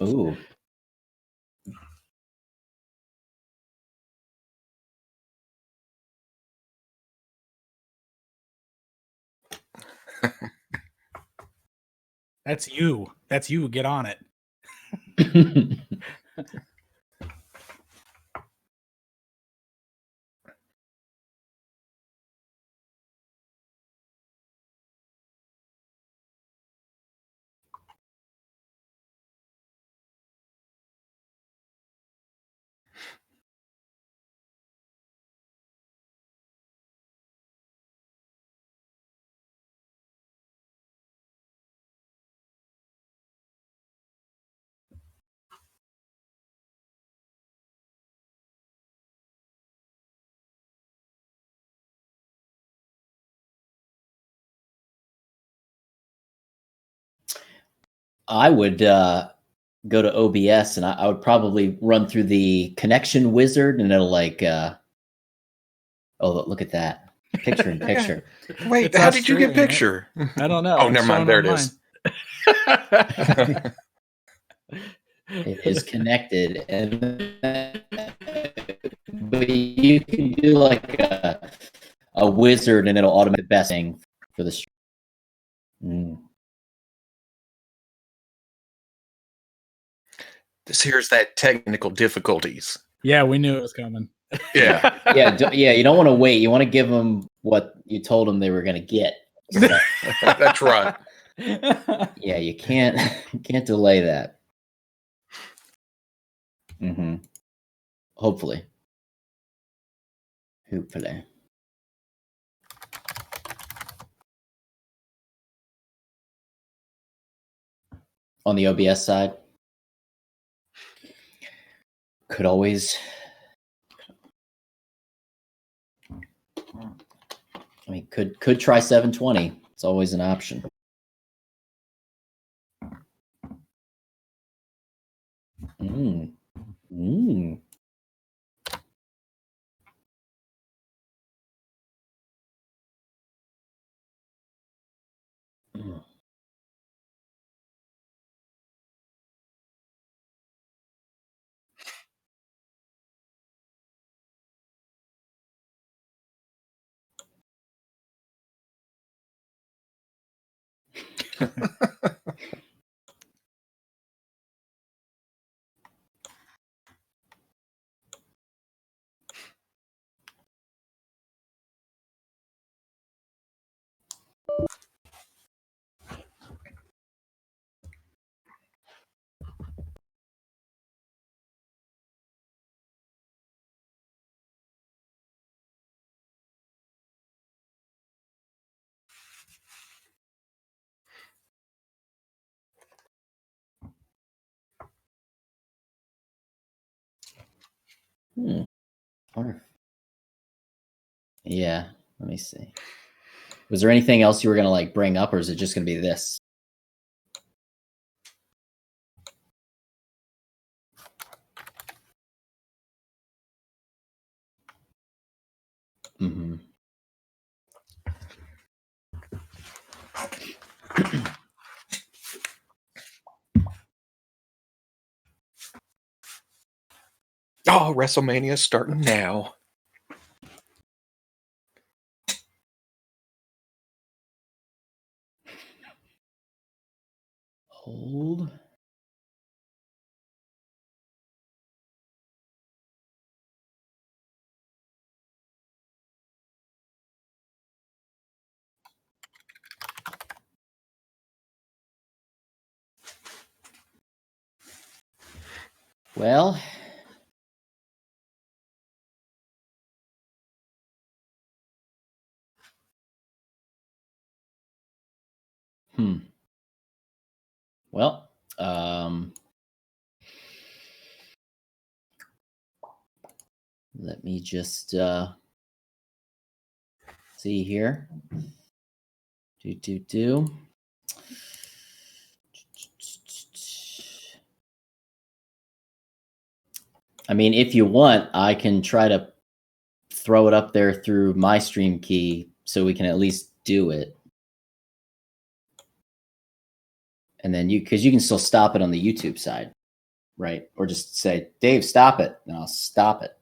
Ooh. That's you. That's you. Get on it. I would go to OBS and I would probably run through the connection wizard and it'll like, oh, look at that. Picture in picture. Wait, It's how did you get Australian, picture? I don't know. Oh, It's never mind. showing There it on is. It is connected. But you can do like a wizard and it'll automate the best thing for the stream. This here's that technical difficulties. Yeah, we knew it was coming. Yeah. Yeah, you don't want to wait. You want to give them what you told them they were going to get. So, That's right. yeah, you can't delay that. Hopefully. On the OBS side, could always. I mean, could try 720. It's always an option. Yeah, let me see. Was there anything else you were going to like bring up, or is it just going to be this? Oh, WrestleMania is starting now. Hold. Well, well, let me just see here. I mean, if you want, I can try to throw it up there through my stream key so we can at least do it. And then because you can still stop it on the YouTube side, right? Or just say, Dave, stop it, and I'll stop it.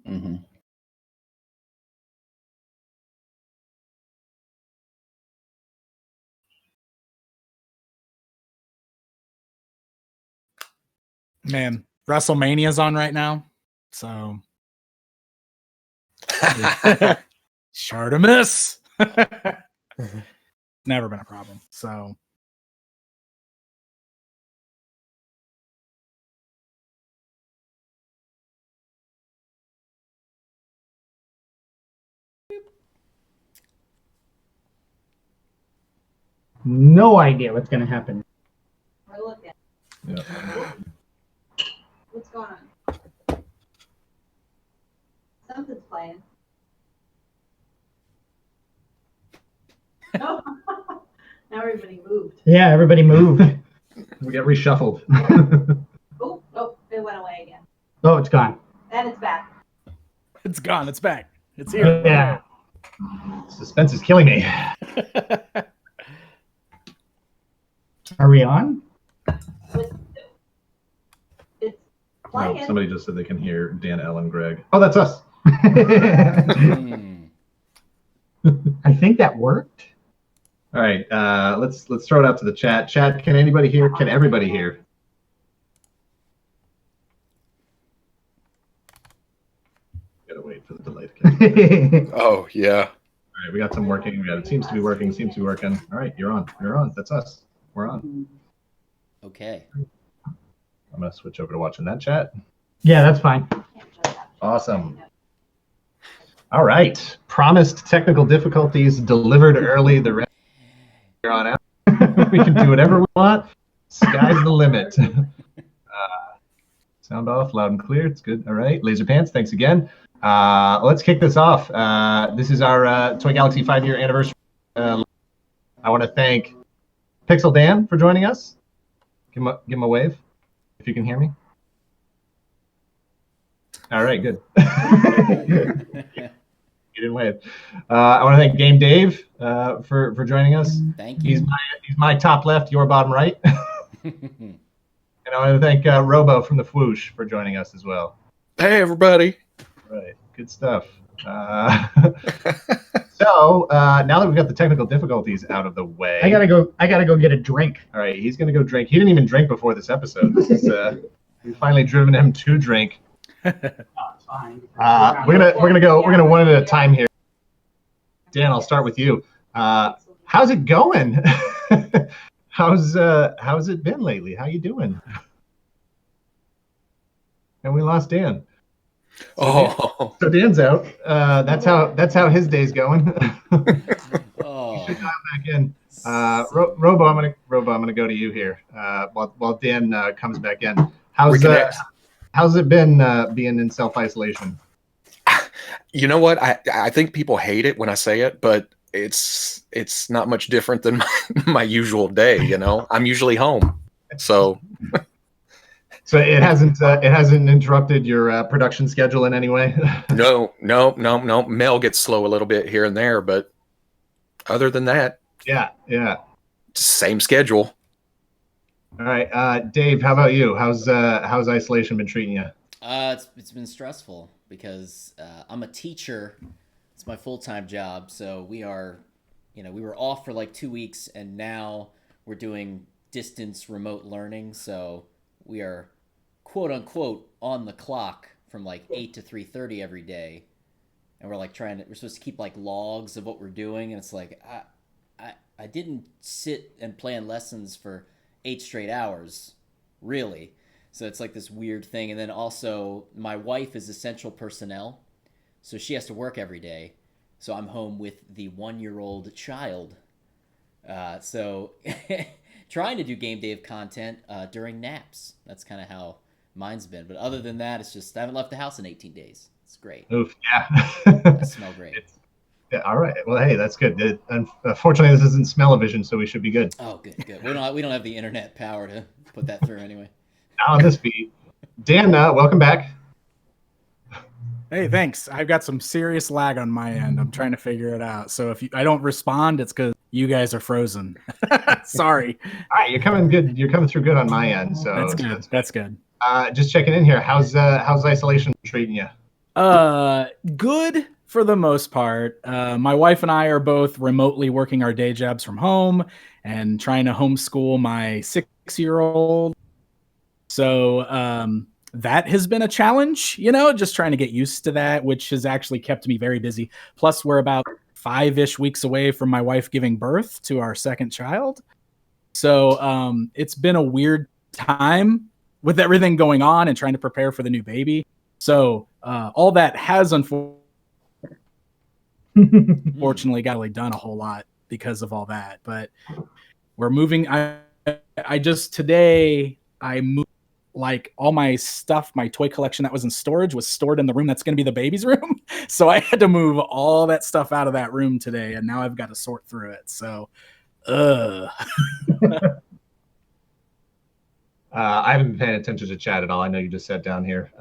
Mm-hmm. Man, WrestleMania's on right now, so sure to miss. Never been a problem. So No idea what's going to happen. We're looking. Yeah. What's going on? Something's playing. Oh, now everybody moved. Yeah, everybody moved. We get reshuffled. Oh, it went away again. Oh, it's gone. And it's back. it's gone. It's back. It's here. Yeah. Suspense is killing me. Are we on? It's No, playing. somebody just said they can hear Dan, Ellen, Greg. Oh, that's us. Mm. I think that worked. All right, let's throw it out to the chat. Chat, can anybody hear? Can everybody hear? Gotta wait for the delay to catch up. Oh, yeah. All right, we got some working. It seems to be working. Seems to be working. All right, you're on. You're on. That's us. We're on. Okay. I'm gonna switch over to watching that chat. Yeah, that's fine. Awesome. All right. Promised technical difficulties delivered early. The rest here on out. We can do whatever we want. Sky's the limit. Sound off, loud and clear. It's good. All right. Laser Pants, thanks again. Let's kick this off. This is our Toy Galaxy 5-year anniversary. I want to thank PixelDan for joining us. Give him a wave, if you can hear me. All right, good. You didn't wave. I want to thank GameDave for joining us. Thank you. He's my top left, your bottom right. And I want to thank Robo from the Fwoosh for joining us as well. Hey, everybody. Right, good stuff. So now that we've got the technical difficulties out of the way, I gotta go get a drink. all right, he's gonna go drink. He didn't even drink before this episode. This is we've finally driven him to drink. Fine. We're gonna go one at a time here. Dan, I'll start with you. How's it going? How's it been lately? How you doing? And we lost Dan. Oh, So Dan's out. That's how his day's going. Oh. Back in. Robo, I'm gonna go to you here. While Dan comes back in. How's it been being in self-isolation? you know what? I think people hate it when I say it, but it's not much different than my usual day. You know, I'm usually home, so. So it hasn't interrupted your production schedule in any way? No. Mail gets slow a little bit here and there, but other than that, Yeah. same schedule. All right, Dave, how about you? How's isolation been treating you? It's been stressful because I'm a teacher. It's my full-time job. So we were off for like 2 weeks, and now we're doing distance remote learning. So we are quote unquote on the clock from like 8 to 3:30 every day, and we're supposed to keep like logs of what we're doing, and it's like I didn't sit and plan lessons for 8 straight hours, really. So it's like this weird thing. And then also my wife is essential personnel, so she has to work every day. So I'm home with the 1-year-old child. So trying to do GameDave content during naps. That's kind of how mine's been. But other than that, it's just I haven't left the house in 18 days. It's great. Oof, yeah. I smell great. Yeah, all right. Well, hey, that's good. Unfortunately, this isn't smell-o-vision, so we should be good. Oh, good. We don't have the internet power to put that through anyway. Not on this feed. Dan, welcome back. Hey, thanks. I've got some serious lag on my end. I'm trying to figure it out. So if I don't respond, it's because you guys are frozen. Sorry. All right, you're coming good. You're coming through good on my end. So That's good. That's good. Just checking in here. How's isolation treating you? Good for the most part. My wife and I are both remotely working our day jobs from home and trying to homeschool my 6-year-old. So that has been a challenge, just trying to get used to that, which has actually kept me very busy. Plus, we're about 5-ish weeks away from my wife giving birth to our second child. So it's been a weird time with everything going on and trying to prepare for the new baby. So all that has unfortunately got done a whole lot because of all that. But we're moving. I just today I moved all my stuff, my toy collection that was in storage was stored in the room that's going to be the baby's room. So I had to move all that stuff out of that room today, and now I've got to sort through it. So, I haven't been paying attention to chat at all. I know you just sat down here.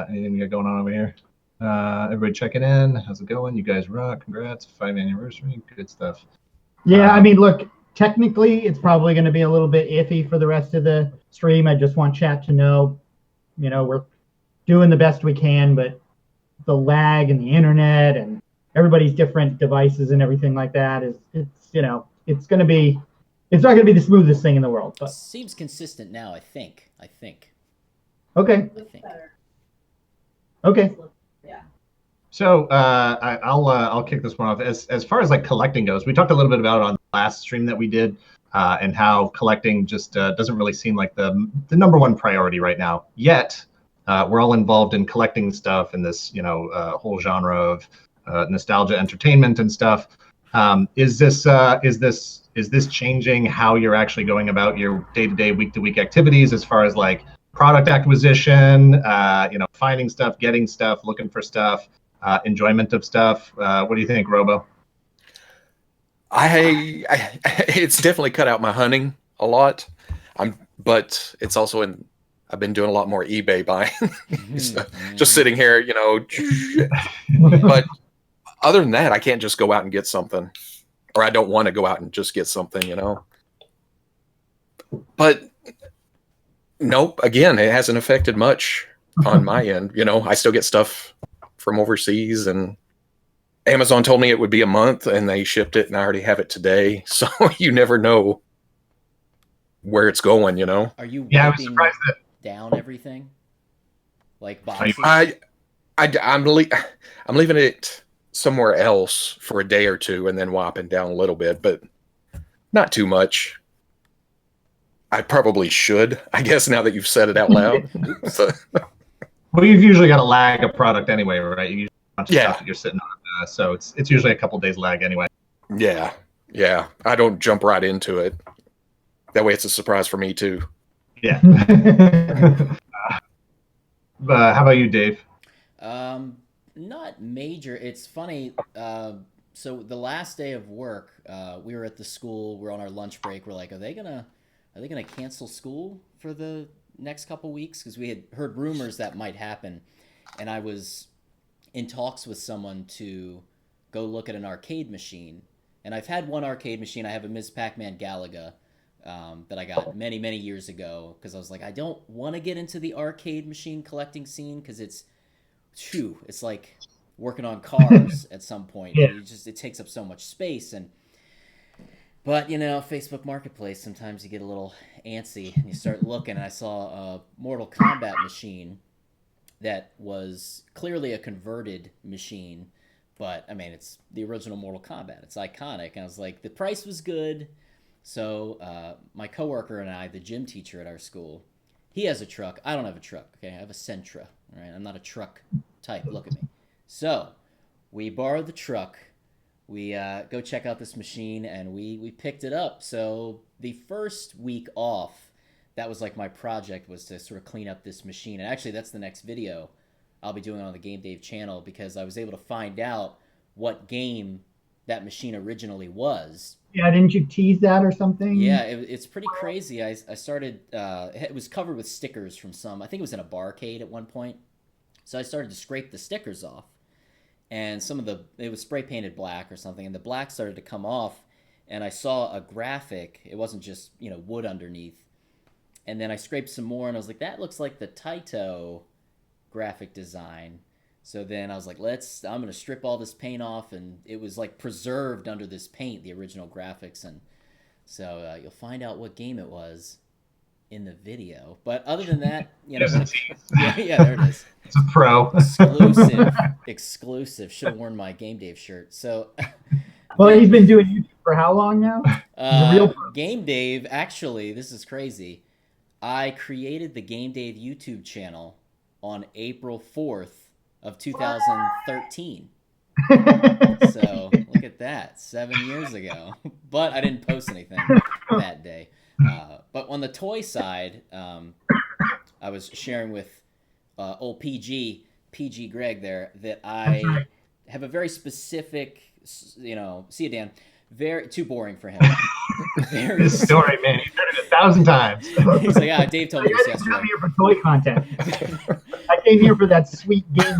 Anything you got going on over here? Everybody checking in. How's it going? You guys rock. Congrats. 5th anniversary. Good stuff. Yeah, I mean, look, technically, it's probably going to be a little bit iffy for the rest of the stream. I just want chat to know, we're doing the best we can, but the lag and the internet and everybody's different devices and everything like that it's not going to be the smoothest thing in the world. But seems consistent now, I think. Okay. Okay. Yeah. So I'll kick this one off. As far as collecting goes, we talked a little bit about it on the last stream that we did, and how collecting just doesn't really seem like the number one priority right now. Yet we're all involved in collecting stuff in this whole genre of nostalgia entertainment and stuff. Is this changing how you're actually going about your day-to-day, week-to-week activities as far as product acquisition, finding stuff, getting stuff, looking for stuff, enjoyment of stuff? What do you think, Robo? It's definitely cut out my hunting a lot. But it's also I've been doing a lot more eBay buying. Just sitting here, But other than that, I can't just go out and get something, or I don't want to go out and just get something, But nope. Again, it hasn't affected much on my end. I still get stuff from overseas, and Amazon told me it would be a month, and they shipped it, and I already have it today. So you never know where it's going. Are you Yeah, I was surprised that down everything? Boxes? I'm leaving it somewhere else for a day or two, and then wiping down a little bit, but not too much. I probably should, I guess, now that you've said it out loud. So, well, you've usually got a lag of product anyway, right? You usually have a bunch of Yeah. stuff that you're sitting on, so it's usually a couple days lag anyway. yeah. I don't jump right into it. That way, it's a surprise for me too. Yeah. How about you, Dave? Not major. It's funny. So the last day of work, we were at the school. We're on our lunch break. We're like, are they gonna cancel school for the next couple weeks? Because we had heard rumors that might happen, and I was in talks with someone to go look at an arcade machine. And I've had one arcade machine. I have a Ms. Pac-Man Galaga that I got many, many years ago, because I was like, I don't want to get into the arcade machine collecting scene, because it's like working on cars at some point. Yeah. It takes up so much space. But Facebook Marketplace, sometimes you get a little antsy and you start looking, and I saw a Mortal Kombat machine that was clearly a converted machine, but I mean, it's the original Mortal Kombat. It's iconic. And I was like, the price was good. So my coworker and I, the gym teacher at our school, he has a truck. I don't have a truck. Okay, I have a Sentra. All right, I'm not a truck type. Look at me. So we borrowed the truck. We go check out this machine, and we picked it up. So the first week off, that was like my project, was to sort of clean up this machine. And actually, that's the next video I'll be doing on the GameDave channel, because I was able to find out what game that machine originally was. Yeah, didn't you tease that or something? Yeah, it's pretty crazy. I started, it was covered with stickers from some, I think it was in a barcade at one point. So I started to scrape the stickers off. And some of it was spray painted black or something, and the black started to come off, and I saw a graphic. It wasn't just, wood underneath. And then I scraped some more, and I was like, that looks like the Taito graphic design. So then I was like, I'm going to strip all this paint off, and it was like preserved under this paint, the original graphics. And so you'll find out what game it was in the video. But other than that, yeah, there it is. It's a pro. Exclusive. Should have worn my GameDave shirt. So, well, he's been doing YouTube for how long now? GameDave, actually, this is crazy. I created the GameDave YouTube channel on April 4th of 2013. So look at that, 7 years ago. But I didn't post anything that day. But on the toy side, I was sharing with old PG Greg there that I have a very specific, see you, Dan, too boring for him. This story, man, he's heard it 1,000 times. He's like, yeah, Dave told me this yesterday. I'm here for toy content. I came here for that sweet game.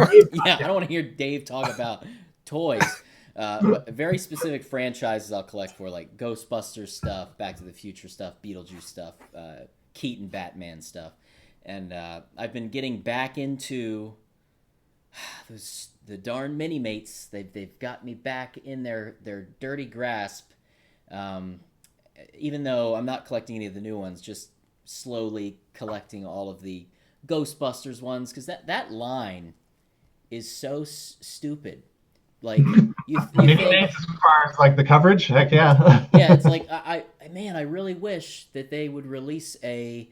Yeah, I don't want to hear Dave talk about toys. But very specific franchises I'll collect for, like Ghostbusters stuff, Back to the Future stuff, Beetlejuice stuff, Keaton Batman stuff. And I've been getting back into the darn mini-mates. They've got me back in their dirty grasp. Even though I'm not collecting any of the new ones, just slowly collecting all of the Ghostbusters ones, because that line is so stupid. Like you think, as far as like the coverage, heck yeah. Yeah, it's like I really wish that they would release an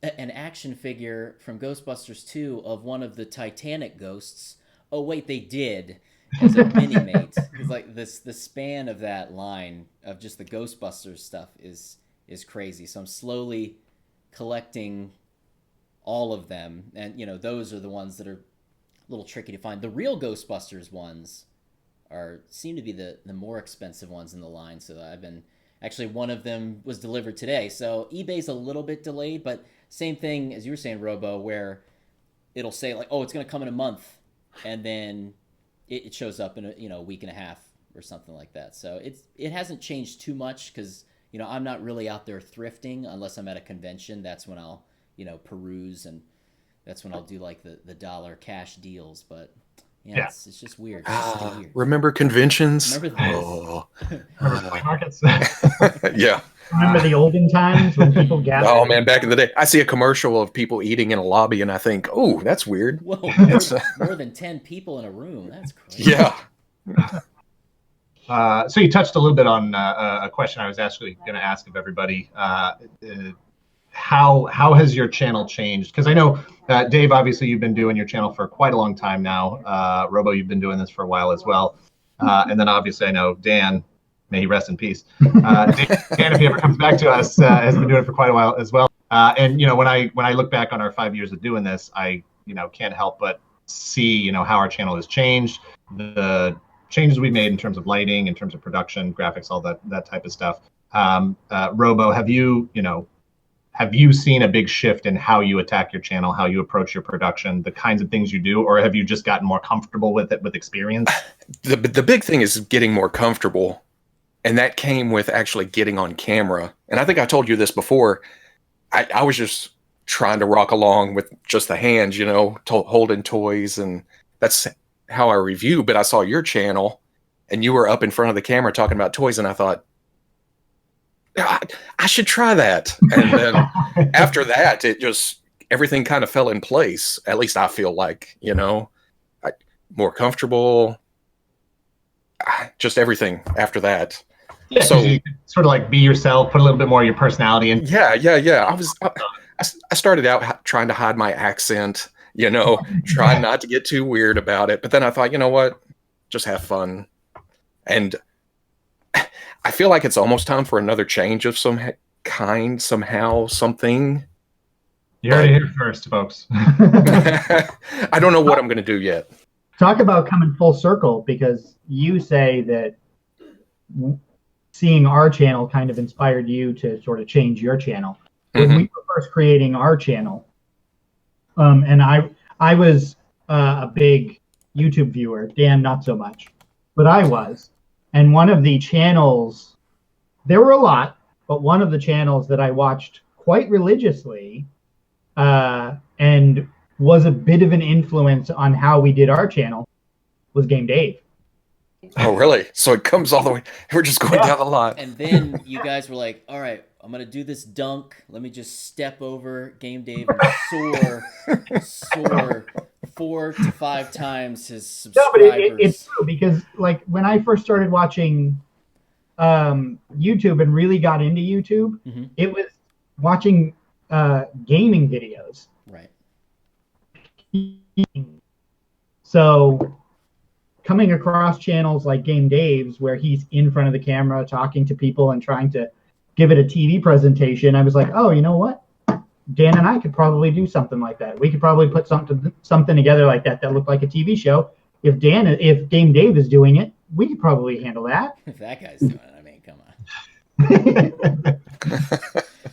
action figure from Ghostbusters 2 of one of the Titanic ghosts. Oh wait, they did, as a mini-mate. It's like the span of that line of just the Ghostbusters stuff is crazy. So I'm slowly collecting all of them, and those are the ones that are a little tricky to find. The real Ghostbusters ones seem to be the more expensive ones in the line. So I've been, actually, one of them was delivered today. So eBay's a little bit delayed, but same thing as you were saying, Robo, where it'll say like, oh, it's going to come in a month, and then it shows up in a week and a half or something like that. So it hasn't changed too much, because I'm not really out there thrifting unless I'm at a convention. That's when I'll peruse, and that's when I'll do like the dollar cash deals. But yeah. It's just weird. Weird. Remember conventions? Remember those? Remember flea markets? Yeah. Remember the olden times when people gathered? Oh man, back in the day, I see a commercial of people eating in a lobby, and I think, "Oh, that's weird." Whoa, more than 10 people in a room. That's crazy. Yeah. So you touched a little bit on a question I was actually going to ask of everybody. How has your channel changed? Because I know, Dave, obviously you've been doing your channel for quite a long time now. Robo, you've been doing this for a while as well. And then obviously I know Dan, may he rest in peace. Dan, if he ever comes back to us, has been doing it for quite a while as well. And when I look back on our 5 years of doing this, I can't help but see how our channel has changed, the changes we made in terms of lighting, in terms of production, graphics, all that type of stuff. Robo, have you seen a big shift in how you attack your channel, how you approach your production, the kinds of things you do, or have you just gotten more comfortable with it with experience? The big thing is getting more comfortable, and that came with actually getting on camera. And I think I told you this before. I was just trying to rock along with just the hands, holding toys, and that's how I review. But I saw your channel, and you were up in front of the camera talking about toys, and I thought, I should try that. And then after that, everything kind of fell in place. At least I feel like, more comfortable, just everything after that. Yeah, so you could sort of like be yourself, put a little bit more of your personality in. Yeah. I started out trying to hide my accent, trying not to get too weird about it. But then I thought, you know what, just have fun. And I feel like it's almost time for another change of some kind, somehow, something. You heard it here first, folks. I don't know what I'm going to do yet. Talk about coming full circle, because you say that seeing our channel kind of inspired you to sort of change your channel. When we were first creating our channel, and I was a big YouTube viewer, Dan not so much, but I was. And one of the channels, there were a lot, but one of the channels that I watched quite religiously and was a bit of an influence on how we did our channel was GameDave. Oh, really? So it comes all the way. We're just going down the line. And then you guys were like, all right, I'm going to do this dunk. Let me just step over GameDave and soar 4 to 5 times his subscribers. No, but it's true, because like when I first started watching YouTube and really got into YouTube, it was watching gaming videos. Right. So coming across channels like GameDave's, where he's in front of the camera talking to people and trying to give it a TV presentation, I was like, oh, you know what? Dan and I could probably do something like that. We could probably put something together like that looked like a TV show. If GameDave is doing it, we could probably handle that. If that guy's doing it, I mean, come on.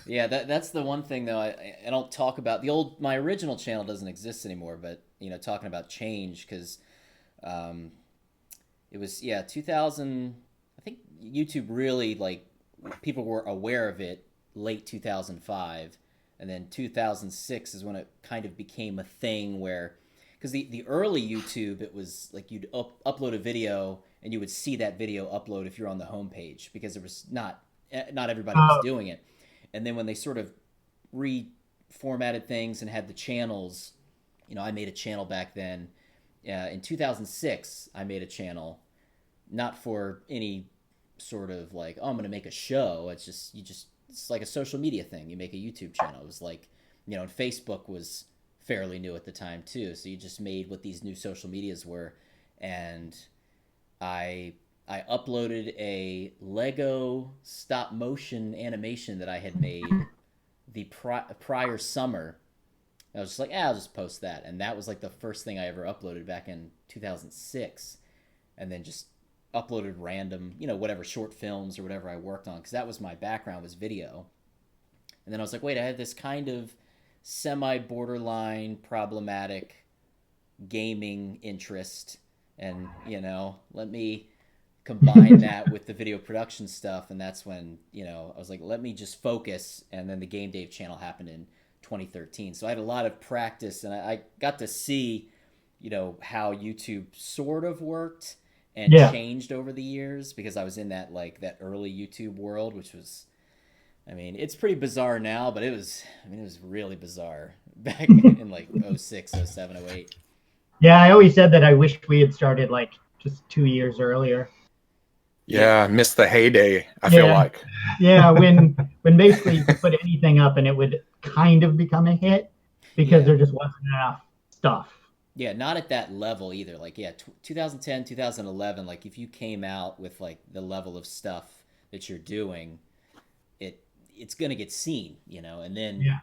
Yeah, that's the one thing though. I don't talk about my original channel doesn't exist anymore, but talking about change, because it was 2000. I think YouTube really, like, people were aware of it late 2005, and then 2006 is when it kind of became a thing where, because the early YouTube, it was like you'd upload a video and you would see that video upload if you're on the homepage, because there was not everybody was doing it. And then when they sort of reformatted things and had the channels, I made a channel back then. In 2006, I made a channel, not for any sort of like, oh, I'm going to make a show. It's just, it's like a social media thing. You make a YouTube channel. It was like, and Facebook was fairly new at the time too. So you just made what these new social medias were. And I uploaded a Lego stop motion animation that I had made the prior summer. I was just like, I'll just post that. And that was like the first thing I ever uploaded back in 2006. And then just uploaded random, whatever short films or whatever I worked on, because that was my background, was video. And then I was like, wait, I have this kind of semi-borderline problematic gaming interest. And, let me combine that with the video production stuff. And that's when, I was like, let me just focus. And then the GameDave channel happened in 2013. So I had a lot of practice, and I got to see, how YouTube sort of worked and changed over the years, because I was in that early YouTube world, which was, it's pretty bizarre now, but it was really bizarre back in like 06, 07, 08. Yeah, I always said that I wish we had started like just 2 years earlier. Yeah, I missed the heyday, I feel like. Yeah, when basically you could put anything up and it would kind of become a hit, because there just wasn't enough stuff. Yeah, not at that level either. Like, 2010, 2011, like if you came out with like the level of stuff that you're doing, it's going to get seen, and then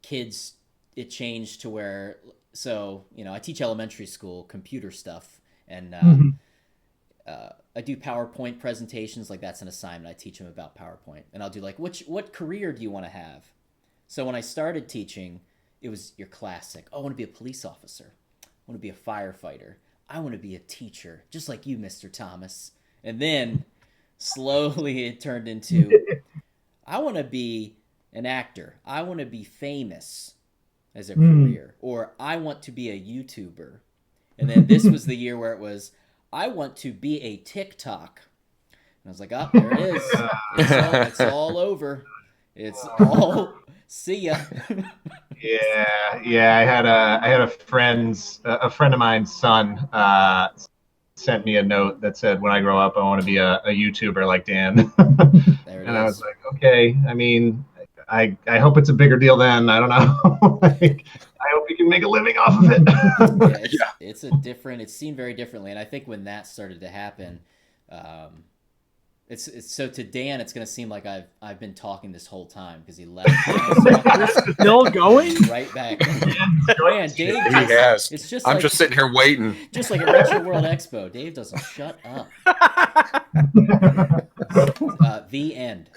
kids, it changed to where, so, I teach elementary school computer stuff, and I do PowerPoint presentations. Like, that's an assignment. I teach them about PowerPoint, and I'll do like, what career do you want to have? So when I started teaching, it was your classic, I want to be a police officer. I want to be a firefighter. I want to be a teacher, just like you, Mr. Thomas. And then slowly it turned into, I want to be an actor. I want to be famous as a career. Or I want to be a YouTuber. And then this was the year where it was, I want to be a TikTok. And I was like, oh, there it is. It's all over. It's all, see ya. Yeah. I had a friend of mine's son sent me a note that said, when I grow up, I want to be a YouTuber like Dan. There it and is. I was like, okay. I hope it's a bigger deal then. I don't know. I hope you can make a living off of it. It's seen very differently. And I think when that started to happen, It's so to Dan, it's gonna seem like I've been talking this whole time because he left. Still going? Right back. Man, Dave. He has. It's just. I'm like, just sitting here waiting. Just like at Retro World Expo, Dave doesn't shut up. The end.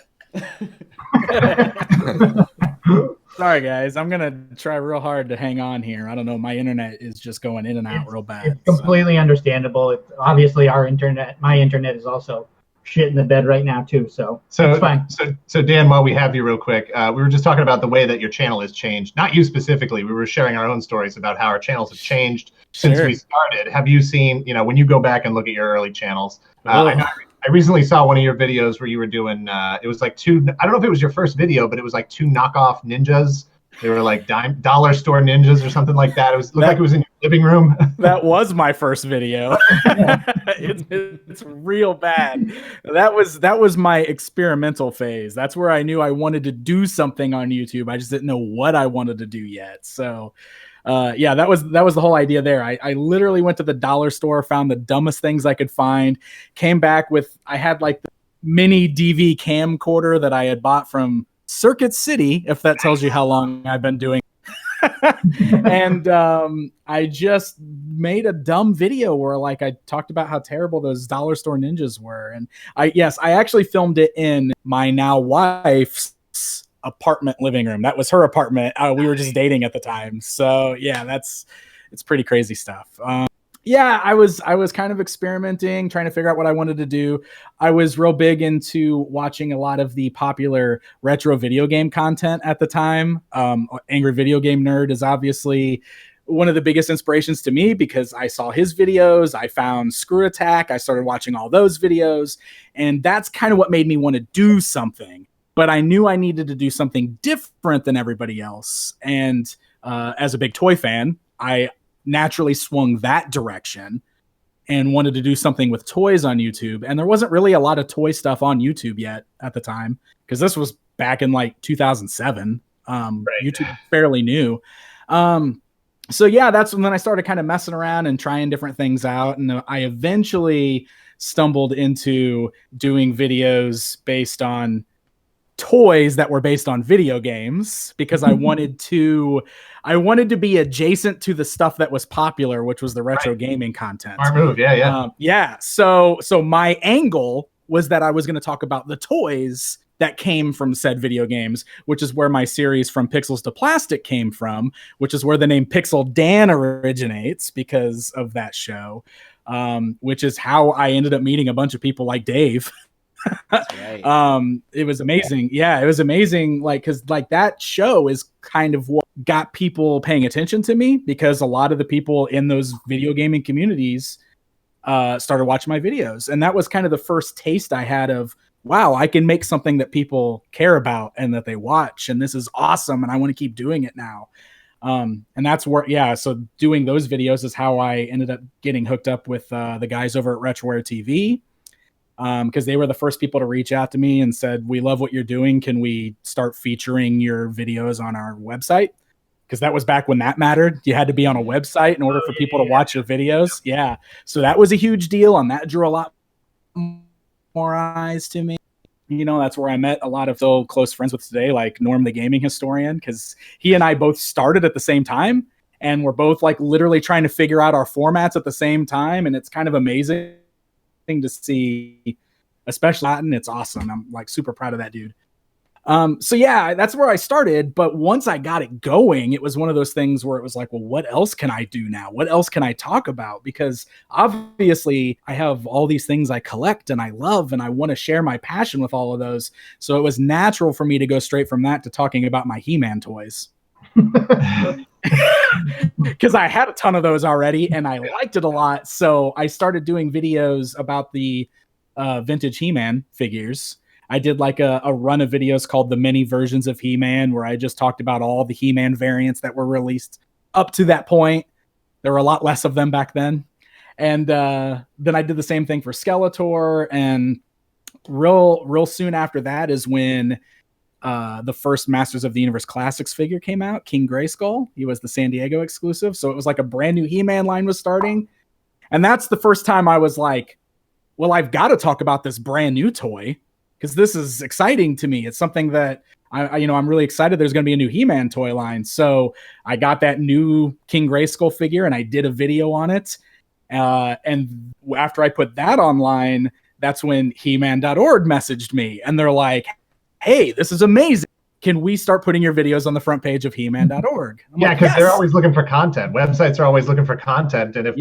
Sorry, guys. I'm gonna try real hard to hang on here. I don't know. My internet is just going in and out real bad. It's completely understandable. It's obviously my internet is also shit in the bed right now too. So it's fine. So Dan, while we have you real quick, we were just talking about the way that your channel has changed. Not you specifically. We were sharing our own stories about how our channels have changed since we started. Have you seen, when you go back and look at your early channels? I recently saw one of your videos where you were doing, it was like I don't know if it was your first video, but it was like 2 knockoff ninjas. They were like dollar store ninjas or something like that. Looked like it was in your living room. That was my first video. It's real bad. That was my experimental phase. That's where I knew I wanted to do something on YouTube. I just didn't know what I wanted to do yet. So yeah, that was the whole idea there. I literally went to the dollar store, found the dumbest things I could find, came back with, I had like the mini DV camcorder that I had bought from Circuit City, if that tells you how long I've been doing. And I just made a dumb video where like I talked about how terrible those dollar store ninjas were. And I actually filmed it in my now wife's apartment living room. That was her apartment. We were just dating at the time. So yeah, it's pretty crazy stuff. Yeah, I was kind of experimenting, trying to figure out what I wanted to do. I was real big into watching a lot of the popular retro video game content at the time. Angry Video Game Nerd is obviously one of the biggest inspirations to me because I saw his videos. I found Screw Attack. I started watching all those videos. And that's kind of what made me want to do something. But I knew I needed to do something different than everybody else. And as a big toy fan, I naturally swung that direction and wanted to do something with toys on YouTube. And there wasn't really a lot of toy stuff on YouTube yet at the time because this was back in like 2007. Right. YouTube fairly new. So yeah, that's when I started kind of messing around and trying different things out. And I eventually stumbled into doing videos based on toys that were based on video games because I wanted to be adjacent to the stuff that was popular, which was the retro gaming content. Smart move. Yeah. So my angle was that I was going to talk about the toys that came from said video games, which is where my series From Pixels to Plastic came from, which is where the name PixelDan originates because of that show, which is how I ended up meeting a bunch of people like Dave. Right. It was amazing. Yeah, it was amazing. Like, cause like that show is kind of what got people paying attention to me because a lot of the people in those video gaming communities started watching my videos. And that was kind of the first taste I had of, wow, I can make something that people care about and that they watch. And this is awesome. And I want to keep doing it now. And that's where, so doing those videos is how I ended up getting hooked up with the guys over at Retroware TV. Because they were the first people to reach out to me and said, we love what you're doing. Can we start featuring your videos on our website? Because that was back when that mattered. You had to be on a website in order for people to watch your videos. Yeah. So that was a huge deal. And that drew a lot more eyes to me. That's where I met a lot of still close friends with today, like Norm, the gaming historian, because he and I both started at the same time. And we're both like literally trying to figure out our formats at the same time. And it's kind of amazing to see, especially Latin. It's awesome. I'm like super proud of that dude. So yeah, that's where I started. But once I got it going, it was one of those things where it was like, well, what else can I do now? What else can I talk about? Because obviously I have all these things I collect and I love, and I want to share my passion with all of those. So it was natural for me to go straight from that to talking about my He-Man toys. Because I had a ton of those already and I liked it a lot. So I started doing videos about the vintage He-Man figures. I did like a run of videos called The Many Versions of He-Man, where I just talked about all the He-Man variants that were released up to that point. There were a lot less of them back then. And then I did the same thing for Skeletor. And real soon after that is when the first Masters of the Universe Classics figure came out, King Grayskull. He was the San Diego exclusive. So it was like a brand new He-Man line was starting. And that's the first time I was like, well, I've got to talk about this brand new toy because this is exciting to me. It's something that I'm really excited. There's going to be a new He-Man toy line. So I got that new King Grayskull figure and I did a video on it. And after I put that online, that's when He-Man.org messaged me and they're like, hey, this is amazing. Can we start putting your videos on the front page of He-Man.org? Yeah, because they're always looking for content. Websites are always looking for content, and if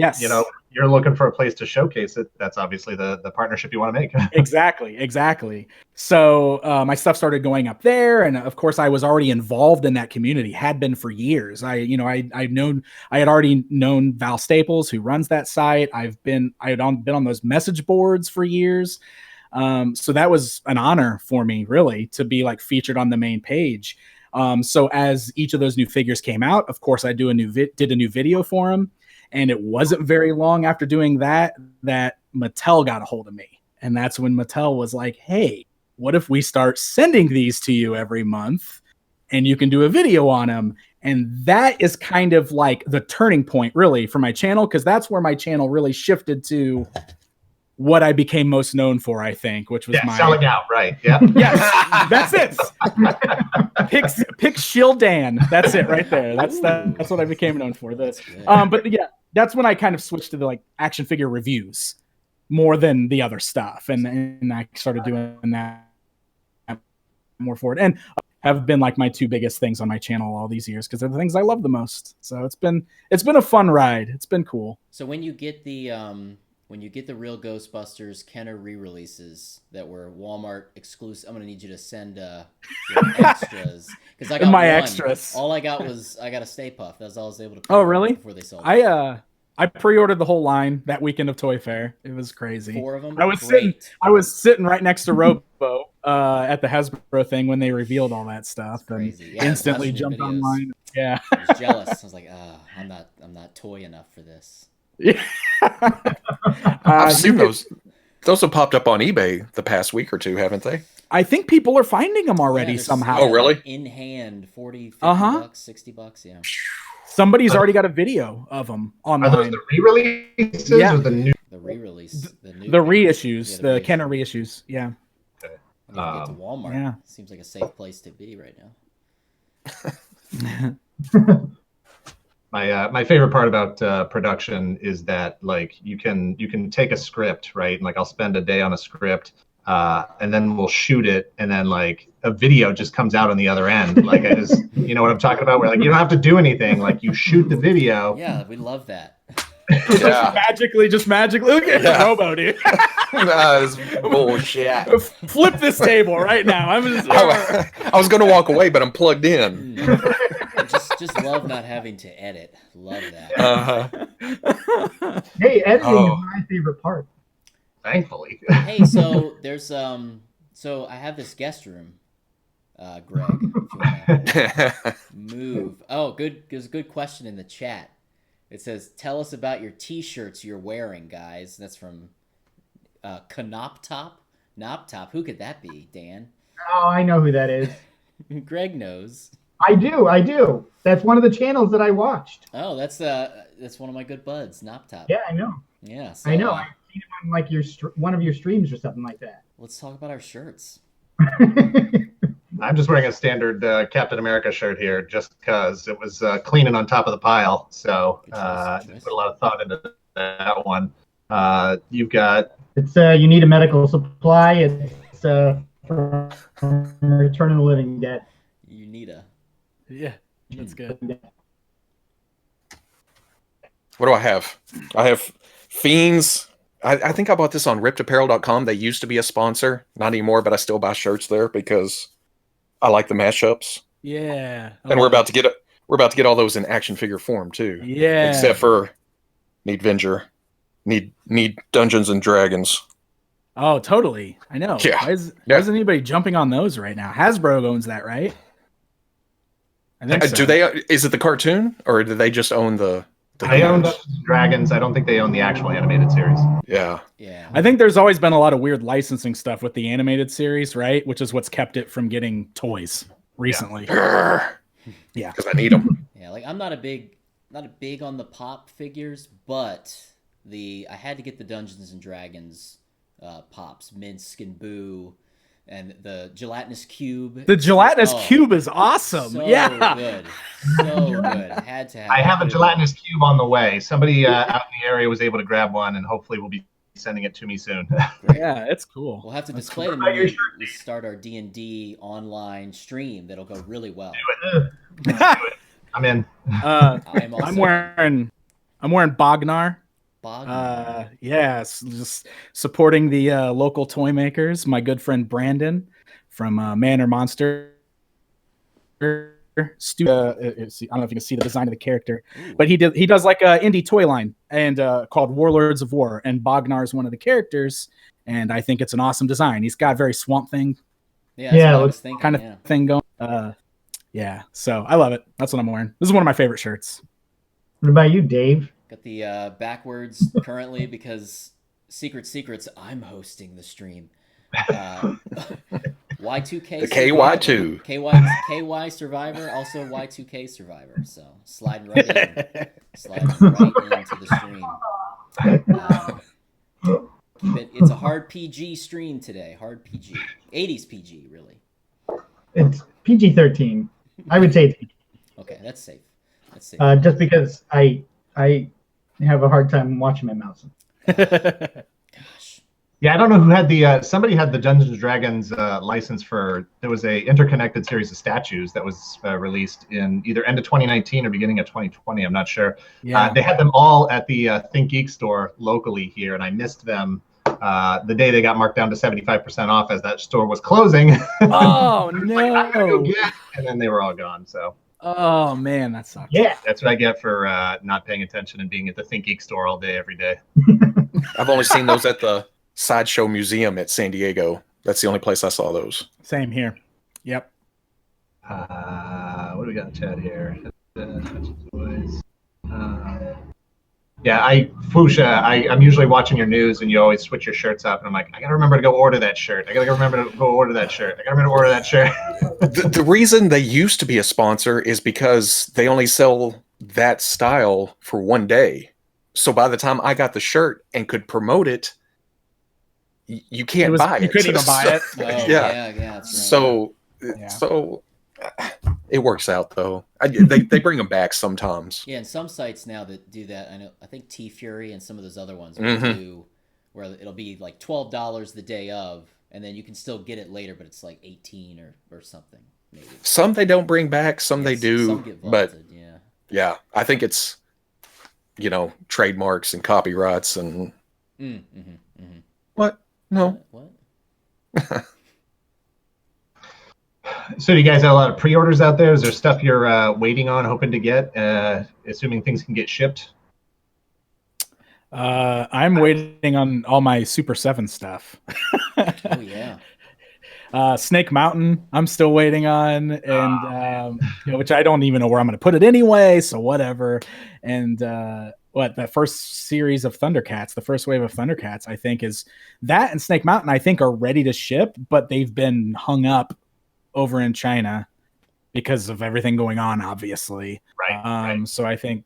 you're looking for a place to showcase it, that's obviously the partnership you want to make. Exactly. So my stuff started going up there, and of course, I was already involved in that community. Had been for years. I had already known Val Staples, who runs that site. I had been on those message boards for years. So that was an honor for me, really, to be like featured on the main page. So as each of those new figures came out, of course, I did a new video for them. And it wasn't very long after doing that Mattel got a hold of me. And that's when Mattel was like, hey, what if we start sending these to you every month and you can do a video on them? And that is kind of like the turning point, really, for my channel, because that's where my channel really shifted to what I became most known for, I think, which was selling out, right? Yeah. Yes, that's it. PixelDan. That's it right there. That's what I became known for. But yeah, that's when I kind of switched to the like action figure reviews more than the other stuff, and I started doing that more forward, and have been like my two biggest things on my channel all these years because they're the things I love the most. So it's been a fun ride. It's been cool. So when you get the real Ghostbusters Kenner re-releases that were Walmart exclusive, I'm gonna need you to send your extras because I got my extras. All I got was a Stay Puft. That's all I was able to. Oh, really? Before they sold it. I pre-ordered the whole line that weekend of Toy Fair. It was crazy. 4 of them. I was sitting right next to Robo at the Hasbro thing when they revealed all that stuff, and instantly jumped online. Yeah, I was jealous. I was like, I'm not toy enough for this. Yeah. I've seen those. Those have popped up on eBay the past week or two, haven't they? I think people are finding them already somehow. Oh, really? In hand, 40, 50 bucks, 60 bucks, yeah. Somebody's already got a video of them online. Are those the re-releases or the new? The re-release. The reissues, the Kenner reissues, yeah. Okay. I need to get to Walmart. Yeah. Seems like a safe place to be right now. My favorite part about production is that like you can take a script, right? And like I'll spend a day on a script, and then we'll shoot it, and then like a video just comes out on the other end. Like I just, you know what I'm talking about? Where like you don't have to do anything. Like you shoot the video. Yeah, we love that. Yeah. just magically. Look at Robo, dude. That's bullshit. Flip this table right now. I was going to walk away, but I'm plugged in. Just love not having to edit. Love that. Hey, editing is my favorite part. Thankfully. Hey, so there's so I have this guest room, Greg. If you wanna move. Oh, good. There's a good question in the chat. It says, "Tell us about your T-shirts you're wearing, guys." That's from Knoptop. Knoptop. Who could that be, Dan? Oh, I know who that is. Greg knows. I do. That's one of the channels that I watched. Oh, that's one of my good buds, Knoptop. Yeah, I know. Yeah, so, I know. I've seen him on like one of your streams or something like that. Let's talk about our shirts. I'm just wearing a standard Captain America shirt here, just because it was cleaning on top of the pile. So put a lot of thought into that one. You've got. It's you need a medical supply. It's from Return of the Living Dead. You need a. Yeah, that's good. What do I have? I have Fiends. I think I bought this on rippedapparel.com. They used to be a sponsor, not anymore, but I still buy shirts there because I like the mashups. Yeah, and we're about to get all those in action figure form too. Yeah, except for need Venger, need Dungeons and Dragons. Oh, totally. I know. Yeah. Why isn't anybody jumping on those right now? Hasbro owns that, right? I think so. Do they? Is it the cartoon, or do they just own the? They own Dungeons and Dragons. I don't think they own the actual animated series. Yeah. I think there's always been a lot of weird licensing stuff with the animated series, right? Which is what's kept it from getting toys recently. Yeah, because I need them. Yeah, like I'm not a big on the pop figures, but I had to get the Dungeons and Dragons pops, Minsk and Boo, and the gelatinous cube. The gelatinous cube is awesome. So yeah. good. So good. Had to have I have a it. gelatinous cube on the way. Somebody out in the area was able to grab one, and hopefully will be sending it to me soon. Yeah, it's cool. We'll have to display them when we start our D&D online stream. That'll go really well. Do it. I'm in. I'm wearing Bognar. Yes, just supporting the local toy makers. My good friend Brandon from Man or Monster. I don't know if you can see the design of the character, but he does like an indie toy line and called Warlords of War, and Bognar is one of the characters, and I think it's an awesome design. He's got a very Swamp Thing, kind of thing going. Yeah, so I love it. That's what I'm wearing. This is one of my favorite shirts. What about you, Dave? Got the backwards currently because secrets. I'm hosting the stream. Y2K. The KY2. KY Survivor, also Y2K Survivor. So sliding right into the stream. It's a hard PG stream today. Hard PG. 80s PG, really. It's PG-13. I would say it's PG. Okay, that's safe. Just because I have a hard time watching my mouse. Gosh. Yeah, I don't know who had the somebody had the Dungeons and Dragons license for. There was a interconnected series of statues that was released in either end of 2019 or beginning of 2020. I'm not sure. Yeah. They had them all at the Think Geek store locally here, and I missed them the day they got marked down to 75% off as that store was closing. Oh no! Like, I'm gonna go get, and then they were all gone. So. Oh man, that sucks. Yeah, that's what I get for not paying attention and being at the Think Geek store all day, every day. I've only seen those at the Sideshow Museum at San Diego. That's the only place I saw those. Same here. Yep. What do we got in chat here? Yeah, Fwoosh, I'm usually watching your news, and you always switch your shirts up, and I'm like, I gotta remember to go order that shirt. I gotta remember to go order that shirt. The reason they used to be a sponsor is because they only sell that style for one day. So by the time I got the shirt and could promote it, you can't buy it. You couldn't even buy it. Yeah, that's right. So it works out though. They bring them back sometimes. Yeah, and some sites now that do that, I think T Fury and some of those other ones will do where it'll be like $12 the day of, and then you can still get it later, but it's like 18 or something. Maybe. Some they don't bring back, some they do. Some get vaulted, yeah, I think it's trademarks and copyrights and what? No. What? So you guys have a lot of pre-orders out there? Is there stuff you're waiting on, hoping to get, assuming things can get shipped? I'm waiting on all my Super 7 stuff. Oh, yeah. Snake Mountain, I'm still waiting on, and which I don't even know where I'm going to put it anyway, so whatever. And the first series of Thundercats, the first wave of Thundercats, I think is that, and Snake Mountain, I think are ready to ship, but they've been hung up over in China because of everything going on, obviously. Right. So I think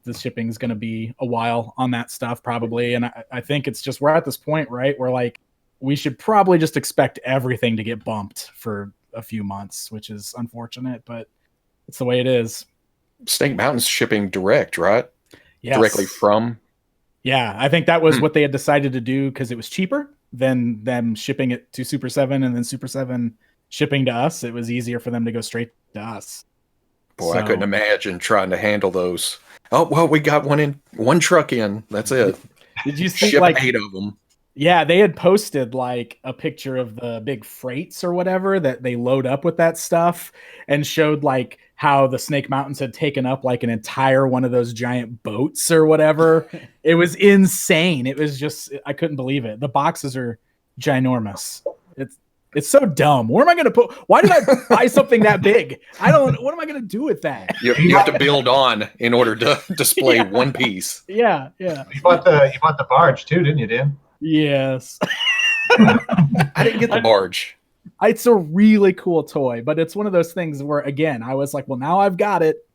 the shipping is going to be a while on that stuff probably, and I think it's just we're at this point, right, where like we should probably just expect everything to get bumped for a few months, which is unfortunate, but it's the way it is. Snake Mountain's shipping direct, right? Yes. Directly from. Yeah, I think that was what they had decided to do because it was cheaper than them shipping it to Super 7 and then Super 7 shipping to us. It was easier for them to go straight to us. Boy, I couldn't imagine trying to handle those. Oh, well, we got one truck in. That's it. Did you see Ship 8 of them? Yeah, they had posted like a picture of the big freights or whatever that they load up with that stuff and showed like how the Snake Mountains had taken up like an entire one of those giant boats or whatever. It was insane. It was just, I couldn't believe it. The boxes are ginormous. It's so dumb. Where am I going to put? Why did I buy something that big? What am I going to do with that? You have to build on in order to display one piece. Yeah. You bought the barge too, didn't you, Dan? Yes. I didn't get the barge. It's a really cool toy, but it's one of those things where, again, I was like, well, now I've got it.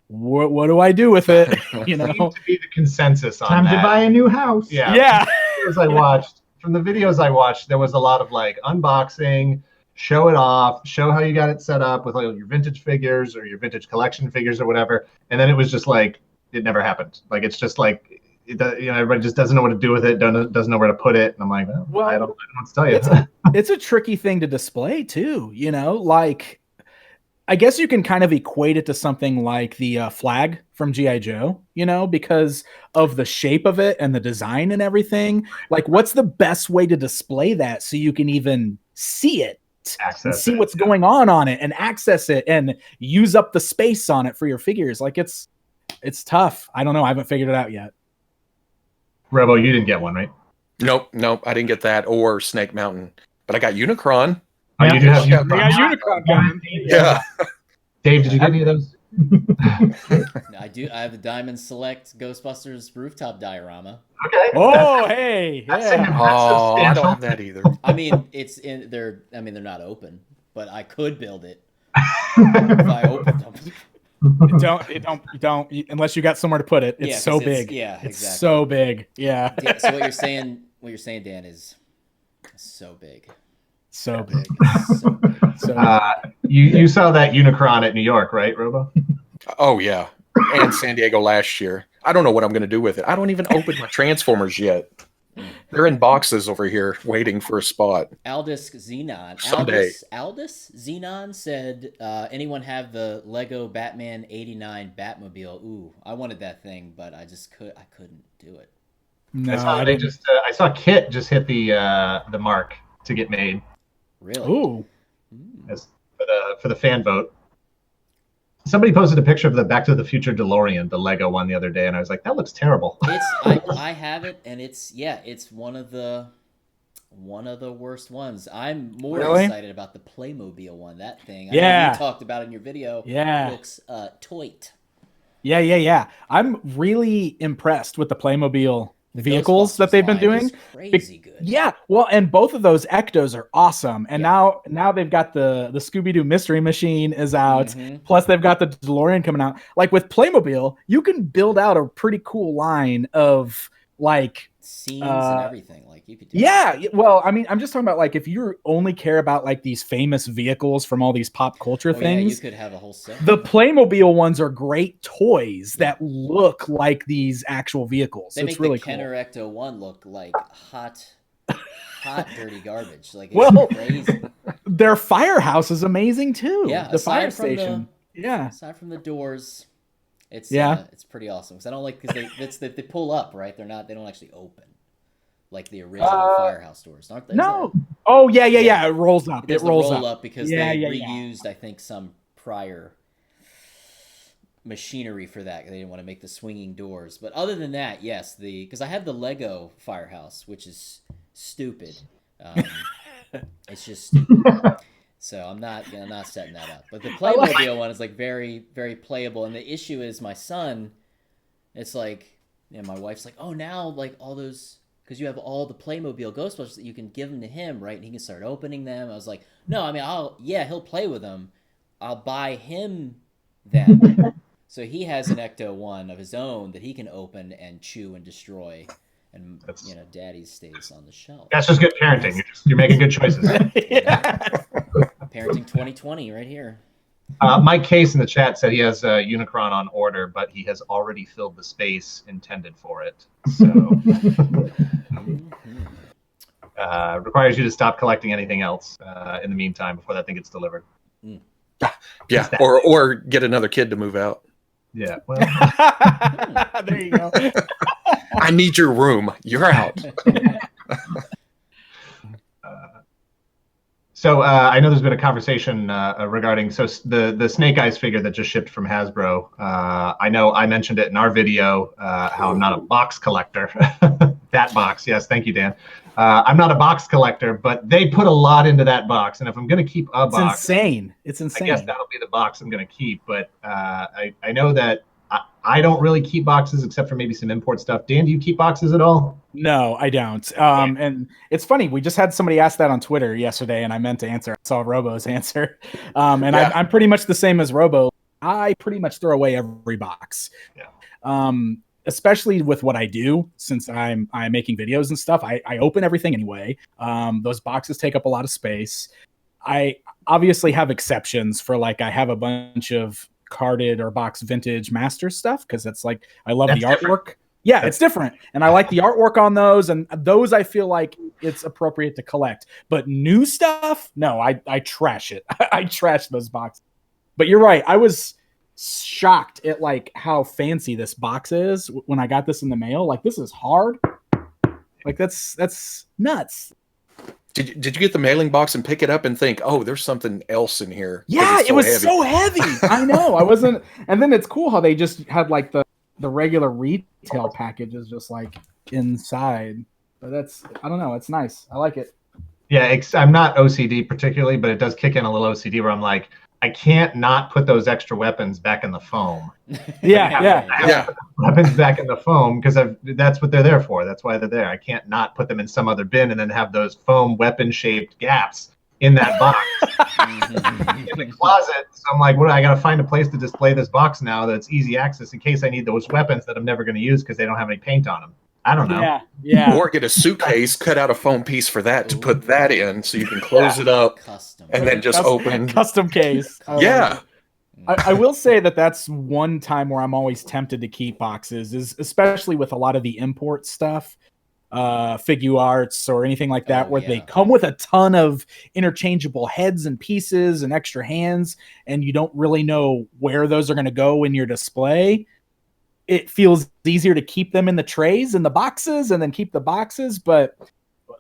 What do I do with it? Seems to be the consensus on Time that. to buy a new house. Yeah. As I watched. from the videos I watched, there was a lot of like unboxing, show it off, show how you got it set up with like your vintage figures or your vintage collection figures or whatever, and then it was just like it never happened. Like it's just like everybody just doesn't know what to do with it, doesn't know where to put it, and I'm like, well, I don't know what to tell you. It's a tricky thing to display too, like I guess you can kind of equate it to something like the flag from G.I. Joe, because of the shape of it and the design and everything. Like, what's the best way to display that so you can even see it, and see what's going on it, and access it, and use up the space on it for your figures? Like, it's tough. I don't know. I haven't figured it out yet. Robo, you didn't get one, right? Nope, I didn't get that or Snake Mountain, but I got Unicron. Oh, you do have We got Unicron. Yeah. Dave, did you get any of those? I do. I have the Diamond Select Ghostbusters rooftop diorama. Okay. Oh, hey. That's Yeah. Oh, I substantial. don't have that either. I mean, they're not open, but I could build it if I opened them. Don't unless you got somewhere to put it. It's 'cause so big. Yeah, It's exactly. so big. Yeah. So what you're saying, Dan, is so big. So big. So big. So You saw that Unicron at New York, right, Robo? Oh yeah, and San Diego last year. I don't know what I'm going to do with it. I don't even open my Transformers yet. They're in boxes over here waiting for a spot. Aldous Xenon. Someday. Aldous Xenon said, anyone have the Lego Batman 89 Batmobile? Ooh, I wanted that thing, but I couldn't do it. no, I saw Kit just hit the mark to get made Really? Ooh. as for the fan vote. Somebody posted a picture of the Back to the Future DeLorean, the Lego one, the other day, and I was like, that looks terrible. I have it, and it's one of the worst ones. I'm more Really? excited about the Playmobil one. That thing. I know Yeah. you talked about in your video. Yeah. Looks toit. Yeah. I'm really impressed with the Playmobil vehicles that they've been Ghostbusters doing. line is crazy good. Yeah, well, and both of those Ectos are awesome. And now they've got the Scooby-Doo Mystery Machine is out. Mhm. Plus they've got the DeLorean coming out. Like with Playmobil, you can build out a pretty cool line of like Scenes and everything. Like you could do. yeah, well, I mean, I'm just talking about like if you only care about like these famous vehicles from all these pop culture Oh, yeah, things. you could have a whole set. The Playmobil ones are great toys that look like these actual vehicles. They So make it's really the cool. Kenner Ecto 1 look like hot dirty garbage. Like it's Well, crazy. Their firehouse is amazing too. Yeah, the fire aside from station. Yeah. Aside from the doors, it's Yeah. it's pretty awesome. Because I don't like because they pull up, right? They don't actually open like the original firehouse doors, aren't they? No. Oh yeah. It rolls up. It It does the rolls roll up. up because Yeah, they yeah, yeah. reused, I think, some prior machinery for that. They didn't want to make the swinging doors. But other than that, yes, because I have the Lego firehouse, which is stupid. It's just stupid. So I'm not setting that up. But the Playmobil one is like very, very playable. And the issue is my son, it's like, my wife's like, oh, now like all those, because you have all the Playmobil Ghostbusters that you can give them to him, right? And he can start opening them. I was like, no, I mean, he'll play with them. I'll buy him them. So he has an Ecto 1 of his own that he can open and chew and destroy. And, Daddy's stays on the shelf. That's just good parenting. You're making good choices. Parenting 2020 right here. Mike Case in the chat said he has a Unicron on order, but he has already filled the space intended for it. So requires you to stop collecting anything else in the meantime before that thing gets delivered. Yeah, or get another kid to move out. Yeah. Well, There you go. I need your room. You're out. So I know there's been a conversation regarding the Snake Eyes figure that just shipped from Hasbro. I know I mentioned it in our video how I'm not a box collector. That box, yes, thank you, Dan. I'm not a box collector, but they put a lot into that box, and if I'm going to keep a It's box, insane. It's I insane. guess that'll be the box I'm going to keep. But I know that I don't really keep boxes except for maybe some import stuff. Dan, do you keep boxes at all? No, I don't. And it's funny. We just had somebody ask that on Twitter yesterday, and I meant to answer. I saw Robo's answer. I'm pretty much the same as Robo. I pretty much throw away every box. Yeah. especially with what I do, since I'm making videos and stuff, I open everything anyway. Those boxes take up a lot of space. I obviously have exceptions for like I have a bunch of carded or box vintage master stuff because it's like I love the artwork. Different. Yeah, it's different. And I like the artwork on those, and those I feel like it's appropriate to collect. But new stuff, no, I trash it. I trash those boxes. But you're right. I was shocked at like how fancy this box is when I got this in the mail. Like, this is hard. Like, that's nuts. Did you get the mailing box and pick it up and think, oh, there's something else in here? Yeah, it was so heavy. I know. I wasn't. And then it's cool how they just had like the regular retail package is just like inside. But that's, I don't know. It's nice. I like it. Yeah, I'm not OCD particularly, but it does kick in a little OCD where I'm like, I can't not put those extra weapons back in the foam. Yeah. Weapons back in the foam because that's what they're there for. That's why they're there. I can't not put them in some other bin and then have those foam weapon-shaped gaps in that box in the closet. So I'm like, I got to find a place to display this box now that's easy access in case I need those weapons that I'm never going to use because they don't have any paint on them. I don't know. Yeah. Or get a suitcase, cut out a foam piece for that to put that in so you can close it up Custom. and then just open. Custom case. Yeah. I will say that's one time where I'm always tempted to keep boxes, is especially with a lot of the import stuff, figure arts or anything like that, where they come with a ton of interchangeable heads and pieces and extra hands, and you don't really know where those are going to go in your display. It feels easier to keep them in the trays and the boxes and then keep the boxes. But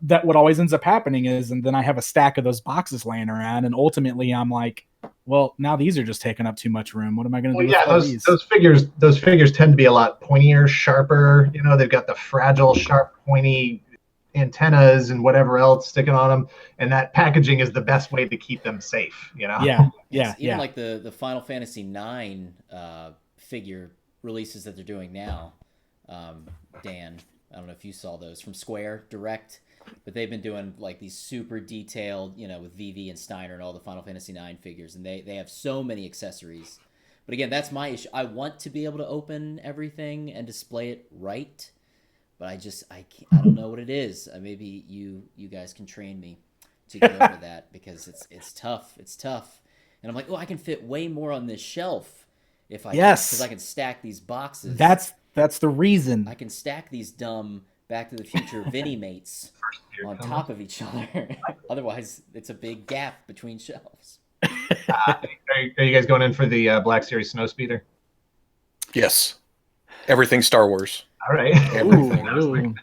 that what always ends up happening is, and then I have a stack of those boxes laying around, and ultimately I'm like, well, now these are just taking up too much room. What am I going to do with all these? Those figures tend to be a lot pointier, sharper. You know, they've got the fragile, sharp, pointy antennas and whatever else sticking on them, and that packaging is the best way to keep them safe. You know? Yeah. Even like the Final Fantasy IX figure releases that they're doing now. Dan, I don't know if you saw those from Square Direct, but they've been doing like these super detailed, with VV and Steiner and all the Final Fantasy IX figures, and they have so many accessories. But again, that's my issue. I want to be able to open everything and display it right, but I can't, I don't know what it is. Maybe you guys can train me to get over that, because it's tough. It's tough. And I'm like, I can fit way more on this shelf if I because I can stack these boxes. That's the reason. I can stack these dumb Back to the Future Vinnie mates on top of each other. Otherwise, it's a big gap between shelves. Are you guys going in for the Black Series Snowspeeder? Yes. Everything Star Wars. All right. Ooh.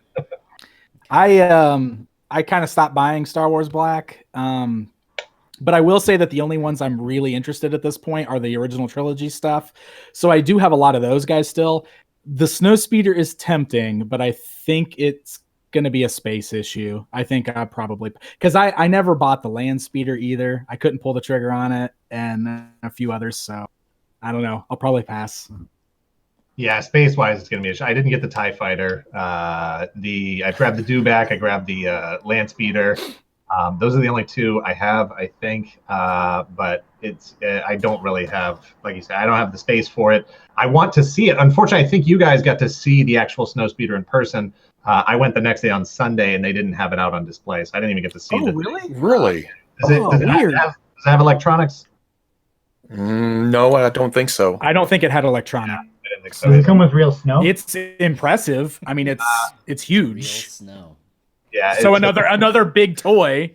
I kind of stopped buying Star Wars Black. But I will say that the only ones I'm really interested at this point are the original trilogy stuff. So I do have a lot of those guys still. The Snowspeeder is tempting, but I think it's going to be a space issue. I think I probably, because I never bought the Land Speeder either. I couldn't pull the trigger on it, and a few others. So I don't know. I'll probably pass. Yeah, space-wise, it's going to be an issue. I didn't get the TIE Fighter. I grabbed the Dewback. I grabbed the Land Speeder. Those are the only two I have, I think. But I don't really have, like you said, I don't have the space for it. I want to see it. Unfortunately, I think you guys got to see the actual Snowspeeder in person. I went the next day on Sunday, and they didn't have it out on display, so I didn't even get to see it. Really? Really? Does it have electronics? No, I don't think so. I don't think it had electronic. I didn't think so. Does it come with real snow? It's impressive. I mean, it's Real huge. snow. Yeah. So another big toy,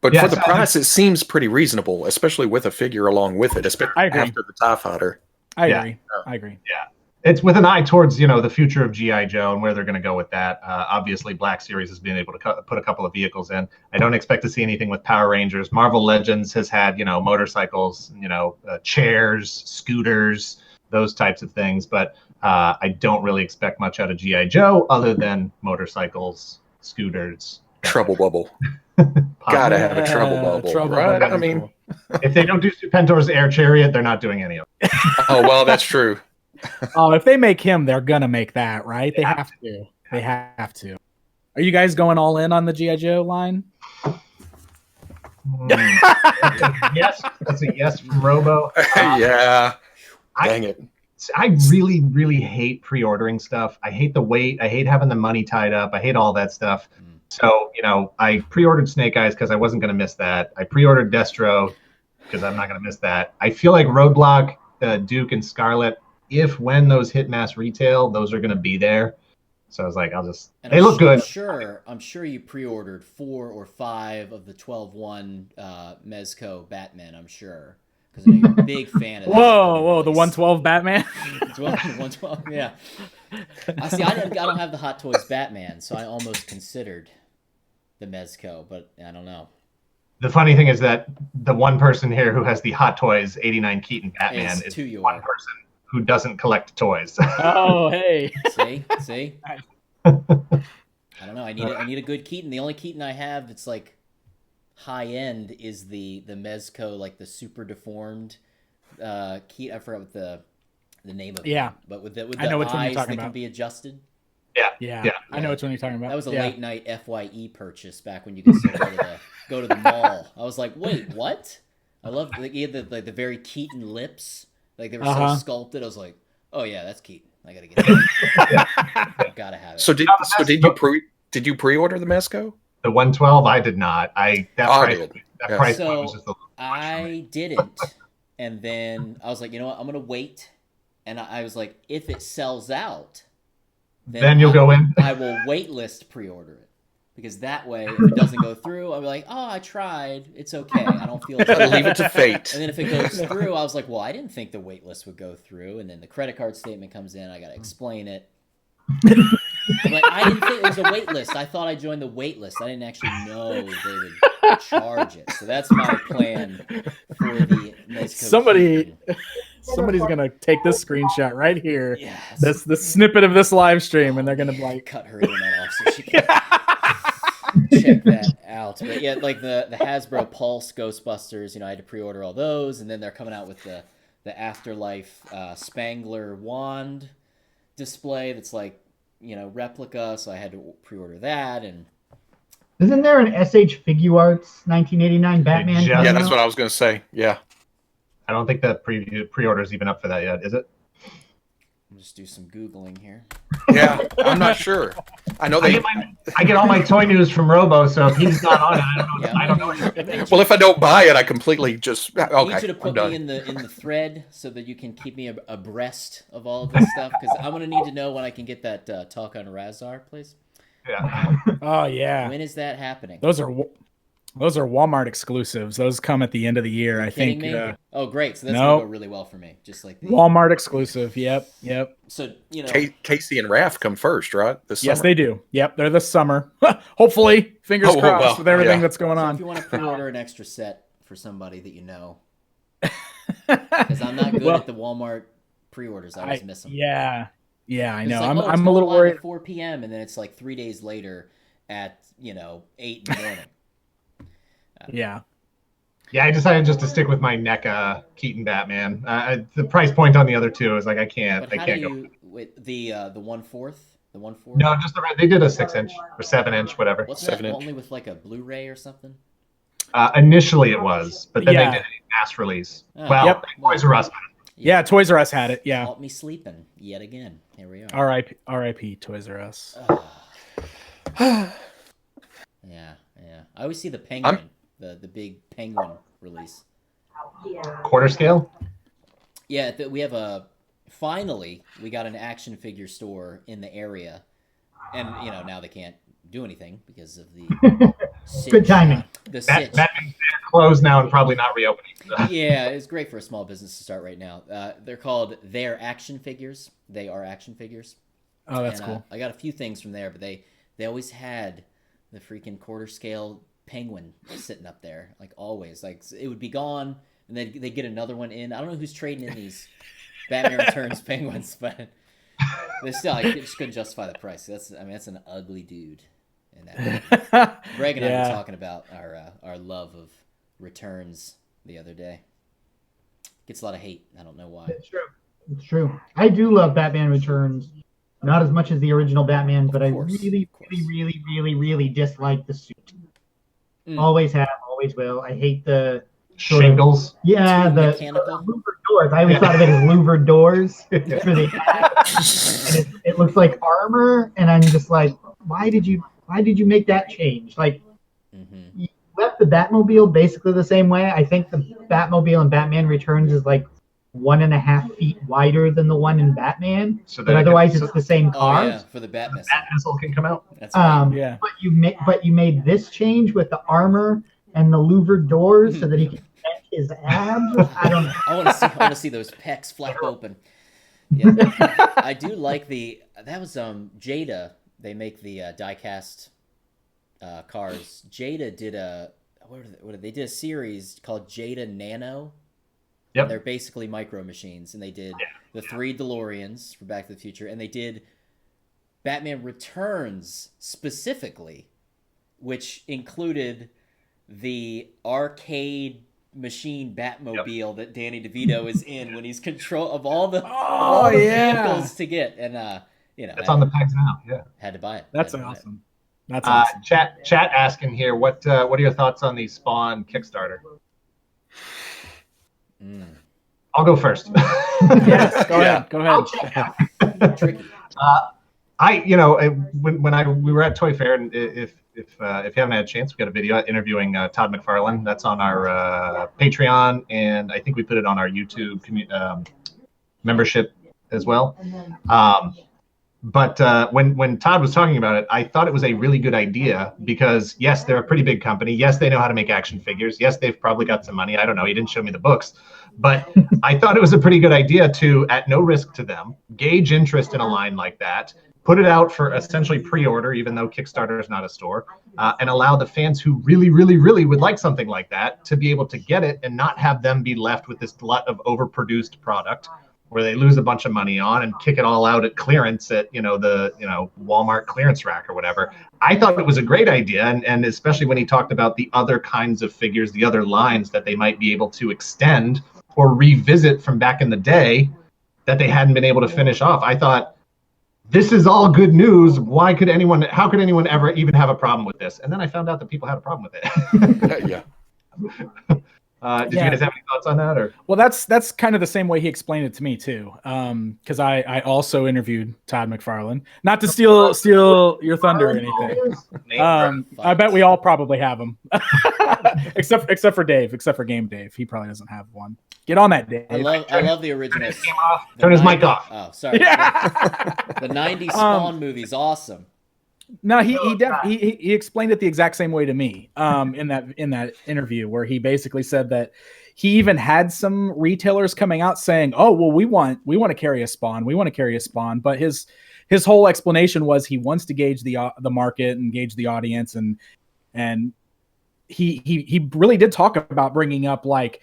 But Yeah, for the so- price, it seems pretty reasonable, especially with a figure along with it, especially I agree. after the TIE Fighter. I Yeah. agree. I agree. It's with an eye towards the future of GI Joe and where they're going to go with that. Obviously, Black Series has been able to put a couple of vehicles in. I don't expect to see anything with Power Rangers. Marvel Legends has had motorcycles, chairs, scooters, those types of things. But I don't really expect much out of GI Joe other than motorcycles, scooters. Trouble Bubble. Gotta have a Trouble Bubble, Trouble right? Bubble. I mean, If they don't do Stupentor's Air Chariot, they're not doing any of it. oh well, that's true. Oh, if they make him, they're gonna make that, right? They have to. They have to. Are you guys going all in on the GI Joe line? Yes, that's a yes from Robo. Yeah. Dang it. I really, really hate pre-ordering stuff. I hate the wait. I hate having the money tied up. I hate all that stuff. So, I pre-ordered Snake Eyes because I wasn't going to miss that. I pre-ordered Destro because I'm not going to miss that. I feel like Roadblock, Duke, and Scarlet, when those hit mass retail, those are going to be there. So I was like, they look good. I'm sure you pre-ordered 4 or 5 of the 12-1 Mezco Batman, I'm sure. Because I know you're a big fan of that. Whoa, the 112 Batman? 112, yeah. I don't have the Hot Toys Batman, so I almost considered the Mezco, but I don't know. The funny thing is that the one person here who has the Hot Toys 89 Keaton Batman is one person who doesn't collect toys. Oh, hey. See? I don't know. I need a good Keaton. The only Keaton I have that's like high end is the Mezco, like the super deformed Keaton. I forgot what the name of it. Yeah. But with the I know which one you're eyes talking that about. can be adjusted. Yeah. I know which one you're talking about. That was a late night FYE purchase back when you could still go to the mall. I was like, wait, what? I love he had the very Keaton lips. Like they were so sculpted. I was like, oh yeah, that's Keaton. I gotta get it. Gotta have it. So did you pre-order the Mezco? The 112, I did not. That price so was just a little I didn't, and then I was like, you know what? I'm gonna wait, and I was like, if it sells out, then you'll go in. I will waitlist pre-order it. Because that way, if it doesn't go through, I'll be like, oh, I tried. It's okay. I don't feel I'll leave it to fate. And then if it goes through, I was like, well, I didn't think the wait list would go through. And then the credit card statement comes in. I got to explain it. I'm like, I didn't think it was a wait list. I thought I joined the wait list. I didn't actually know they would charge it. So that's my plan for the Mezco. Somebody's going to take this screenshot right here. Yeah, That's the snippet of this live stream, and they're going to be like... cut her internet off so she can... check that out. But yeah, like the Hasbro Pulse Ghostbusters, I had to pre-order all those, and then they're coming out with the Afterlife Spangler wand display that's like, replica, so I had to pre-order that. And isn't there an SH Figure Arts 1989 Batman? Yeah, that's what I was going to say. Yeah. I don't think the pre-order is even up for that yet, is it? I'll just do some Googling here. Yeah, I'm not sure. I know I get all my toy news from Robo, so if he's not on it, I don't know. Well, if I don't buy it, I completely just okay. I need you to put me in the thread so that you can keep me abreast of all of this stuff, because I'm gonna need to know when I can get that talk on Razar, please. Yeah. Oh yeah. When is that happening? Those are Walmart exclusives. Those come at the end of the year. I think. Oh, great! So that's gonna go really well for me. Just like Walmart exclusive. Yep. So Casey and Raph come first, right? Yes, they do. Yep, they're this summer. Hopefully, fingers crossed with everything that's going on. If you want to pre-order an extra set for somebody that you know, because I'm not good at the Walmart pre-orders. I always miss them. Yeah, I know. Like, I'm a little worried. At 4 p.m. and then it's like 3 days later at 8 in the morning. Yeah, I decided just to stick with my NECA Keaton Batman. The price point on the other two is like I can't. But I can't go. With the 1/4, the 1/4. No, just they did a 6-inch or 7-inch, whatever. What's 7 that? inch. Only with like a Blu-ray or something. Initially it was, but then they did a mass release. Oh, well, Toys R Us. Yeah, Toys R Us had it. Yeah. Caught me sleeping yet again. Here we are. R.I.P. Toys R Us. Yeah. I always see the Penguin, the big Penguin release. Yeah. Quarter scale. Yeah, we have finally we got an action figure store in the area, and now they can't do anything because of the good timing. That means they're closed now and probably not reopening. Yeah, it's great for a small business to start right now. They're called Their Action Figures. They are action figures. Oh, that's cool. I got a few things from there, but they always had the freaking quarter scale Penguin sitting up there, like always. Like it would be gone, and then they get another one in. I don't know who's trading in these Batman Returns Penguins, but they still I just couldn't justify the price. That's an ugly dude. In that Greg and I were talking about our love of Returns the other day. Gets a lot of hate. I don't know why. It's true. I do love Batman Returns. Not as much as the original Batman, but I really dislike the suit. Always have, always will. I hate the sort of- Shingles. Yeah, Two the mechanical. louvered doors. I always thought of it as louvered doors for the and it looks like armor, and I'm just like, why did you make that change? Like, Mhm. you left the Batmobile basically the same way. I think the Batmobile in Batman Returns is like 1.5 feet wider than the one in Batman, So but that otherwise it's the same Oh car. yeah, for the bat missile. Bat missile can come out. That's right. Yeah. But you made this change with the armor and the louvered doors so that he can vent his abs. I don't know. I want to see those pecs flap open. Yeah, I do like that was Jada. They make the diecast cars. Jada did they did a series called Jada Nano. Yep. They're basically micro machines, and they did the 3 DeLoreans for Back to the Future, and they did Batman Returns specifically, which included the arcade machine Batmobile that Danny DeVito is in when he's control of all the vehicles to get, and It's on the pegs now. Yeah. had to buy it. That's Had to buy it. awesome. That's awesome. Chat asking here, what are your thoughts on the Spawn Kickstarter? I'll go first. Yes, go ahead. Go ahead. Tricky. When we were at Toy Fair, and if you haven't had a chance, we got a video interviewing Todd McFarlane. That's on our Patreon, and I think we put it on our YouTube membership as well. But when Todd was talking about it, I thought it was a really good idea because, yes, they're a pretty big company. Yes, they know how to make action figures. Yes, they've probably got some money. I don't know. He didn't show me the books. But I thought it was a pretty good idea to, at no risk to them, gauge interest in a line like that, put it out for essentially pre-order, even though Kickstarter is not a store, and allow the fans who really, really, really would like something like that to be able to get it and not have them be left with this glut of overproduced product where they lose a bunch of money on and kick it all out at clearance at the Walmart clearance rack or whatever. I thought it was a great idea, and especially when he talked about the other kinds of figures, the other lines that they might be able to extend or revisit from back in the day that they hadn't been able to finish off. I thought, this is all good news. How could anyone ever even have a problem with this? And then I found out that people had a problem with it. Yeah. Did you guys have any thoughts on that? Or Well, that's kind of the same way he explained it to me too. Because I also interviewed Todd McFarlane. Not to steal your thunder or anything. I bet we all probably have them, except for Dave, except for GameDave. He probably doesn't have one. Get on that, Dave. I love the original. Turn his mic off. Oh, sorry. The 90s Spawn movie's awesome. No, he explained it the exact same way to me in that interview, where he basically said that he even had some retailers coming out saying, "Oh, well, we want to carry a Spawn, but his whole explanation was he wants to gauge the market and gauge the audience, and he really did talk about bringing up like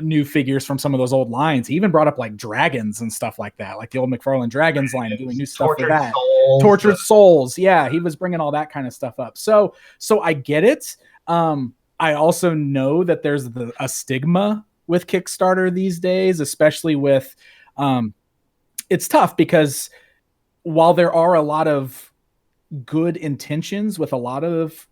new figures from some of those old lines. He even brought up like dragons and stuff like that, like the old McFarlane Dragons line, doing new stuff for that. Tortured Souls. Yeah, he was bringing all that kind of stuff up. So I get it. I also know that there's a stigma with Kickstarter these days, especially with it's tough because while there are a lot of good intentions with a lot of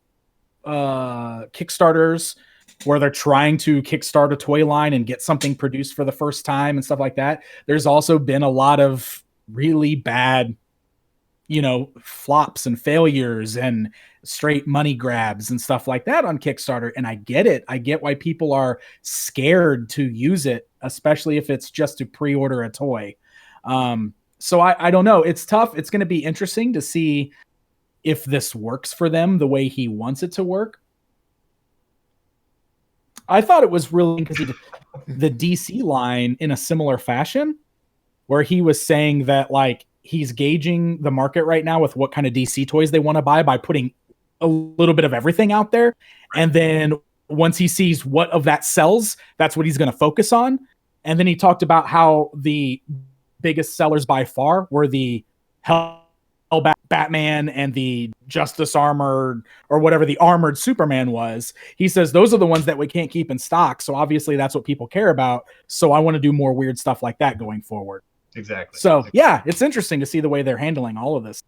Kickstarters where they're trying to kickstart a toy line and get something produced for the first time and stuff like that, there's also been a lot of really bad flops and failures and straight money grabs and stuff like that on Kickstarter. And I get it. I get why people are scared to use it, especially if it's just to pre-order a toy. So I don't know. It's tough. It's going to be interesting to see if this works for them the way he wants it to work. I thought it was really because he did the DC line in a similar fashion, where he was saying that like he's gauging the market right now with what kind of DC toys they want to buy by putting a little bit of everything out there. And then once he sees what of that sells, that's what he's going to focus on. And then he talked about how the biggest sellers by far were the Batman and the Justice Armored, or whatever the armored Superman was. He says those are the ones that we can't keep in stock. So obviously that's what people care about. So I want to do more weird stuff like that going forward. Exactly. So yeah, it's interesting to see the way they're handling all of this.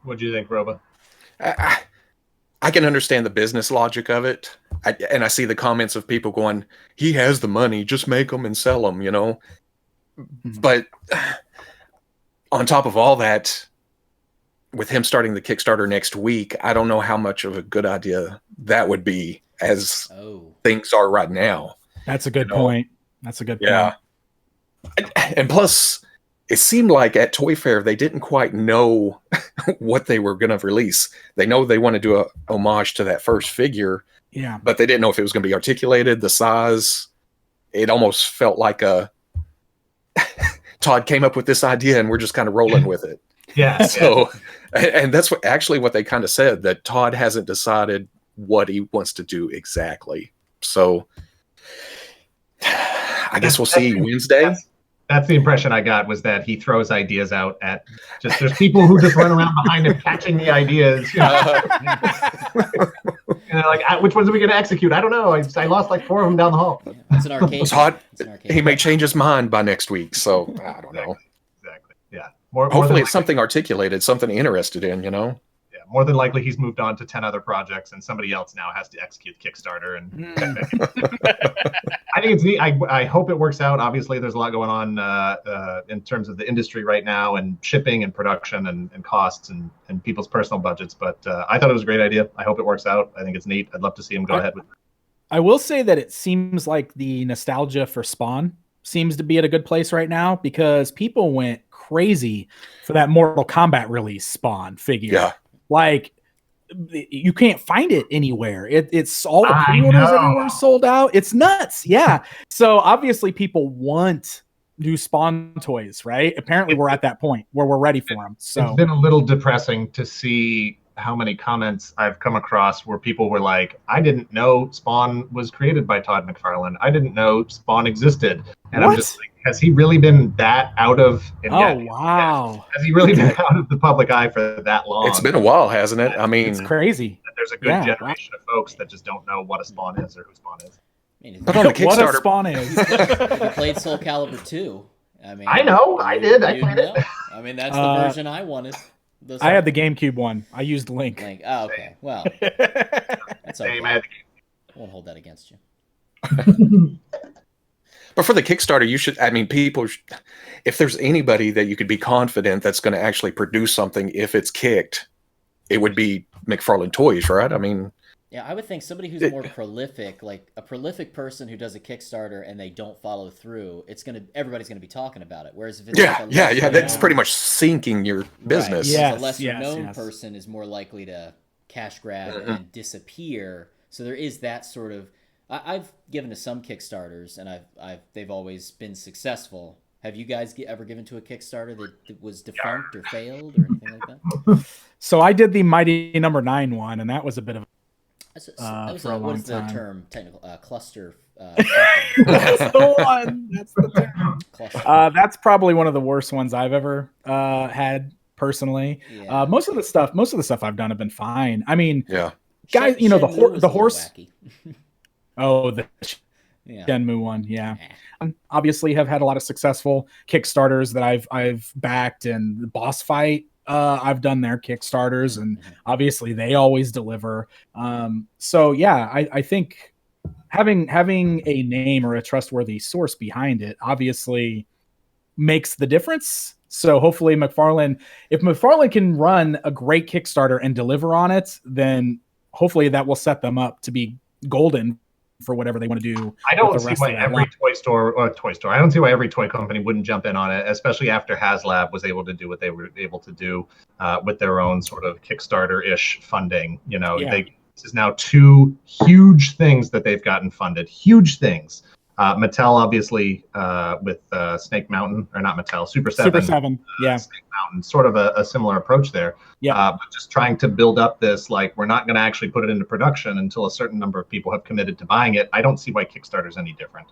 What do you think, Robo? I can understand the business logic of it. and I see the comments of people going, "He has the money, just make them and sell them," you know. But on top of all that, with him starting the Kickstarter next week, I don't know how much of a good idea that would be as things are right now. That's a good point. That's a good point. And plus, it seemed like at Toy Fair, they didn't quite know what they were going to release. They know they want to do a homage to that first figure. Yeah. But they didn't know if it was going to be articulated, the size. It almost felt like Todd came up with this idea and we're just kind of rolling with it. Yeah. So, and that's what they kind of said, that Todd hasn't decided what he wants to do exactly. So I guess we'll see Wednesday. That's the impression I got, was that he throws ideas out at just, there's people who just run around behind him catching the ideas. You know? And they're like, which ones are we going to execute? I don't know. I lost like 4 of them down the hall. Yeah, it's an arcade. Todd, he may change his mind by next week. So I don't know. Exactly. Yeah. Hopefully it's something articulated, something interested in, you know? Yeah. More than likely he's moved on to 10 other projects and somebody else now has to execute Kickstarter. And I think it's neat. I hope it works out. Obviously there's a lot going on in terms of the industry right now, and shipping and production and costs and people's personal budgets. But I thought it was a great idea. I hope it works out. I think it's neat. I'd love to see him go ahead with it. I will say that it seems like the nostalgia for Spawn seems to be at a good place right now, because people went crazy for that Mortal Kombat release Spawn figure. Yeah. Like, you can't find it anywhere. It's all the pre-orders everywhere sold out. It's nuts. Yeah. So obviously people want new Spawn toys, right? Apparently we're at that point where we're ready for them. So it's been a little depressing to see how many comments I've come across where people were like, I didn't know Spawn was created by Todd McFarlane. I didn't know Spawn existed. And I'm just like, has he really been that out of wow. Has he really been out of the public eye for that long? It's been a while, hasn't it? I mean, it's crazy. There's a good generation of folks that just don't know what a Spawn is or who Spawn is. But on the Kickstarter, what a Spawn is. You played Soul Calibur 2. I mean, I know, I did. I played it. I mean, that's the version I wanted. I had the GameCube one. I used Link. Oh, okay. Well, that's okay. I won't hold that against you. But for the Kickstarter, you should, I mean, if there's anybody that you could be confident that's going to actually produce something, if it's kicked, it would be McFarlane Toys, right? I mean, yeah, I would think somebody who's more prolific, like a prolific person who does a Kickstarter and they don't follow through, everybody's gonna be talking about it. Whereas if it's that's pretty much sinking your business. Right. Yes, a lesser known person is more likely to cash grab and disappear. So there is that sort of. I've given to some Kickstarters and they've always been successful. Have you guys ever given to a Kickstarter that was defunct or failed or anything like that? So I did the Mighty Number 9 one, and that was a bit of what is the term? Technical cluster. That's the one. That's the term. Cluster. That's probably one of the worst ones I've ever had personally. Yeah. Most of the stuff I've done have been fine. I mean, guys, the horse. The Shenmue one, obviously have had a lot of successful Kickstarters that I've backed, and the Boss Fight. I've done their Kickstarters, and obviously they always deliver. So yeah, I think having a name or a trustworthy source behind it obviously makes the difference. So hopefully if McFarlane can run a great Kickstarter and deliver on it, then hopefully that will set them up to be golden for whatever they want to do. I don't see why every I don't see why every toy company wouldn't jump in on it, especially after HasLab was able to do what they were able to do with their own sort of Kickstarter-ish funding. This is now 2 huge things that they've gotten funded. Huge things. Mattel, obviously, with Snake Mountain, or not Mattel, Super 7. Super 7, Snake Mountain, sort of a similar approach there. Yeah. But just trying to build up this, like, we're not going to actually put it into production until a certain number of people have committed to buying it. I don't see why Kickstarter's any different.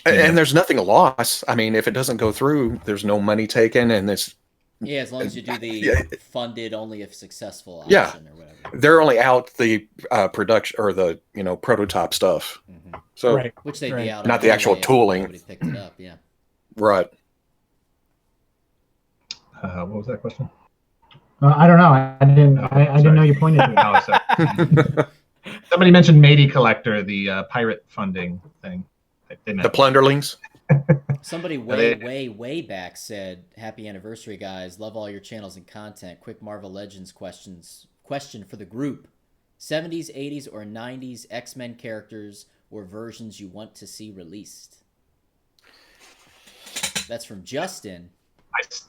And there's nothing to loss. I mean, if it doesn't go through, there's no money taken, and it's... Yeah, as long as you do the funded only if successful option or whatever. They're only out the production or the prototype stuff. Mm-hmm. So which they'd be out, not the actual tooling. Picked it up, Right. What was that question? I don't know. I didn't know you pointed to it. Somebody mentioned Matey Collector, the pirate funding thing. They The mentioned. Plunderlings. Somebody way back said, "Happy anniversary, guys! Love all your channels and content. Quick Marvel Legends question for the group: 70s, 80s, or 90s X-Men characters or versions you want to see released?" That's from Justin.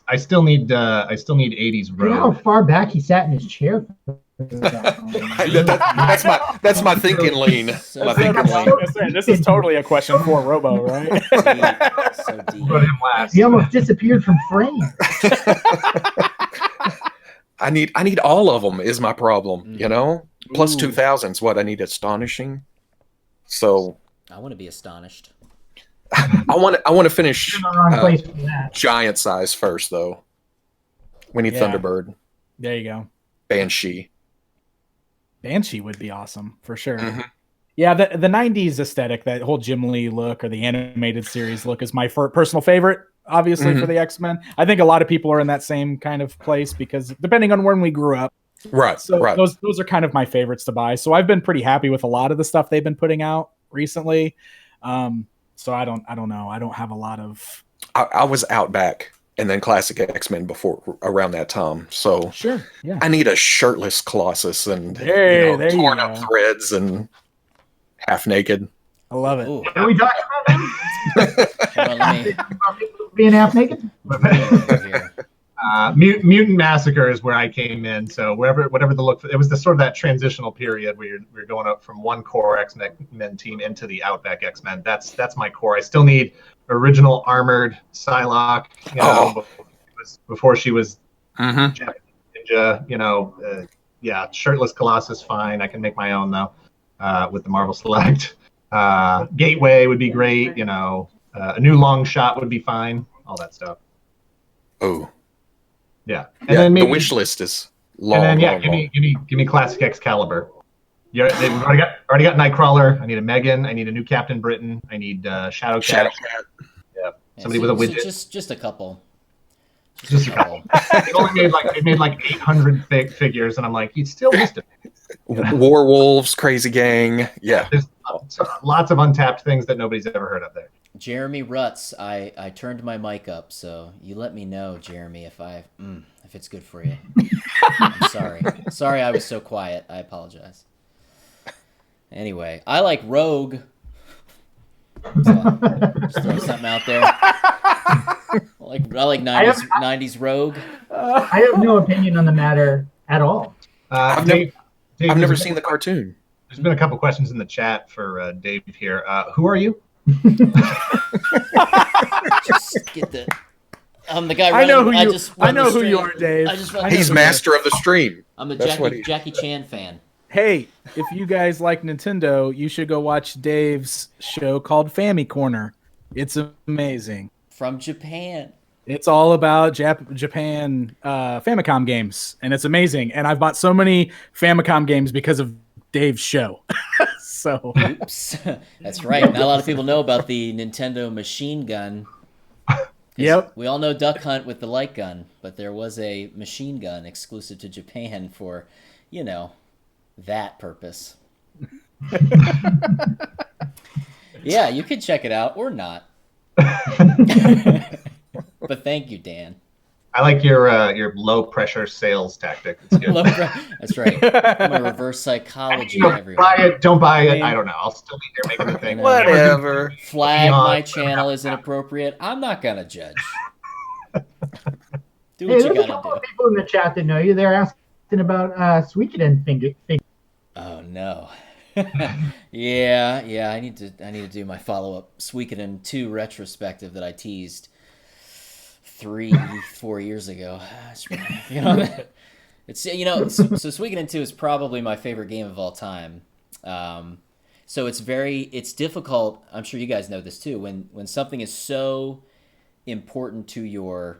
I still need 80s You know how Rogue. far back he sat in his chair? That's my thinking lean. So My deep. thinking lean. This is totally a question for Robo, right? Deep. So deep. Put him last. He almost disappeared from frame. I need all of them is my problem, you know? Plus Ooh. 2000's what I need astonishing. So I want to be astonished. I want to finish You're in the wrong place for that. giant size first though. We need Yeah. Thunderbird, There you go. Banshee. Banshee would be awesome for sure. Mhm. Yeah, the 90s aesthetic, that whole Jim Lee look or the animated series look is my personal favorite, obviously, for the X-Men. I think a lot of people are in that same kind of place because depending on when we grew up. Right, So right. those are kind of my favorites to buy. So I've been pretty happy with a lot of the stuff they've been putting out recently. So I don't know. I don't have a lot of I was Outback and then Classic X-Men before around that time. So Sure. Yeah. I need a shirtless Colossus and Hey, there you torn up go. threads and half naked. I love it. Ooh, Are we talking hold on, let me about being half naked? here. Mutant Massacre is where I came in. So whatever the look, it was the sort of that transitional period where we're going up from one core X-Men team into the Outback X-Men. That's my core. I still need original armored Psylocke. Before she was Mm-hmm. Ninja. Yeah, shirtless Colossus, fine. I can make my own though, with the Marvel Select. Gateway would be great. A new long shot would be fine. All that stuff. Oh, Yeah, and yeah. then maybe The wish list is long. and then yeah, long, give me classic Excalibur. Yeah, they've already got Nightcrawler. I need a Megan. I need a new Captain Britain. I need Shadowcat. Shadowcat. Yeah, somebody with a widget. Just a couple. Just a couple. They made like 800 figures, and I'm like, you still missed it. Warwolves, Crazy Gang. Yeah. There's lots of untapped things that nobody's ever heard of there. Jeremy Rutz, I turned my mic up, so you let me know, Jeremy, if it's good for you. I'm sorry. Sorry I was so quiet. I apologize. Anyway, I like Rogue. So, just throw something out there. I like 90s Rogue. I have no opinion on the matter at all. I've Dave, never seen the cartoon. There's been a couple questions in the chat for Dave here. Who are you? Just get the. I'm the guy. I know who running- you. just I run the know who stream. you are, Dave. I just run I the know He's who stream. you are. master of the stream. I'm a That's what Jackie Chan fan. Hey, if you guys like Nintendo, you should go watch Dave's show called Family Corner. It's amazing. From Japan. It's all about Japan Famicom games, and it's amazing. And I've bought so many Famicom games because of Dave's show. So Oops. That's right. Not a lot of people know about the Nintendo machine gun. 'Cause Yep. We all know Duck Hunt with the light gun, but there was a machine gun exclusive to Japan for, that purpose. Yeah, you could check it out or not. But thank you, Dan. I like your low pressure sales tactic. It's good. That's right. I'm a reverse psychology, everyone. Buy it, don't buy it. mean- I don't know. I'll still be here making the thing. Whatever. Flag my Beyond- channel is inappropriate. I'm not gonna judge. Do Hey, what you there's a gotta couple do. of people in the chat that know you. They're asking about Suikoden figure. Oh no. Yeah. I need to do my follow up Suikoden 2 retrospective that I teased 3-4 years ago. It's so Suikoden 2 is probably my favorite game of all time. So it's difficult. I'm sure you guys know this too. When something is so important to your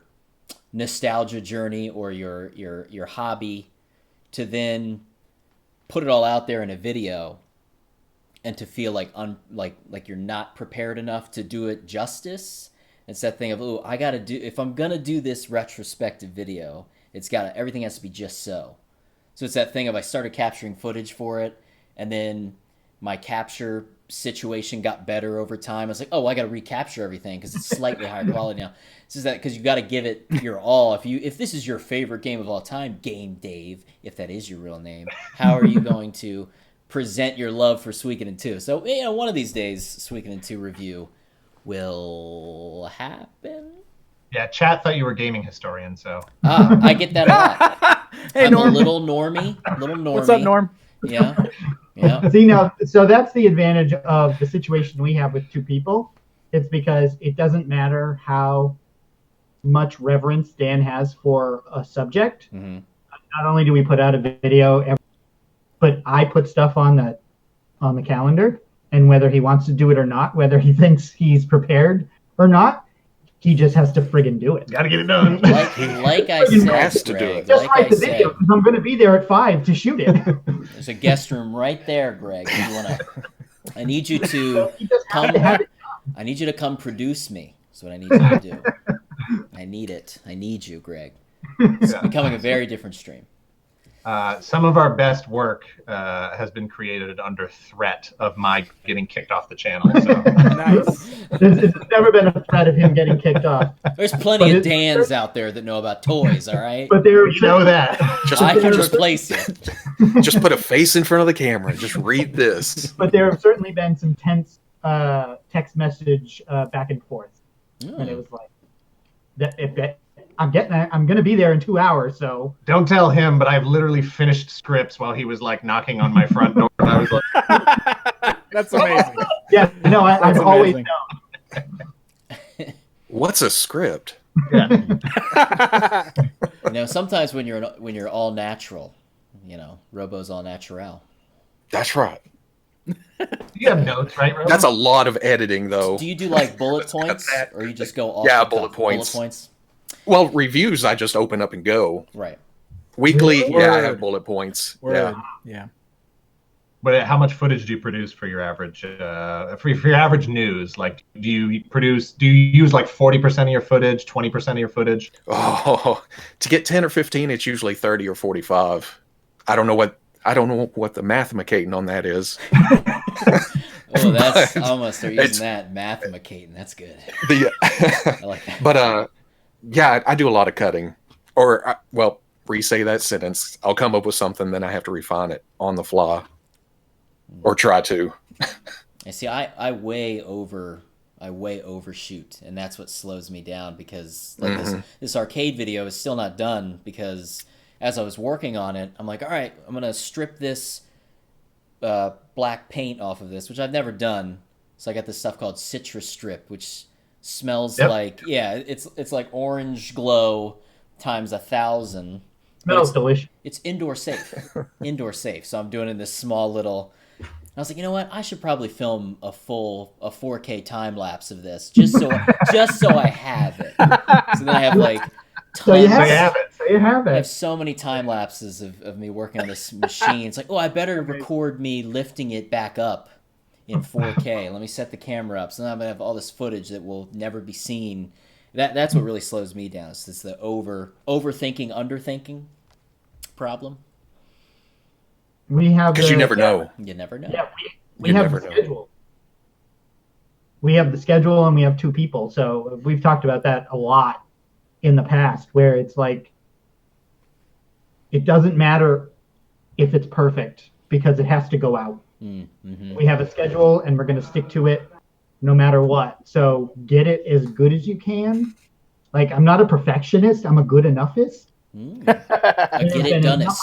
nostalgia journey or your hobby, to then put it all out there in a video and to feel like you're not prepared enough to do it justice. It's that thing of, if I'm gonna do this retrospective video, everything has to be just so. So it's that thing of I started capturing footage for it, and then my capture situation got better over time. I was like, oh, I got to recapture everything because it's slightly higher quality now. This is that because you got to give it your all. If this is your favorite game of all time, GameDave, if that is your real name, how are you going to present your love for Suikoden 2? So one of these days, Suikoden 2 review will happen. Yeah, chat thought you were a gaming historian, so. I get that a lot. Hey, I'm Norm. a little normie. What's up, Norm? Yeah. Yeah. See, now, so that's the advantage of the situation we have with two people. It's because it doesn't matter how much reverence Dan has for a subject. Mm-hmm. Not only do we put out a video, but I put stuff on the calendar, and whether he wants to do it or not, whether he thinks he's prepared or not, he just has to friggin' do it. Gotta get it done. Like I said, has to do Greg, it. Just like write I the said, video, because I'm going to be there at 5 to shoot it. there's a guest room right there, Greg. If you wanna, I need you to You just have come. to have it. I need you to come produce me. That's what I need you to do. I need it. I need you, Greg. It's becoming a very different stream. Some of our best work has been created under threat of my getting kicked off the channel. So. Nice. There's never been a threat of him getting kicked off. There's plenty of Dans out there that know about toys. All right, But there, You know that. I can replace it. Just put a face in front of the camera. Just read this. but there have certainly been some tense text message back and forth, and it was like, I'm going to be there in 2 hours, so. Don't tell him, but I've literally finished scripts while he was like knocking on my front door. And I was like, That's amazing. Yeah, no, I've That's always amazing. known. What's a script? Sometimes when you're all natural, Robo's all natural. That's right. you have notes, right, Robo? That's a lot of editing, though. Do you do like bullet points, or you just go off? Yeah, the bullet cuff? points. Bullet points. Well, reviews, I just open up and go. Right. Weekly, Word. yeah, I have bullet points. Word. Yeah. Yeah. But how much footage do you produce for your average for your average news? Like, do you use like 40% of your footage, 20% of your footage? Oh, to get 10 or 15, it's usually 30 or 45. I don't know what the mathemacating on that is. Oh, that's But I'm gonna start using that mathemacating. That's good. I like that. But yeah, I do a lot of cutting, or re-say that sentence. I'll come up with something, then I have to refine it on the fly, or try to. And see, I way overshoot, and that's what slows me down because like this arcade video is still not done because as I was working on it, I'm like, all right, I'm gonna strip this black paint off of this, which I've never done. So I got this stuff called Citrus Strip, which smells like it's like orange glow times 1,000. Smells delicious. It's indoor safe. Indoor safe. So I'm doing it in this small little. I was like, you know what? I should probably film a 4K time lapse of this just so I have it. So then I have like tons. So you have I have it. so many time lapses of me working on this machine. It's like, oh, I better record me lifting it back up in 4K. Let me set the camera up. So now I'm gonna have all this footage that will never be seen. That's what really slows me down. It's the overthinking, underthinking problem. We have Because you never know. You never know. Yeah, we You have never the know. schedule. We have the schedule, and we have 2 people. So we've talked about that a lot in the past, where it's like it doesn't matter if it's perfect because it has to go out. Mm-hmm. We have a schedule, and we're going to stick to it no matter what. So get it as good as you can. Like, I'm not a perfectionist. I'm a good enoughist. I get it doneist.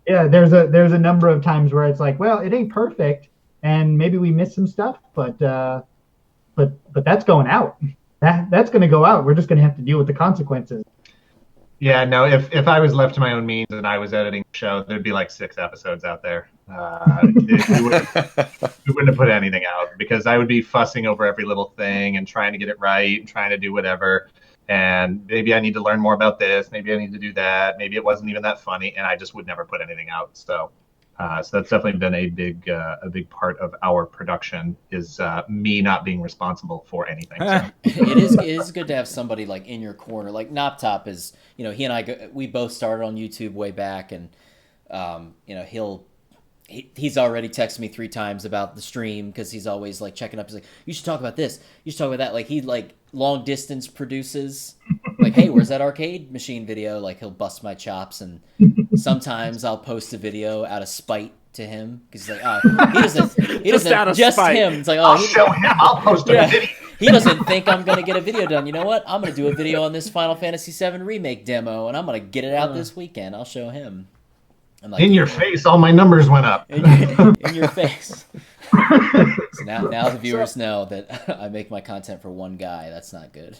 Yeah, there's a number of times where it's like, well, it ain't perfect, and maybe we missed some stuff, but that's going out. That's going to go out. We're just going to have to deal with the consequences. Yeah, no. If I was left to my own means and I was editing the show, there'd be like 6 episodes out there. We wouldn't have put anything out because I would be fussing over every little thing and trying to get it right and trying to do whatever. And maybe I need to learn more about this. Maybe I need to do that. Maybe it wasn't even that funny, and I just would never put anything out. So that's definitely been a big part of our production is me not being responsible for anything. So. It is good to have somebody like in your corner. Like Noptop is, he and I we both started on YouTube way back, and he'll he's already texted me 3 times about the stream because he's always like checking up. He's like, you should talk about this. You should talk about that. Like he like long distance produces. Like, hey, where's that arcade machine video? Like he'll bust my chops, and sometimes I'll post a video out of spite to him because he's like, oh, he doesn't out of just spite. him. It's like, oh, I'll show him. I'll post a video. he doesn't think I'm gonna get a video done. You know what? I'm gonna do a video on this Final Fantasy VII remake demo, and I'm gonna get it out this weekend. I'll show him. I'm like, In your face, all my numbers went up. in your face. So now the viewers know that I make my content for one guy. That's not good.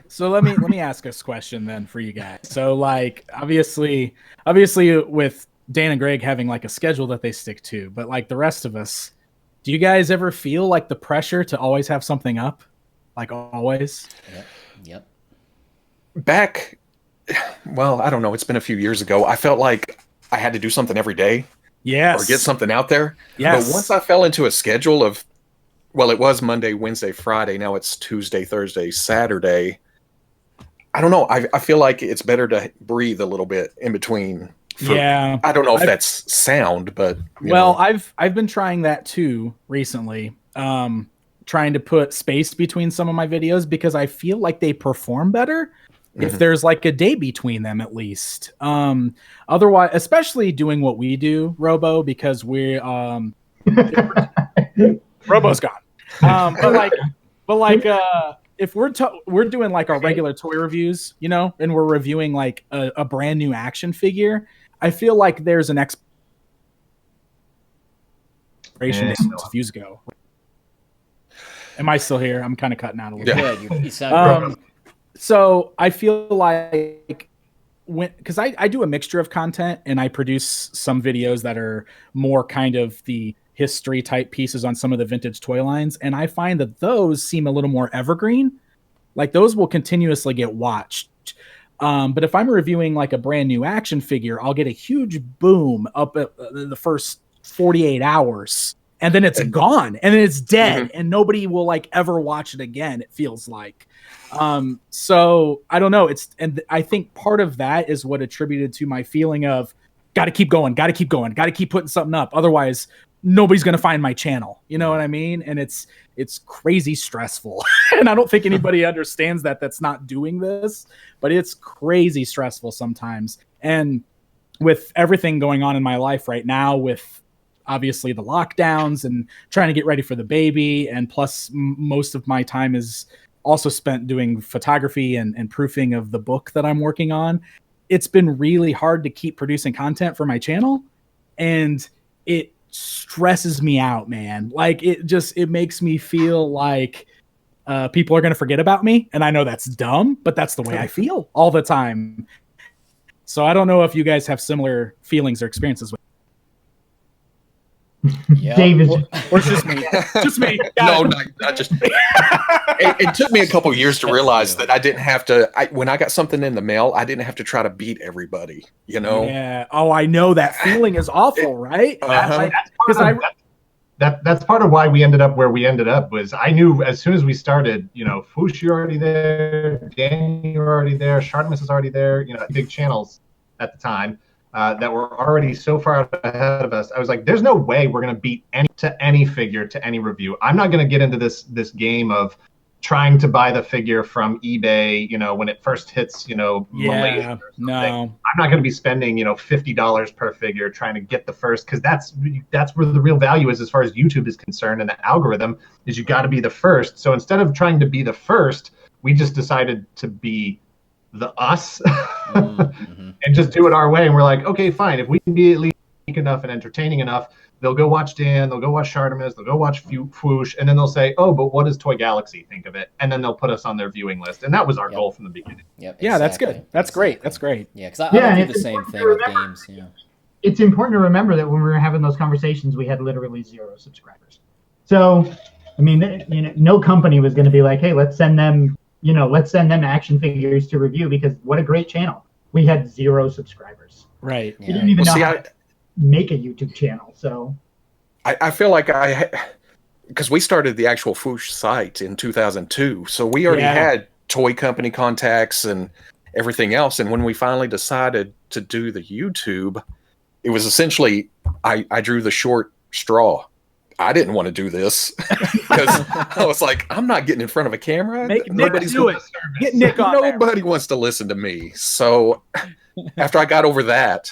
So let me ask this question then for you guys. So like obviously with Dan and Greg having like a schedule that they stick to, but like the rest of us, do you guys ever feel like the pressure to always have something up? Like always? Yep. Back, well, I don't know. It's been a few years ago. I felt like I had to do something every day. Yes. Or get something out there. Yes. But once I fell into a schedule of, well, it was Monday, Wednesday, Friday. Now it's Tuesday, Thursday, Saturday. I don't know. I feel like it's better to breathe a little bit in between. Yeah. I don't know if that's sound, but you well, know. I've been trying that too recently. Trying to put space between some of my videos because I feel like they perform better if there's like a day between them at least. Otherwise, especially doing what we do, Robo, because we Robo's gone. But like if we're doing like our regular toy reviews, you know, and we're reviewing like a brand new action figure, I feel like there's an expiration date views ago. Am I still here? I'm kind of cutting out a little bit. Good. You sound good. So I feel like because I do a mixture of content and I produce some videos that are more kind of the history type pieces on some of the vintage toy lines. And I find that those seem a little more evergreen. Like those will continuously get watched. But if I'm reviewing like a brand new action figure, I'll get a huge boom up at the first 48 hours. And then it's gone and then it's dead and nobody will like ever watch it again. It feels like, so I don't know. And I think part of that is what attributed to my feeling of got to keep going, got to keep putting something up. Otherwise nobody's going to find my channel. You know what I mean? And it's crazy stressful. And I don't think anybody understands that that's not doing this, but it's crazy stressful sometimes. And with everything going on in my life right now, with obviously the lockdowns and trying to get ready for the baby. And plus most of my time is also spent doing photography and proofing of the book that I'm working on. It's been really hard to keep producing content for my channel. And it stresses me out, man. Like it makes me feel like people are going to forget about me. And I know that's dumb, but that's the way I feel all the time. So I don't know if you guys have similar feelings or experiences with it. Yeah. Dave is Or it's just me. Just me. No, not just. It took me a couple years to realize that I didn't have to. When I got something in the mail, I didn't have to try to beat everybody. You know. Yeah. Oh, I know that feeling is awful, right? That's part of why we ended up where we ended up. Was I knew as soon as we started, you know, Fwoosh, you're already there, Danny, you're already there, Shartimus is already there. You know, big channels at the time. That were already so far ahead of us. I was like, there's no way we're going to beat any figure to any review. I'm not going to get into this game of trying to buy the figure from eBay, you know, when it first hits, you know, Malaysia or something. No. I'm not going to be spending, you know, $50 per figure trying to get the first, because that's where the real value is as far as YouTube is concerned, and the algorithm is you got to be the first. So instead of trying to be the first, we just decided to be the us and just do it our way. And we're like, okay, fine. If we can be at least unique enough and entertaining enough, they'll go watch Dan, they'll go watch Shartimus, they'll go watch Fwoosh, and then they'll say, oh, but what does Toy Galaxy think of it? And then they'll put us on their viewing list. And that was our goal from the beginning. Yep, Yeah, that's exactly. good. That's great. That's great. Yeah, because I don't do the same thing with games. Yeah. It's important to remember that when we were having those conversations, we had literally 0 subscribers. So, I mean, you know, no company was going to be like, hey, let's send them action figures to review, because what a great channel. We had 0 subscribers. Right. We didn't even know how I to make a YouTube channel. So I feel like because we started the actual Fwoosh site in 2002, so we already had toy company contacts and everything else. And when we finally decided to do the YouTube, it was essentially I drew the short straw. I didn't want to do this because I was like, I'm not getting in front of a camera. Make Nick do it. Get Nick on there. Nobody wants to listen to me. So after I got over that,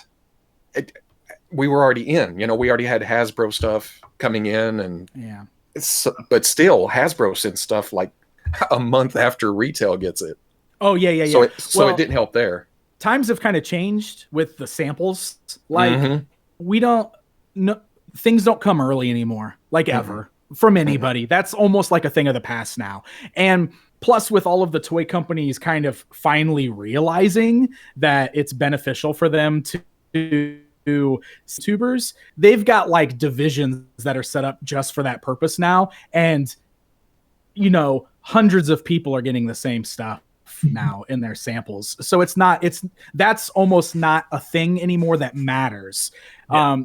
we were already in. You know, we already had Hasbro stuff coming in, and yeah. But still, Hasbro sent stuff like a month after retail gets it. Oh yeah. So it didn't help there. Times have kind of changed with the samples. Like we don't know. Things don't come early anymore, like ever, from anybody. That's almost like a thing of the past now. And plus, with all of the toy companies kind of finally realizing that it's beneficial for them to YouTubers, they've got like divisions that are set up just for that purpose now. And, you know, hundreds of people are getting the same stuff now in their samples. So that's almost not a thing anymore that matters. Yeah.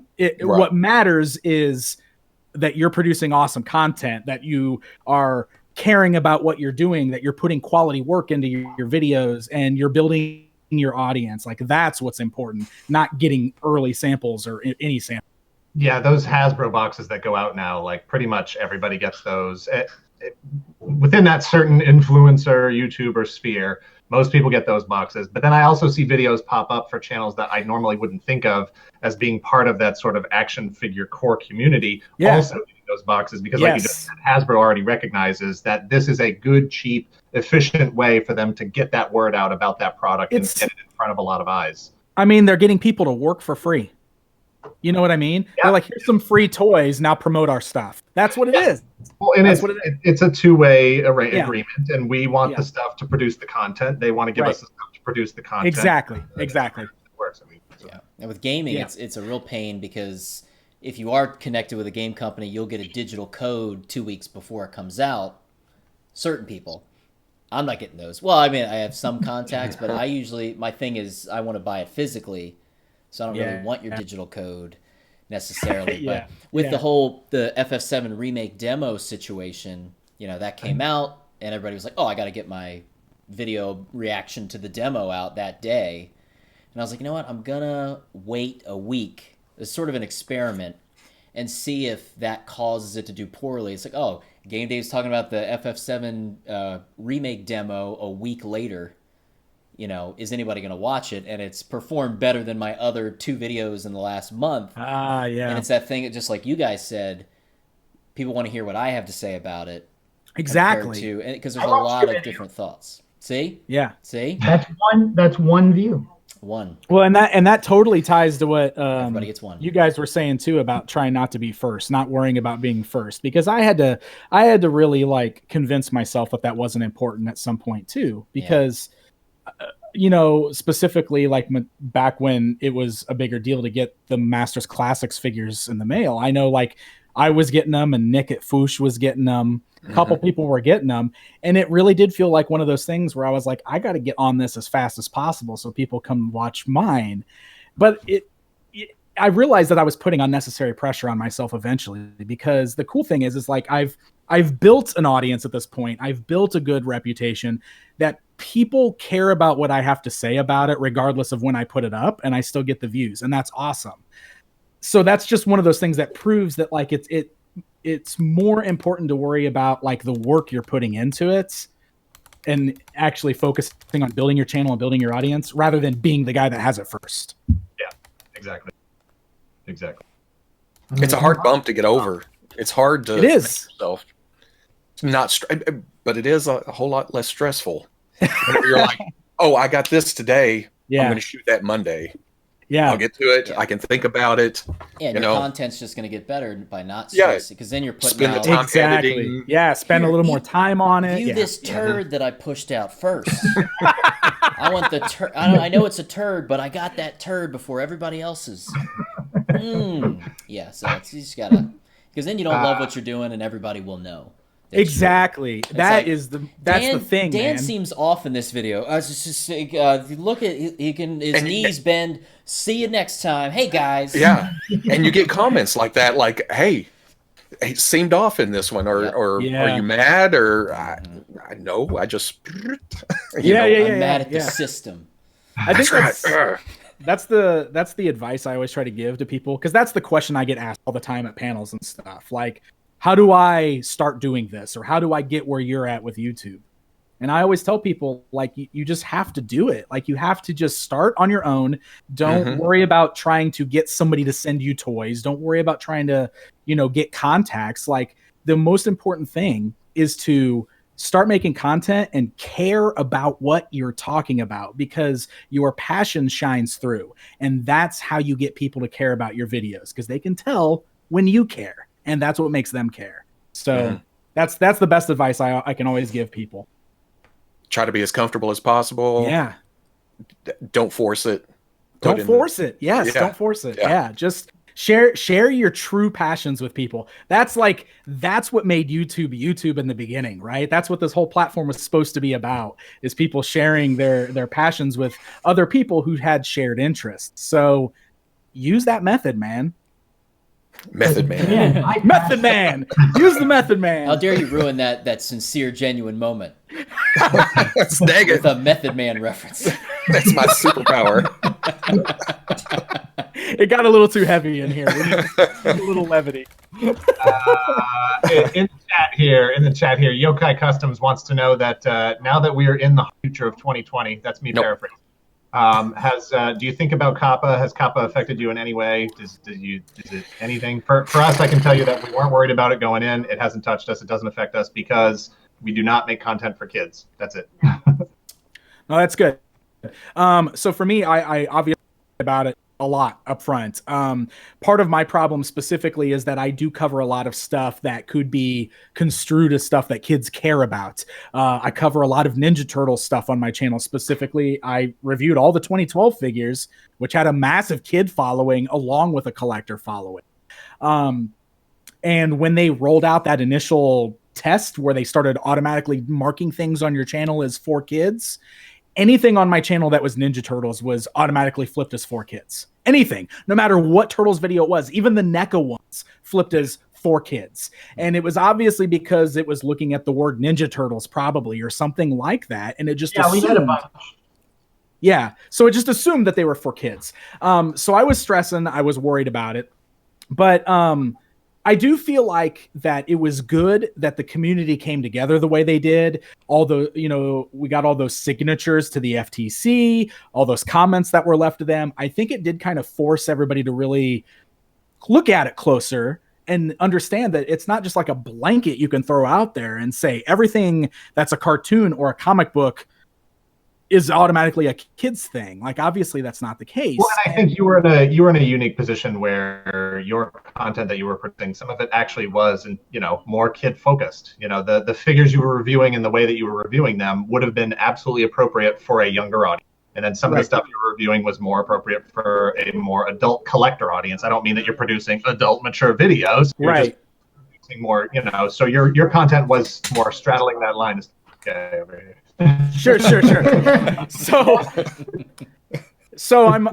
What matters is that you're producing awesome content, that you are caring about what you're doing, that you're putting quality work into your videos, and you're building your audience. Like that's what's important, not getting early samples or any sample. Yeah, those Hasbro boxes that go out now, like pretty much everybody gets those. Within that certain influencer YouTuber sphere, most people get those boxes. But then I also see videos pop up for channels that I normally wouldn't think of as being part of that sort of action figure core community, also getting those boxes, because like you just said, Hasbro already recognizes that this is a good, cheap, efficient way for them to get that word out about that product and get it in front of a lot of eyes. I mean, they're getting people to work for free. You know what I mean? Yeah. They're like, here's some free toys, now promote our stuff. That's what it is. Well, and it's a two-way agreement, and we want the stuff to produce the content. They want to give us the stuff to produce the content. Exactly. It works. I mean, so. Yeah. And with gaming, it's a real pain, because if you are connected with a game company, you'll get a digital code 2 weeks before it comes out. Certain people. I'm not getting those. Well, I mean, I have some contacts, but my thing is I want to buy it physically. So I don't really want your digital code necessarily. But with the FF7 remake demo situation, you know, that came out and everybody was like, oh, I got to get my video reaction to the demo out that day. And I was like, you know what? I'm going to wait a week. It's sort of an experiment and see if that causes it to do poorly. It's like, oh, GameDave's talking about the FF7 remake demo a week later. You know, is anybody going to watch it? And it's performed better than my other 2 videos in the last month. And it's that thing, just like you guys said, people want to hear what I have to say about it. Exactly. Because there's a lot of different thoughts. See? Yeah. See? That's one view. One. Well, and that totally ties to what everybody gets one. You guys were saying too about trying not to be first, not worrying about being first, because I had to really like convince myself that wasn't important at some point too, because you know, specifically like back when it was a bigger deal to get the Masters Classics figures in the mail, I know like I was getting them and Nick at Fwoosh was getting them. A couple people were getting them. And it really did feel like one of those things where I was like, I got to get on this as fast as possible so people come watch mine. But I realized that I was putting unnecessary pressure on myself eventually, because the cool thing is like I've built an audience at this point. I've built a good reputation that people care about what I have to say about it, regardless of when I put it up, and I still get the views, and that's awesome. So that's just one of those things that proves that like it's more important to worry about like the work you're putting into it and actually focusing on building your channel and building your audience rather than being the guy that has it first. Yeah, exactly. It's a hard bump to get over. It's hard to. It is. Yourself. But it is a whole lot less stressful. You're like, oh, I got this today. Yeah. I'm going to shoot that Monday. Yeah. I'll get to it. I can think about it. Yeah, and your content's just going to get better by not stressing, because then you're putting out... the time editing. Yeah, spend a little more time on it. View this turd that I pushed out first. I want the turd. I know it's a turd, but I got that turd before everybody else's. Yeah, so you just got to... Because then you don't love what you're doing, and everybody will know. Exactly. That's the thing. Dan man. seems off in this video. I was just look at his knees bend. See you next time. Hey guys. Yeah, and you get comments like that, like, "Hey, it seemed off in this one," or "Are you mad?" Or I just I'm mad at the system. I think that's the advice I always try to give to people, because that's the question I get asked all the time at panels and stuff. Like, how do I start doing this, or how do I get where you're at with YouTube? And I always tell people, like, you just have to do it. Like, you have to just start on your own. Don't worry about trying to get somebody to send you toys. Don't worry about trying to, get contacts. Like, the most important thing is to start making content and care about what you're talking about, because your passion shines through. And that's how you get people to care about your videos, because they can tell when you care, and that's what makes them care. So that's the best advice I can always give people. Try to be as comfortable as possible. Yeah. Don't force it. Don't force it. Yes. Yeah. Don't force it. Yeah. Just share your true passions with people. That's what made YouTube in the beginning, right? That's what this whole platform was supposed to be about, is people sharing their passions with other people who had shared interests. So use that method, man. Method man. Method man. Use the method man. How dare you ruin that sincere, genuine moment Dang it. with a Method Man reference. That's my superpower. It got a little too heavy in here. We need a little levity. In the chat here, Yokai Customs wants to know that now that we are in the future of 2020, that's me paraphrasing. Do you think about Kappa? Has Kappa affected you in any way? Is it anything? For us, I can tell you that we weren't worried about it going in. It hasn't touched us. It doesn't affect us because we do not make content for kids. That's it. No, that's good. So for me, I obviously about it a lot up front. Part of my problem specifically is that I do cover a lot of stuff that could be construed as stuff that kids care about. I cover a lot of Ninja Turtle stuff on my channel. Specifically, I reviewed all the 2012 figures, which had a massive kid following along with a collector following. And when they rolled out that initial test where they started automatically marking things on your channel as for kids, anything on my channel that was Ninja Turtles was automatically flipped as for kids. Anything, no matter what Turtles video it was, even the NECA ones flipped as for kids. And it was obviously because it was looking at the word Ninja Turtles probably, or something like that. And it just assumed, we had a bunch. Yeah, so it just assumed that they were for kids. So I was stressing, I was worried about it. But I do feel like that it was good that the community came together the way they did. We got all those signatures to the FTC, all those comments that were left to them. I think it did kind of force everybody to really look at it closer and understand that it's not just like a blanket you can throw out there and say everything that's a cartoon or a comic book is automatically a kid's thing. Like, obviously that's not the case. Well, and I think you were in a unique position where your content that you were producing, some of it actually was, more kid focused. The figures you were reviewing and the way that you were reviewing them would have been absolutely appropriate for a younger audience. And then some of the stuff you were reviewing was more appropriate for a more adult collector audience. I don't mean that you're producing adult mature videos. You're just producing more, so your content was more straddling that line. Okay, over here. Sure. So I'm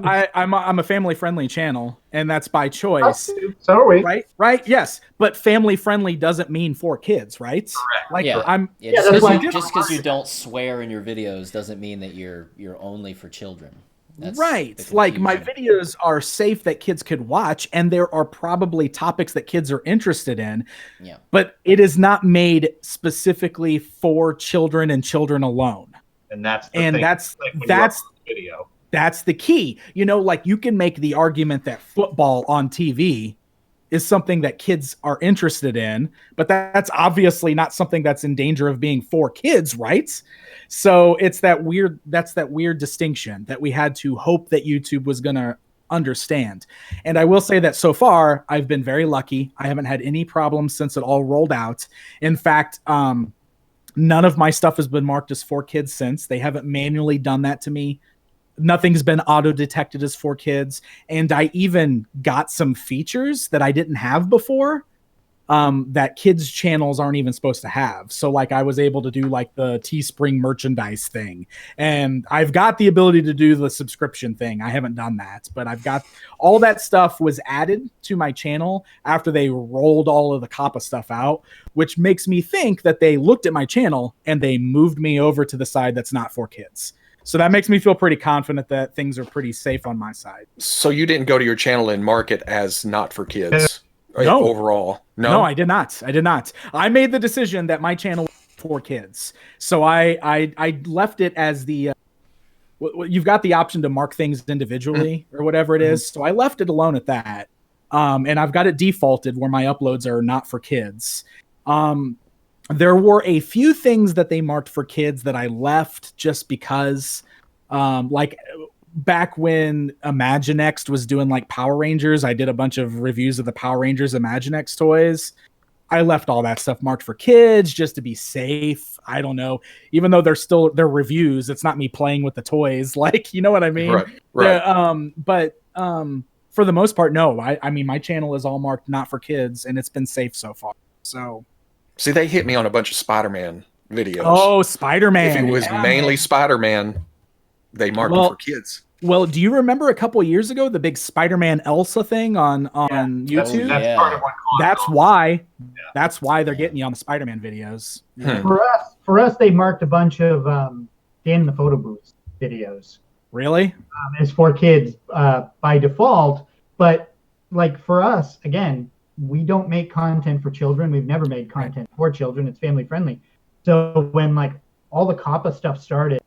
a family friendly channel, and that's by choice. So are we. Right. Yes, but family friendly doesn't mean for kids, right? Correct. Like, just because you don't swear in your videos doesn't mean that you're only for children. That's right. Like, my videos are safe that kids could watch, and there are probably topics that kids are interested in. Yeah. But it is not made specifically for children and children alone. And that's the video. That's the key. Like, you can make the argument that football on TV is something that kids are interested in, but that's obviously not something that's in danger of being for kids, right? So that's that weird distinction that we had to hope that YouTube was going to understand. And I will say that so far, I've been very lucky. I haven't had any problems since it all rolled out. In fact, none of my stuff has been marked as for kids since. They haven't manually done that to me. Nothing's been auto-detected as for kids. And I even got some features that I didn't have before that kids channels aren't even supposed to have. So, like, I was able to do like the Teespring merchandise thing. And I've got the ability to do the subscription thing. I haven't done that, but I've got all that stuff was added to my channel after they rolled all of the Kappa stuff out, which makes me think that they looked at my channel and they moved me over to the side that's not for kids. So that makes me feel pretty confident that things are pretty safe on my side. So you didn't go to your channel and mark it as not for kids No. overall? No, I did not. I made the decision that my channel was for kids. So I left it as the you've got the option to mark things individually or whatever it is. So I left it alone at that. And I've got it defaulted where my uploads are not for kids. There were a few things that they marked for kids that I left just because, like back when Imaginext was doing like Power Rangers, I did a bunch of reviews of the Power Rangers Imaginext toys. I left all that stuff marked for kids just to be safe. I don't know. Even though they're reviews, it's not me playing with the toys. Like, you know what I mean? Right. But for the most part, no. I mean, my channel is all marked not for kids, and it's been safe so far. So, see, they hit me on a bunch of Spider-Man videos. Oh, Spider-Man! If it was mainly Spider-Man, they marked it for kids. Well, do you remember a couple of years ago the big Spider-Man Elsa thing on YouTube? That's part of what That's why. That's why they're getting you on the Spider-Man videos. For us, they marked a bunch of Dan in the Photo Booth videos. Really? As for kids by default, but like for us, again, we don't make content for children. We've never made content for children. It's family friendly. So when like all the COPPA stuff started,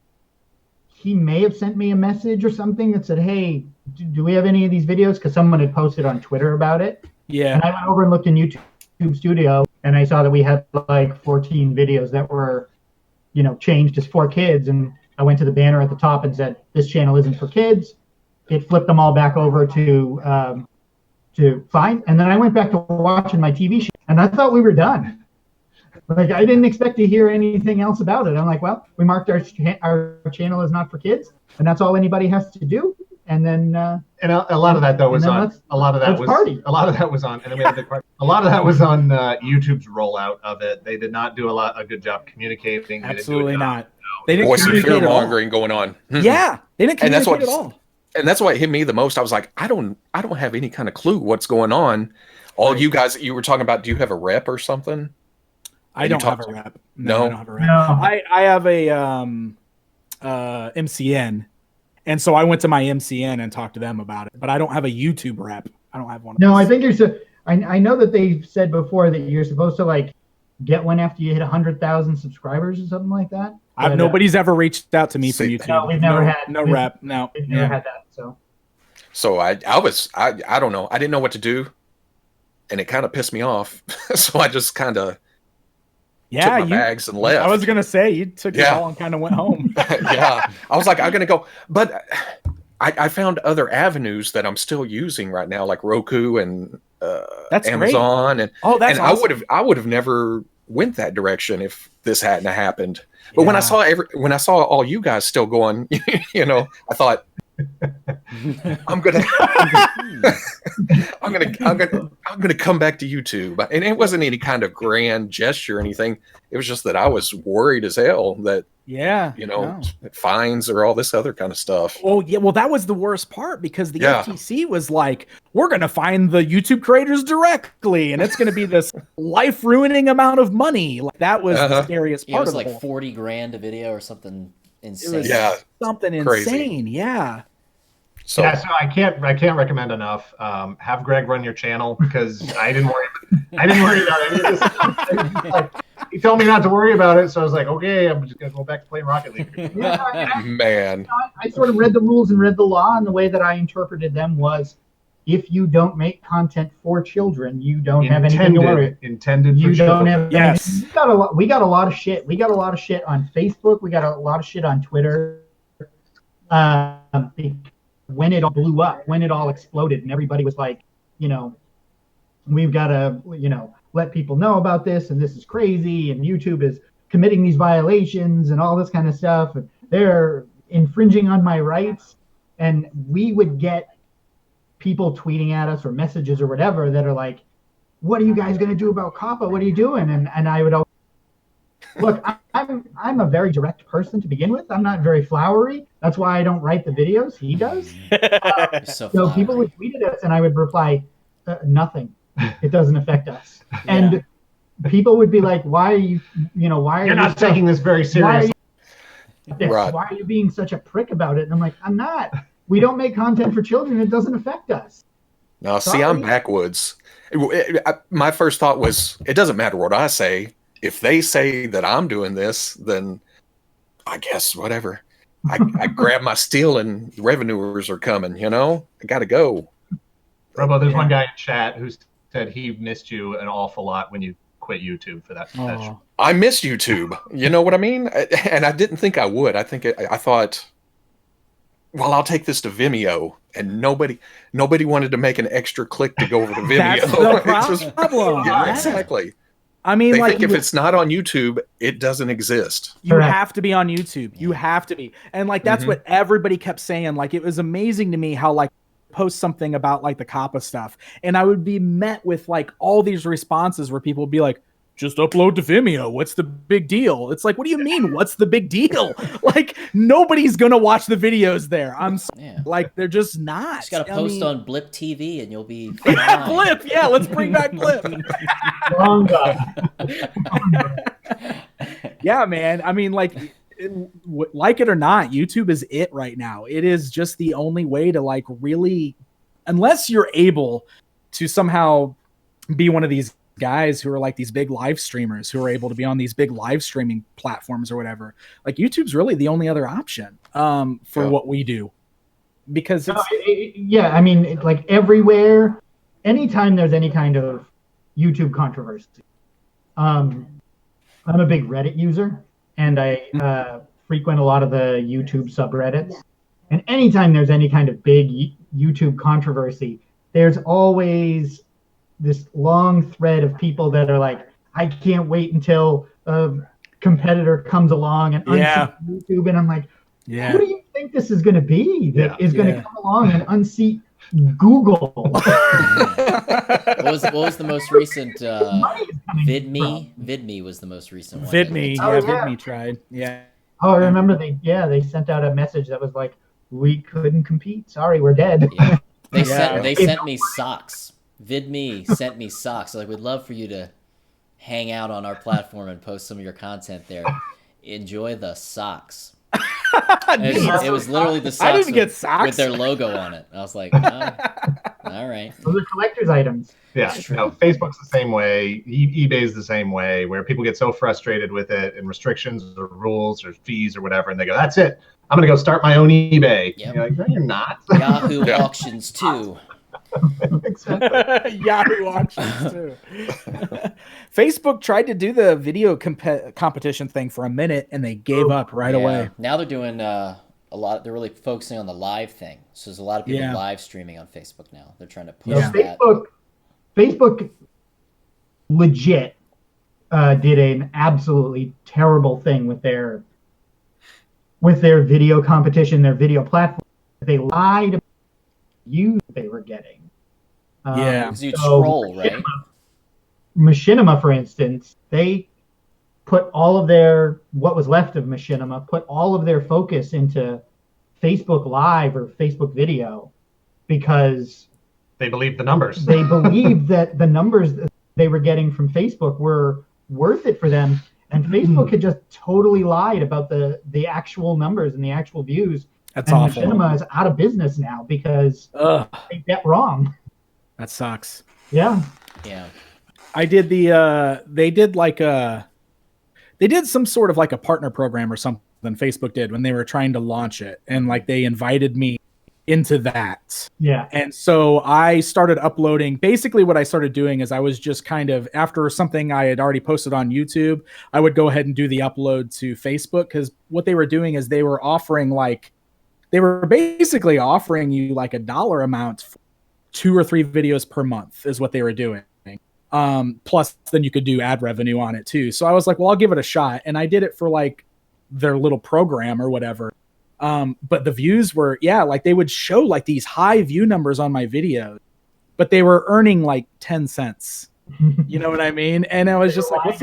he may have sent me a message or something that said, "Hey, do we have any of these videos?" Because someone had posted on Twitter about it. Yeah. And I went over and looked in YouTube Studio, and I saw that we had like 14 videos that were, changed as for kids. And I went to the banner at the top and said, "This channel isn't for kids." It flipped them all back over to fine. And then I went back to watching my TV show, and I thought we were done. Like, I didn't expect to hear anything else about it. I'm like, well, we marked our channel as not for kids, and that's all anybody has to do. And then and a lot of that though was on. A lot of that was party. A lot of that was on. And then we had a big party. A lot of that was on YouTube's rollout of it. They did not do a good job communicating. Absolutely not. They didn't Voice of communicate fear at all. mongering going on. Yeah, they didn't communicate at all. And that's what hit me the most. I was like, I don't have any kind of clue what's going on. All you guys, you were talking about, do you have a rep or something? I don't have a rep. No? I don't have a rep. No. I have a MCN, and so I went to my MCN and talked to them about it. But I don't have a YouTube rep. I don't have one. No, I think I know that they've said before that you're supposed to like get one after you hit 100,000 subscribers or something like that. Nobody's ever reached out to me from YouTube. No, we've never had no rep. No, we've never had that. So I don't know. I didn't know what to do, and it kind of pissed me off. So I just kind of took my bags and left. I was gonna say you took it all and kind of went home. Yeah, I was like, I'm gonna go, but I found other avenues that I'm still using right now, like Roku and that's Amazon, great. and awesome. I would have never went that direction if this hadn't happened. But when I saw all you guys still going, I thought, I'm gonna come back to YouTube. And it wasn't any kind of grand gesture or anything. It was just that I was worried as hell that fines or all this other kind of stuff. Oh yeah, well that was the worst part because the FTC was like, we're gonna fine the YouTube creators directly, and it's gonna be this life-ruining amount of money. Like that was the scariest part. It was of like the 40 grand a video or something insane. It was something crazy. Insane. Yeah. So I can't recommend enough. Have Greg run your channel because I didn't worry about any of this. Like, he told me not to worry about it, so I was like, okay, I'm just gonna go back to playing Rocket League. Man, I sort of read the rules and read the law, and the way that I interpreted them was, if you don't make content for children, you don't have anything to worry. Intended for you don't children. have. Yes. We got a lot of shit. We got a lot of shit on Facebook. We got a lot of shit on Twitter. When it all blew up, when it all exploded, and everybody was like, we've got to, let people know about this, and this is crazy, and YouTube is committing these violations and all this kind of stuff, and they're infringing on my rights. And we would get people tweeting at us or messages or whatever that are like, what are you guys going to do about COPPA? What are you doing? And I would always, look, I'm a very direct person to begin with. I'm not very flowery. That's why I don't write the videos. He does. So people would tweet at us, and I would reply, nothing. It doesn't affect us. And people would be like, why are you, why are You're not taking this very seriously. this. Right. Why are you being such a prick about it? And I'm like, I'm not. We don't make content for children. It doesn't affect us. Now, see, I'm Sorry. backwoods. My first thought was, it doesn't matter what I say. If they say that I'm doing this, then I guess whatever. I grab my steel and revenuers are coming, you know? I got to go. Robo, there's one guy in chat who said he missed you an awful lot when you quit YouTube for that. Oh. I miss YouTube. You know what I mean? And I didn't think I would. I thought, well, I'll take this to Vimeo, and nobody wanted to make an extra click to go over to Vimeo. That's the It's just- problem. yeah, exactly. I mean, They like, think if it's not on YouTube, it doesn't exist. you Correct. have to be on YouTube. You have to be. And like, that's what everybody kept saying. Like, it was amazing to me how, like, post something about like the COPPA stuff, and I would be met with like all these responses where people would be like, just upload to Vimeo. What's the big deal? It's like, what do you mean? What's the big deal? Like, nobody's gonna watch the videos there. Yeah. Like, they're just not. Just gotta I post mean- on Blip TV and you'll be Yeah, fine. Blip. Yeah, let's bring back Blip. Long gone. Yeah, man. I mean, like, like it or not, YouTube is it right now. It is just the only way to like really, unless you're able to somehow be one of these guys who are like these big live streamers who are able to be on these big live streaming platforms or whatever. Like, YouTube's really the only other option for what we do, because it's, Yeah, I mean, like everywhere, anytime there's any kind of YouTube controversy. I'm a big Reddit user, and I frequent a lot of the YouTube subreddits. And anytime there's any kind of big YouTube controversy, there's always this long thread of people that are like, I can't wait until a competitor comes along and unseats YouTube. And I'm like, who do you think this is going to be that is going to come along and unseat Google? What was the most recent? Money is coming VidMe. from. VidMe was the most recent one. VidMe. Oh, Yeah, yeah. VidMe tried. Yeah. Oh, I remember they sent out a message that was like, we couldn't compete. Sorry, we're dead. Yeah. They Yeah. sent me socks. VidMe sent me socks. Like, we'd love for you to hang out on our platform and post some of your content there. Enjoy the socks. And it was literally the socks. I didn't get socks with their logo on it. I was like, oh, all right. Those are collector's items. Yeah, That's true. no, Facebook's the same way. eBay's the same way, where people get so frustrated with it and restrictions or rules or fees or whatever, and they go, "That's it. I'm going to go start my own eBay." Yep. You're like, "No, you're not." Yahoo Yeah. auctions too. Exactly. Yahoo auctions too. Facebook tried to do the video competition thing for a minute, and they gave up right Yeah. away. Now they're doing a lot. They're really focusing on the live thing. So there's a lot of people Yeah. live streaming on Facebook now. They're trying to push Yeah. that. Facebook legit did an absolutely terrible thing with their video competition, their video platform. They lied about the views they were getting. Yeah. Because you So, troll, right? Machinima, for instance, they put all of their, what was left of Machinima, put all of their focus into Facebook Live or Facebook Video because They believe the numbers. they believed that the numbers that they were getting from Facebook were worth it for them. And Facebook had just totally lied about the actual numbers and the actual views. That's and awful. Machinima is out of business now because Ugh, they get wrong. that sucks. Yeah. Yeah. I did they did some sort of like a partner program or something Facebook did when they were trying to launch it, and like they invited me into that. Yeah. And so I started uploading. Basically what I started doing is I was just kind of, after something I had already posted on YouTube, I would go ahead and do the upload to Facebook, because what they were doing is they were basically offering you like a dollar amount for 2 or 3 videos per month is what they were doing. Plus then you could do ad revenue on it too. So I was like, well, I'll give it a shot. And I did it for like their little program or whatever. But the views were, like they would show like these high view numbers on my videos, but they were earning like 10 cents. You know what I mean? And I was just like, what's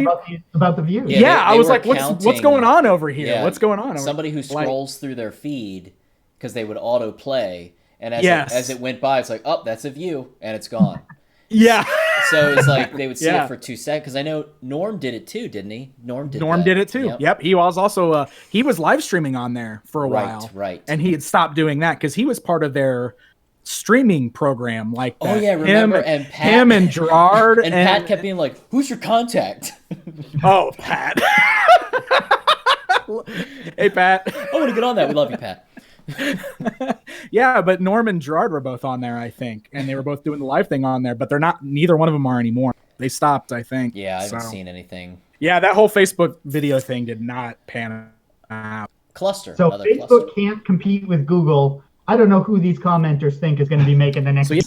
about the views? Yeah, I they was were like, what's counting- going on over here? Yeah. What's going on? Somebody who Like- scrolls through their feed because they would autoplay, and as Yes. it went by, it's like, oh, that's a view, and it's gone. Yeah. So it's like they would see Yeah. it for 2 seconds. Because I know Norm did it too, didn't he? Norm did it too. Yep. Yep. He was also he was live streaming on there for a while. Right. And he had stopped doing that because he was part of their streaming program. Like Oh that. yeah, remember? And Pat, him and Gerard and Pat kept being like, "Who's your contact?" Oh, Pat. Hey, Pat. I want to get on that. We love you, Pat. Yeah, but Norm and Gerard were both on there, I think, and they were both doing the live thing on there. But they're not. Neither one of them are anymore. They stopped, I think. Yeah, I haven't So, seen anything. yeah, that whole Facebook video thing did not pan out. Cluster. So another Facebook cluster. can't compete with Google. I don't know who these commenters think is going to be making the next. So, yeah.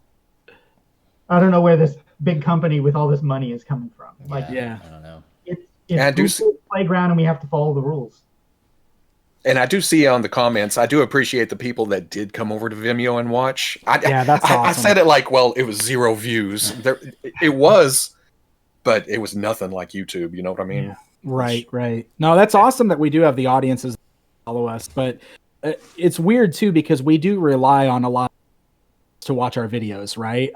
I don't know where this big company with all this money is coming from. Like, Yeah. I don't know. it's I do Google's playground, and we have to follow the rules. And I do see on the comments, I do appreciate the people that did come over to Vimeo and watch. Yeah, that's I awesome. said it like, well, it was 0 views. It was, but it was nothing like YouTube. You know what I mean? Yeah. Right. No, that's awesome that we do have the audiences that follow us, but it's weird too because we do rely on a lot to watch our videos, right?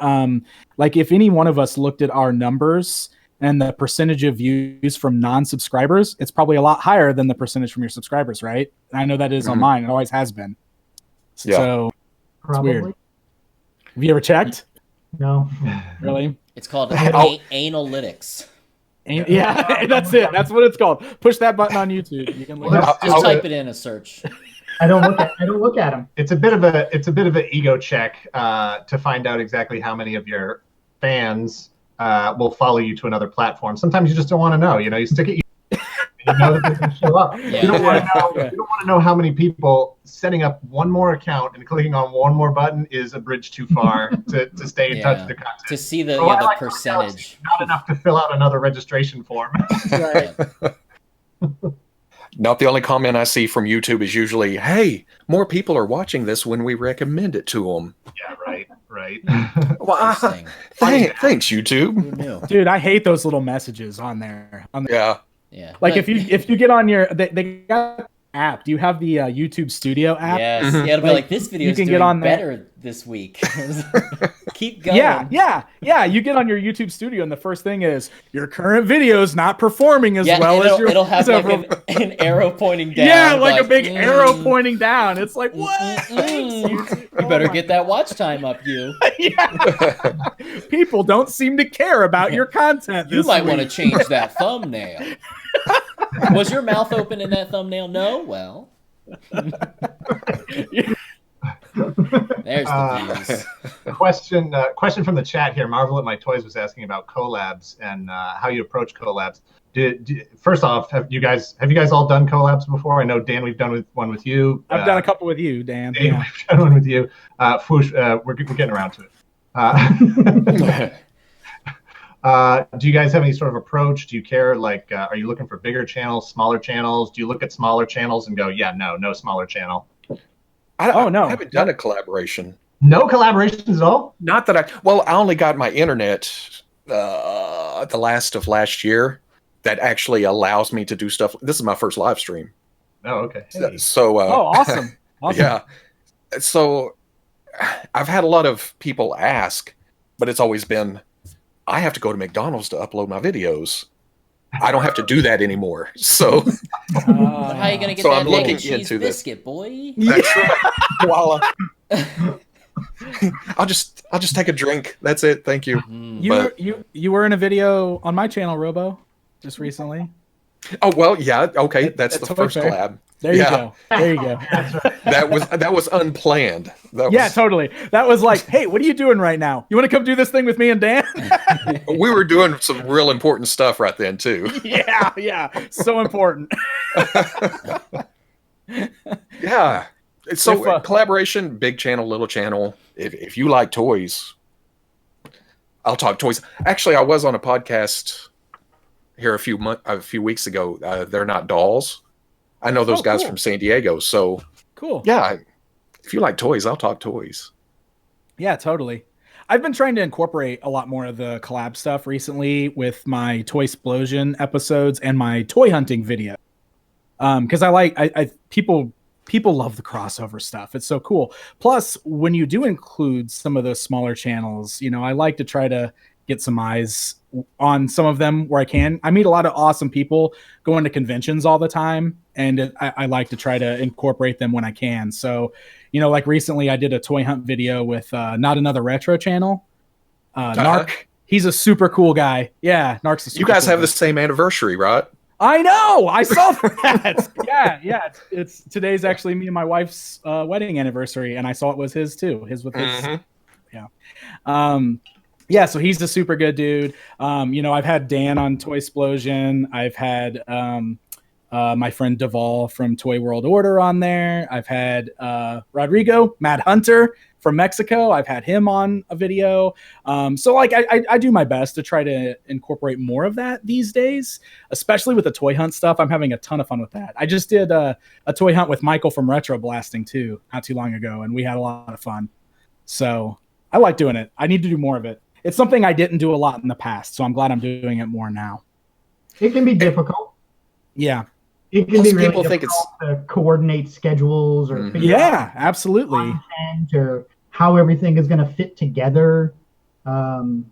Like if any one of us looked at our numbers and the percentage of views from non-subscribers, it's probably a lot higher than the percentage from your subscribers, right? I know that is on mine. It always has been. Yeah. So Probably. weird. Have you ever checked? No. Really? It's called analytics. Yeah, that's it. That's what it's called. Push that button on YouTube. You can look Well, it up. Just type it in a search. I don't look at them. It's a bit of an ego check to find out exactly how many of your fans will follow you to another platform. Sometimes you just don't want to know. You know, you stick it. You know that they can show up. Yeah. You don't want to know. You don't want to know how many people setting up one more account and clicking on one more button is a bridge too far to stay in touch with the content. To see the, So I the like percentage. Not enough to fill out another registration form. Right. Not the only comment I see from YouTube is usually, "Hey, more people are watching this when we recommend it to them." Yeah, right. Well, Interesting. thanks, YouTube. Who knew? Dude, I hate those little messages on there. Yeah. Yeah. Like But- if you get on your they got an app. Do you have the YouTube Studio app? Yes. Yeah, it'll be like this video you is can doing get on there. better this week. Keep going. Yeah. You get on your YouTube Studio, and the first thing is your current video is not performing as well as your. it'll have like several- an arrow pointing down. yeah, like a big arrow pointing down. It's like what? You Oh better my get that watch time up, you. yeah. People don't seem to care about your content. You This might week. want to change that thumbnail. Was your mouth open in that thumbnail? No? Well. There's the views. Question from the chat here. Marvel at My Toys was asking about collabs and how you approach collabs. First off, have you guys all done collabs before? I know, Dan, we've done one with you. I've done a couple with you, Dan. Dave, Yeah. we've done one with you. Fwoosh, we're getting around to it. Do you guys have any sort of approach? Do you care? Like, are you looking for bigger channels, smaller channels? Do you look at smaller channels and go, yeah, no smaller channel? Oh, no. I haven't done a collaboration. No collaborations at all? Not that I only got my internet the last of last year that actually allows me to do stuff. This is my first live stream. Oh, okay. Hey. So, Oh, awesome. yeah. So I've had a lot of people ask, but it's always been, I have to go to McDonald's to upload my videos. I don't have to do that anymore. So But how are you going to get So that I'm egg looking and cheese into this. biscuit, boy? that's voila. I'll just take a drink. That's it. Thank you. But- You were in a video on my channel, Robo, just recently. Oh well, yeah. Okay, that's At the Toy first Fair. collab. There you Yeah. go. There you go. That was unplanned. Yeah, totally. That was like, hey, what are you doing right now? You want to come do this thing with me and Dan? We were doing some real important stuff right then too. yeah. So important. Yeah. So If, collaboration, big channel, little channel. If you like toys, I'll talk toys. Actually, I was on a podcast here a few weeks ago. They're not dolls. I know those guys cool. from San Diego. So Cool. yeah, if you like toys, I'll talk toys. Yeah, totally. I've been trying to incorporate a lot more of the collab stuff recently with my Toy Explosion episodes and my toy hunting video. Because I people love the crossover stuff. It's so cool. Plus, when you do include some of those smaller channels, I like to try to get some eyes on some of them where I can. I meet a lot of awesome people going to conventions all the time, and I like to try to incorporate them when I can. So, like recently I did a toy hunt video with Not Another Retro channel. Narc, he's a super cool guy. Yeah, Narc's a super You guys cool have guy. the same anniversary, right? I know. I saw that. yeah. It's today's actually me and my wife's wedding anniversary, and I saw it was his too. His with his. Yeah. So he's a super good dude. I've had Dan on Toy Explosion. I've had my friend Duvall from Toy World Order on there. I've had Rodrigo, Mad Hunter from Mexico. I've had him on a video. So like I do my best to try to incorporate more of that these days, especially with the toy hunt stuff. I'm having a ton of fun with that. I just did a toy hunt with Michael from Retro Blasting too, not too long ago, and we had a lot of fun. So I like doing it. I need to do more of it. It's something I didn't do a lot in the past, so I'm glad I'm doing it more now. It can be difficult. Yeah. It can Most be really people think difficult to coordinate schedules or figure out Yeah, absolutely. content or how everything is going to fit together. It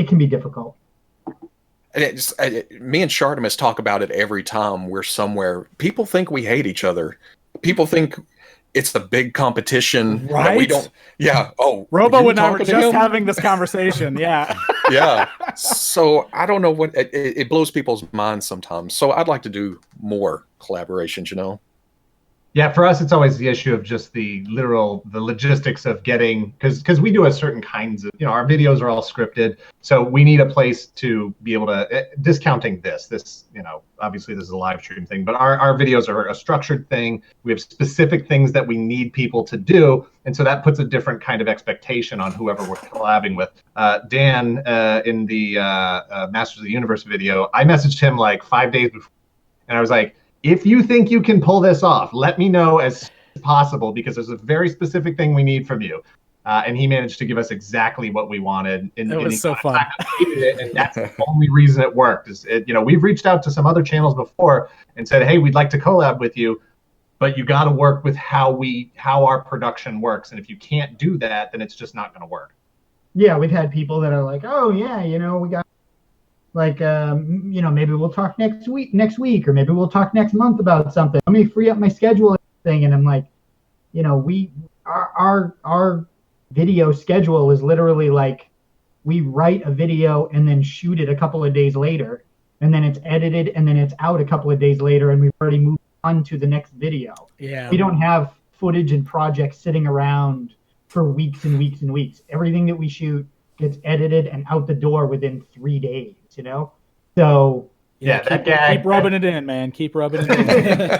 can be difficult. And me and Shartimus talk about it every time we're somewhere. People think we hate each other. People think it's a big competition. Right? That we don't. Yeah. Oh, Robo you and I were talking to just him? having this conversation. Yeah. Yeah. So I don't know what it blows people's minds sometimes. So I'd like to do more collaborations. Yeah, for us, it's always the issue of just the logistics of getting, because we do a certain kinds of, our videos are all scripted. So we need a place to be able to, discounting this, obviously this is a live stream thing, but our videos are a structured thing. We have specific things that we need people to do. And so that puts a different kind of expectation on whoever we're collabing with. Dan, in the Masters of the Universe video, I messaged him like 5 days before, and I was like, if you think you can pull this off, let me know as soon as possible, because there's a very specific thing we need from you. And he managed to give us exactly what we wanted. It was so fun. And that's the only reason it worked. We've reached out to some other channels before and said, hey, we'd like to collab with you, but you got to work with how our production works. And if you can't do that, then it's just not going to work. Yeah, we've had people that are like, oh yeah, we got like, maybe we'll talk next week, or maybe we'll talk next month about something. Let me free up my schedule thing. And I'm like, our video schedule is literally like, we write a video and then shoot it a couple of days later, and then it's edited and then it's out a couple of days later, and we've already moved on to the next video. Yeah. We don't have footage and projects sitting around for weeks and weeks and weeks. Everything that we shoot gets edited and out the door within 3 days, So keep rubbing it in, man. Keep rubbing it in.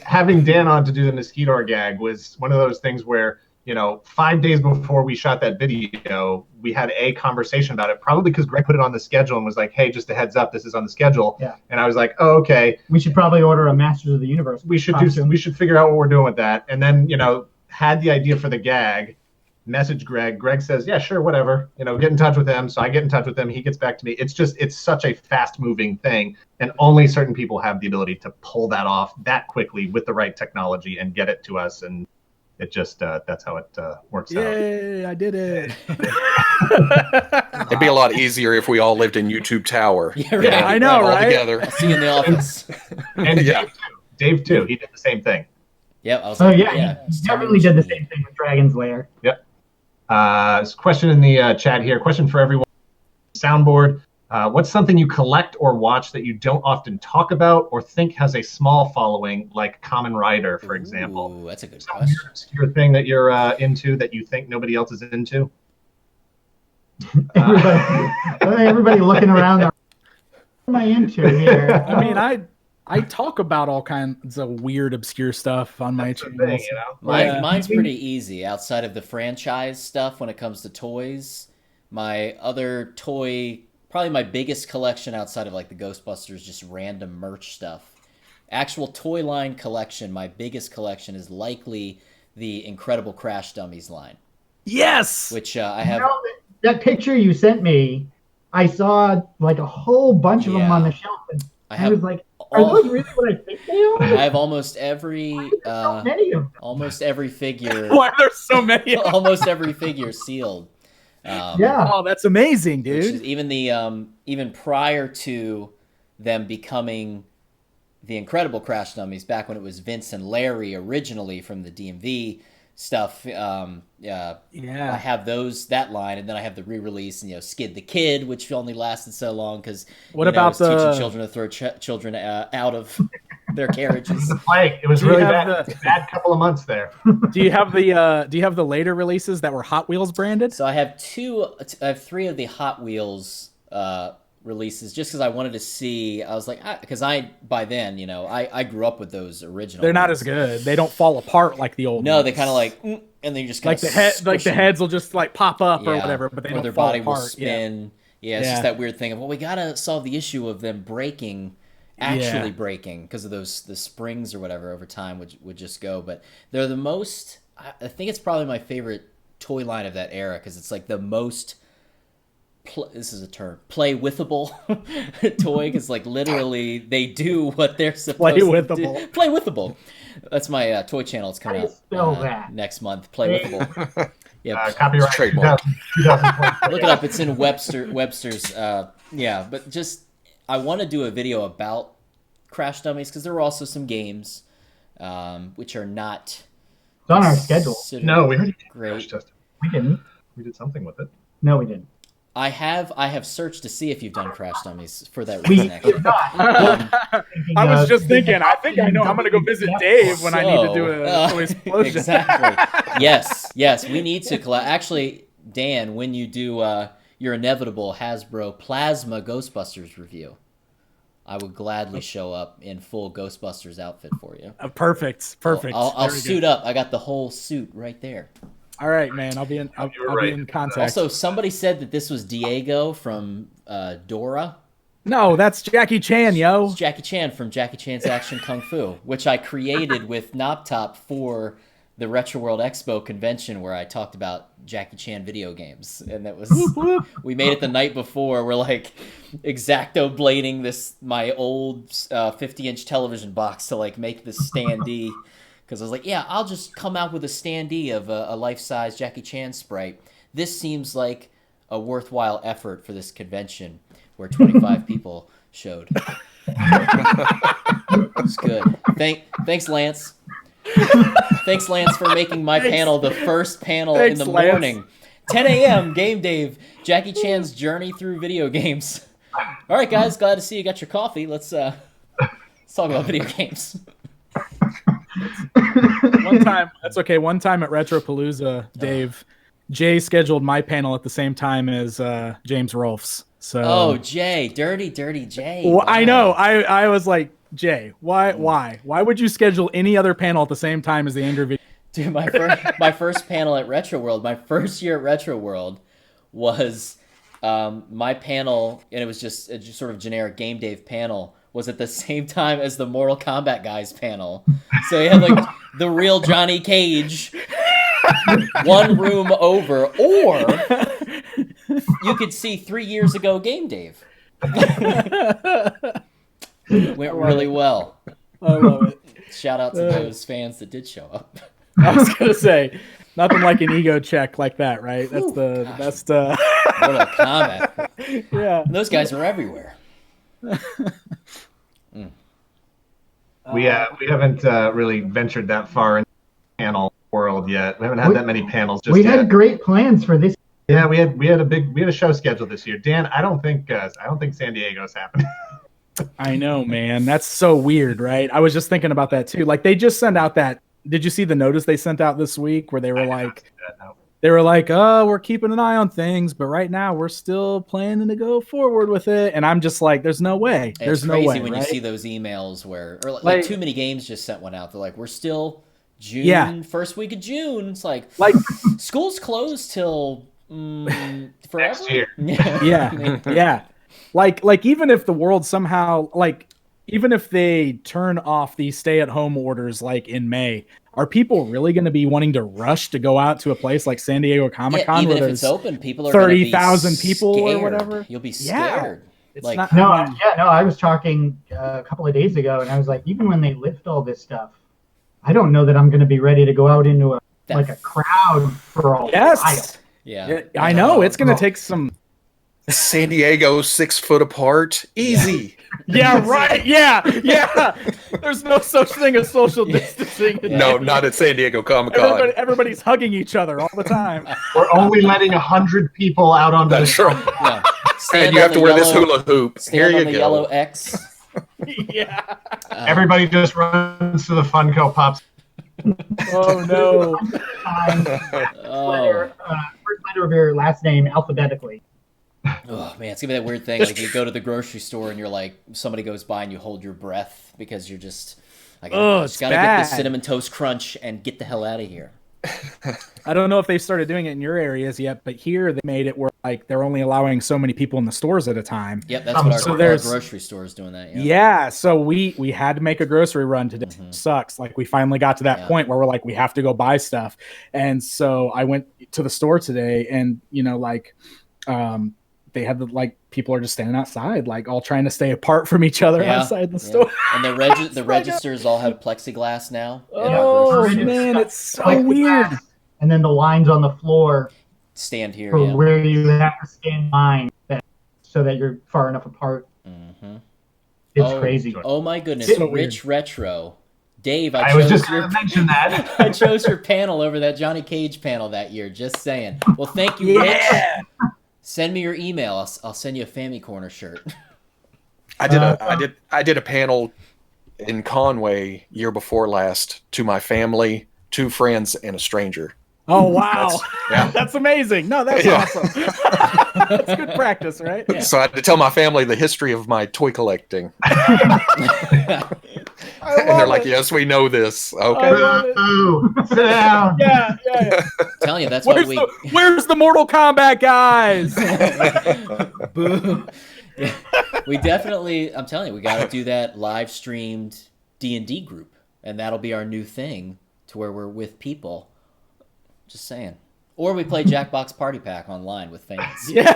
Having Dan on to do the mosquito gag was one of those things where, 5 days before we shot that video, we had a conversation about it, probably because Greg put it on the schedule and was like, hey, just a heads up, this is on the schedule. Yeah. And I was like, oh, okay. We should probably order a Masters of the Universe. We should figure out what we're doing with that. And then, had the idea for the gag, message Greg. Greg says, yeah, sure, whatever. Get in touch with him. So I get in touch with him. He gets back to me. It's such a fast moving thing. And only certain people have the ability to pull that off that quickly with the right technology and get it to us. And it just, that's how it works out. Yay, I did it. It'd be a lot easier if we all lived in YouTube Tower. Yeah, right. I know, all right? Together. See you in the office. And Yeah. Dave too. He did the same thing. Yep. I was Oh like, yeah, he definitely did the same thing with Dragon's Lair. Yep. Question in the chat here. Question for everyone. Soundboard. What's something you collect or watch that you don't often talk about or think has a small following, like Kamen Rider, for example? Ooh, that's a good Some question. obscure thing that you're into that you think nobody else is into? Everybody looking around. What am I into here? I mean, I talk about all kinds of weird, obscure stuff on my That's the channel. thing, Mine's pretty easy outside of the franchise stuff when it comes to toys. My other toy, probably my biggest collection outside of like the Ghostbusters, just random merch stuff. Actual toy line collection, my biggest collection is likely the Incredible Crash Dummies line. Yes! Which I have. That picture you sent me, I saw like a whole bunch of them Yeah. on the shelf. And I I have was like, Are those really what I think they are? I have almost every So many of them. almost every figure Why are there so many? almost every figure sealed. Yeah. Oh, that's amazing, Which is dude. even the even prior to them becoming the Incredible Crash Dummies, back when it was Vince and Larry originally from the DMV stuff. I have that line, and then I have the re-release, and Skid the Kid, which only lasted so long because What about teaching the children to throw children out of their carriages. The plague. It was Do you really have bad. Bad couple of months there. Do you have the later releases that were Hot Wheels branded? So I have three of the Hot Wheels releases, just because I wanted to see. I was like, because by then, I grew up with those original. They're not ones. as good. They don't fall apart like the old. No, ones. they kind of and then you just like the heads will just like pop up or whatever, but they or don't their fall body apart. will spin. Yeah, it's Yeah. just that weird thing of, well, we gotta solve the issue of them breaking, actually breaking, because of the springs or whatever over time would just go. But they're the most. I think it's probably my favorite toy line of that era, because it's like the most. This is a term, play withable toy, because like literally they do what they're supposed to do. Play withable. That's my toy channel. It's coming How do you spell that? next month. Play withable. Yeah, Copyright Trademark. 2020. look it up. It's in Webster's. But just I want to do a video about Crash Dummies, because there were also some games which are not. It's on our schedule. No, we already did Great. Crash Test. We didn't. We did something with it. No, we didn't. I have searched to see if you've done Crash Dummies for that We reason. Actually. did not. I was just thinking. I think I know. I'm gonna go visit Dave when I need to do a toy explosion. Exactly. Yes. We need to collab. Actually, Dan, when you do your inevitable Hasbro Plasma Ghostbusters review, I would gladly show up in full Ghostbusters outfit for you. Perfect. I'll Very suit good. up. I got the whole suit right there. All right, man. I'll be in contact. Also, somebody said that this was Diego from Dora. No, that's Jackie Chan, yo. It's Jackie Chan from Jackie Chan's Action Kung Fu, which I created with Knoptop for the Retro World Expo convention, where I talked about Jackie Chan video games. And that was, we made it the night before. We're like X-Acto blading my old 50-inch television box to like make this standee. Because I was like, yeah, I'll just come out with a standee of a life-size Jackie Chan sprite. This seems like a worthwhile effort for this convention, where 25 people showed. It's good. Thanks, Lance. Thanks, Lance, for making my panel the first panel in the morning. 10 a.m. GameDave, Jackie Chan's journey through video games. All right, guys, glad to see you got your coffee. Let's talk about video games. That's okay. One time at Retropalooza, Dave, Jay scheduled my panel at the same time as James Rolfe's. So Jay, dirty Jay. Well, Wow. I know. I was like, Jay, why would you schedule any other panel at the same time as the Angry Video? Dude, my first panel at Retro World, my first year at Retro World, was my panel, and it was just a sort of generic GameDave panel, was at the same time as the Mortal Kombat guys panel. So you had like the real Johnny Cage one room over, or you could see 3 years ago GameDave. Went really well. I love it. Shout out to those fans that did show up. I was gonna say, nothing like an ego check like that, right? That's the best. Mortal Kombat. Yeah, And those guys are everywhere. We haven't really ventured that far in the panel world yet. We haven't had that many panels just We yet. had great plans for this. Yeah, we had a show scheduled this year. Dan, I don't think San Diego's happening. I know, man. That's so weird, right? I was just thinking about that too. Like they just sent out that. Did you see the notice they sent out this week where they were like, oh, we're keeping an eye on things, but right now we're still planning to go forward with it. And I'm just like, there's no way. There's It's no crazy way. when right? you see those emails where, or Like- Too Many Games just sent one out. They're like, we're still June, first week of June. It's like school's closed till forever. Next year. Yeah. Like even if the world somehow even if they turn off these stay-at-home orders like in May, are people really going to be wanting to rush to go out to a place like San Diego Comic-Con Even where if it's there's open, people are 30,000 people or scared. whatever? You'll be scared. It's Like- not. No, I mean, I was talking a couple of days ago, and I was like, even when they lift all this stuff, I don't know that I'm going to be ready to go out into a crowd for a while. yes. Yeah. I know it's going to take some. San Diego 6 foot apart, easy. Yeah, right. Yeah. There's no such thing as social distancing. Yeah. No, not at San Diego Comic Con. Everybody's hugging each other all the time. We're only letting 100 people out onto That's the right. Yeah. And Stand you on have to the wear this yellow- hula hoop. Stand Here on you the go. yellow X. Yeah. Everybody just runs to the Funko Pops. Oh no. Oh. First letter of your last name alphabetically. Oh man, it's gonna be that weird thing. Like you go to the grocery store and you're like, somebody goes by and you hold your breath because you're just, I Oh, just it's gotta get bad. the cinnamon toast crunch and get the hell out of here. I don't know if they've started doing it in your areas yet, but here they made it where like they're only allowing so many people in the stores at a time. Yep, that's what So our there's- grocery store is doing that. Yeah, so we had to make a grocery run today. Sucks. Like we finally got to that Yeah. point where we're like we have to go buy stuff. And so I went to the store today and they had people are just standing outside like all trying to stay apart from each other Yeah, outside the yeah. store. And the registers all have plexiglass now. in our Oh grocery stores. man, it's so Plexiglass, weird. And then the lines on the floor Stand here, for yeah. where you have to stand in line so that you're far enough apart. Mm-hmm. It's Oh. crazy. Oh my goodness, It's so Rich Retro. Dave, I was chose just your going to mention that. I chose your panel over that Johnny Cage panel that year. Just saying. Well, thank you, Rich. Yeah. Send me your email. I'll send you a Family Corner shirt. I did a panel in Conway year before last to my family, 2 friends, and a stranger. Oh wow. Yeah. That's amazing. No, that's Yeah. awesome. That's good practice, right? Yeah. So I had to tell my family the history of my toy collecting. I And they're love like, it. yes, we know this. I Okay. love it. Boo! Sit down. Yeah. telling you, that's why Where's the Mortal Kombat guys? Boo. Yeah. We definitely, I'm telling you, we got to do that live streamed D&D group, and that'll be our new thing to where we're with people. Just saying. Or we play Jackbox Party Pack online with fans, Yeah.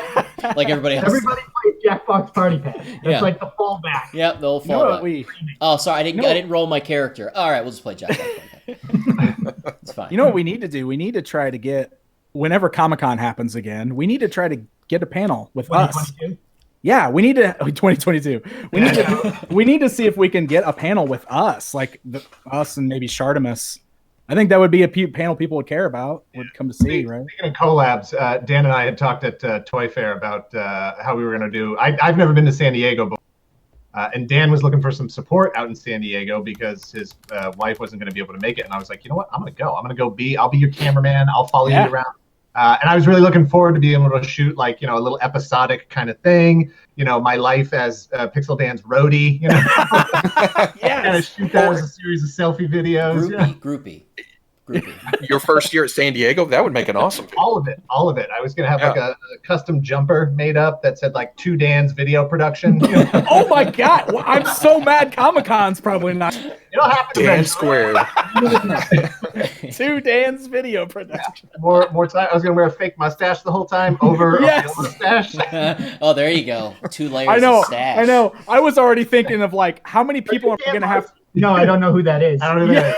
like everybody else. Everybody plays Jackbox Party Pack. That's Yeah. like the fallback. Yep, the old You know what fallback. Oh, sorry, I didn't roll my character. All right, we'll just play Jackbox Party Pack. It's fine. You know what we need to do? We need to try to get whenever Comic-Con happens again, we need to try to get a panel with us. 2022? Yeah, we need to 2022. We need to see if we can get a panel with us, like us and maybe Shartimus. I think that would be a panel people would care about, would come to see, right? Speaking of collabs, Dan and I had talked at Toy Fair about how we were going to do. I've never been to San Diego before. And Dan was looking for some support out in San Diego because his wife wasn't going to be able to make it. And I was like, you know what? I'm going to go. I'll be your cameraman. I'll follow you around. And I was really looking forward to being able to shoot like, a little episodic kind of thing. My life as PixelDan's roadie, kind of shoot that as a series of selfie videos. Groupie. Your first year at San Diego, that would make an awesome. All of it. I was going to have like a custom jumper made up that said like 2 Dan's video production. Oh my God. Well, I'm so mad Comic-Con's probably not. It'll happen Dan eventually. Squared. 2 Dan's video production. More time. I was going to wear a fake mustache the whole time over a real mustache. Oh, there you go. 2 layers I know. of stash. I know. I was already thinking of like how many people are going to have. No, I don't know who that is. I don't know that.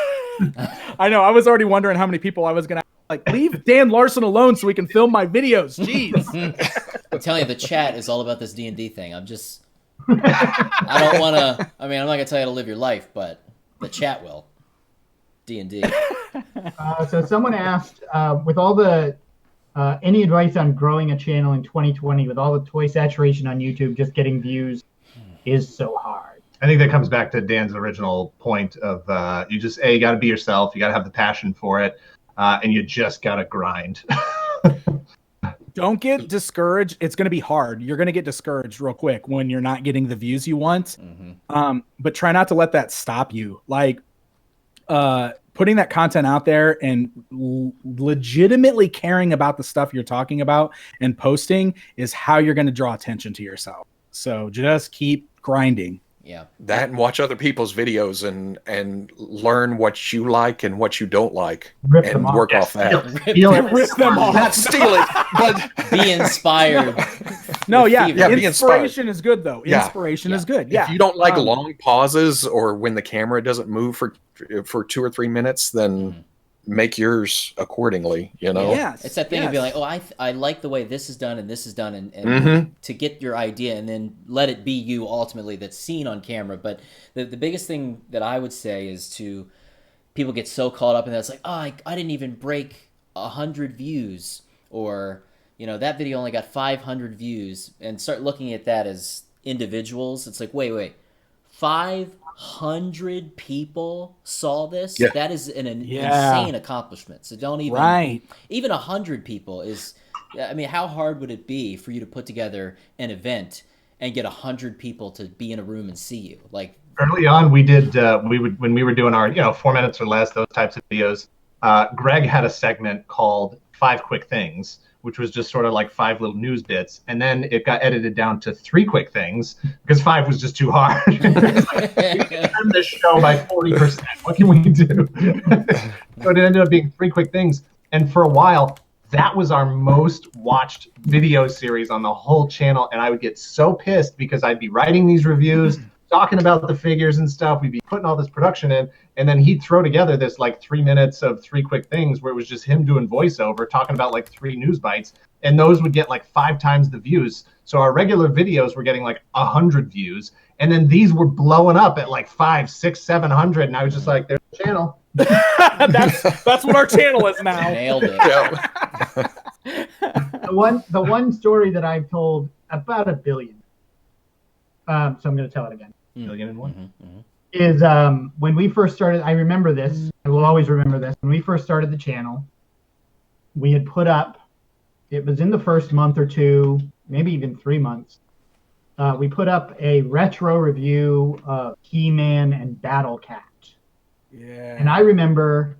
I know. I was already wondering how many people I was going to like leave Dan Larson alone so he can film my videos. Jeez. I'm telling you, the chat is all about this D&D thing. I don't want to, I'm not going to tell you how to live your life, but the chat will. D&D. So someone asked, with all the any advice on growing a channel in 2020 with all the toy saturation on YouTube, just getting views is so hard. I think that comes back to Dan's original point of you got to be yourself. You got to have the passion for it. And you just got to grind. Don't get discouraged. It's going to be hard. You're going to get discouraged real quick when you're not getting the views you want. But try not to let that stop you. Like putting that content out there and legitimately caring about the stuff you're talking about and posting is how you're going to draw attention to yourself. So just keep grinding. Yeah. That and watch other people's videos and learn what you like and what you don't like Rip and them off. work off that. Feel it. Rip them off. Not steal it, but Be inspired. No, with yeah. fever. Yeah, be inspired. Inspiration is good, though. Yeah. Inspiration Yeah. is good. Yeah. If you don't like Um, long pauses or when the camera doesn't move for 2 or 3 minutes, then make yours accordingly. You know. Yes. It's that thing of being like, yes. oh, I like the way this is done and this is done, and Mhm. to get your idea and then let it be you ultimately that's seen on camera. But the biggest thing that I would say is to people get so caught up in that, it's like, oh, I didn't even break 100 views, or that video only got 500 views, and start looking at that as individuals. It's like, wait, 500 people saw this. Yeah. That is an Yeah. insane accomplishment. So don't even Right. even 100 people is, I mean, how hard would it be for you to put together an event and get 100 people to be in a room and see you? Like, Early on, we did when we were doing our 4 minutes or less, those types of videos. Greg had a segment called 5 Quick Things, which was just sort of like 5 little news bits, and then it got edited down to 3 quick things because 5 was just too hard. It's like, we can turn this show by 40%. What can we do? So it ended up being 3 quick things, and for a while, that was our most watched video series on the whole channel, and I would get so pissed because I'd be writing these reviews, talking about the figures and stuff. We'd be putting all this production in, and then he'd throw together this like 3 minutes of 3 quick things where it was just him doing voiceover, talking about like 3 news bites, and those would get like 5 times the views. So our regular videos were getting like 100 views, and then these were blowing up at like 500, 600, 700, and I was just like, "There's the channel." that's what our channel is now. nailed it. Yeah. The one story that I've told about 1 billion. So I'm going to tell it again. Million and one. Is when we first started, I remember this, I will always remember this. When we first started the channel, we had put up, it was in the first month or 2, maybe even 3 months, we put up a retro review of He-Man and Battle Cat. Yeah. And I remember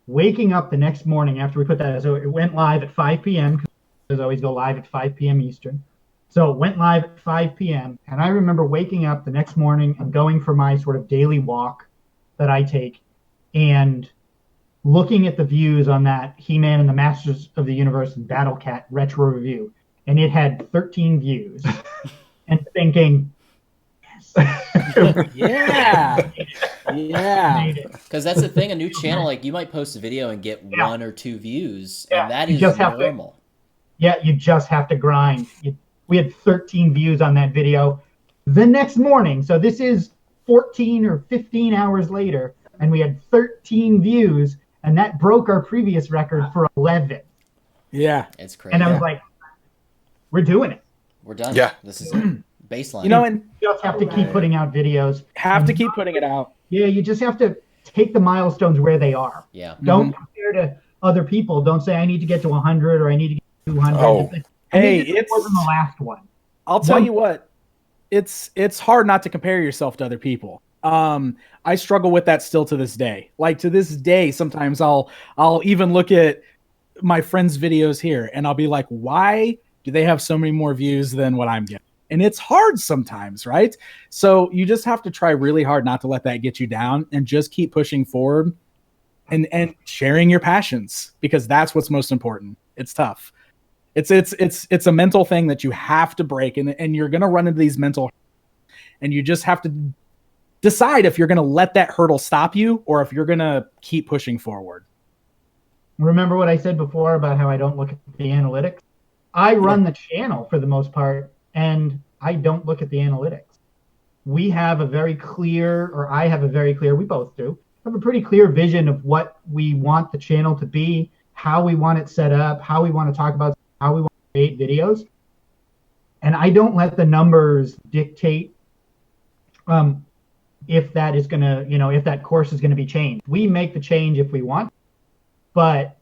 waking up the next morning after we put that, so it went live at 5 p.m. because always go live at 5 p.m. Eastern. So it went live at 5 p.m. And I remember waking up the next morning and going for my sort of daily walk that I take and looking at the views on that He-Man and the Masters of the Universe and Battle Cat retro review. And it had 13 views. And thinking, Yeah. Yeah. Because that's the thing, a new channel, like, you might post a video and get 1 or 2 views, Yeah, and that you is just have to- normal. Yeah, you just have to grind. We had 13 views on that video the next morning. So this is 14 or 15 hours later, and we had 13 views, and that broke our previous record for 11. Yeah. It's crazy. And I was like, we're doing it. We're done. Yeah. This is it. Baseline. And You just have to keep putting out videos. have to keep putting it out. Yeah, you just have to take the milestones where they are. Yeah. Don't compare to other people. Don't say, I need to get to 100 or I need to get to 200. Oh. Just say, Hey, I need to get more than the last one. I'll tell you what, it's hard not to compare yourself to other people. I struggle with that still to this day. Like, to this day, sometimes I'll even look at my friends' videos here and I'll be like, why do they have so many more views than what I'm getting? And it's hard sometimes, right? So you just have to try really hard not to let that get you down and just keep pushing forward and sharing your passions, because that's what's most important. It's tough. It's a mental thing that you have to break, and you're going to run into these mental, and you just have to decide if you're going to let that hurdle stop you or if you're going to keep pushing forward. Remember what I said before about how I don't look at the analytics? I run the channel for the most part, and I don't look at the analytics. We have a very clear, or I have a very clear, we both do, have a pretty clear vision of what we want the channel to be, how we want it set up, how we want to talk about, how we want to create videos. And I don't let the numbers dictate if that is going to, if that course is going to be changed. We make the change if we want. But,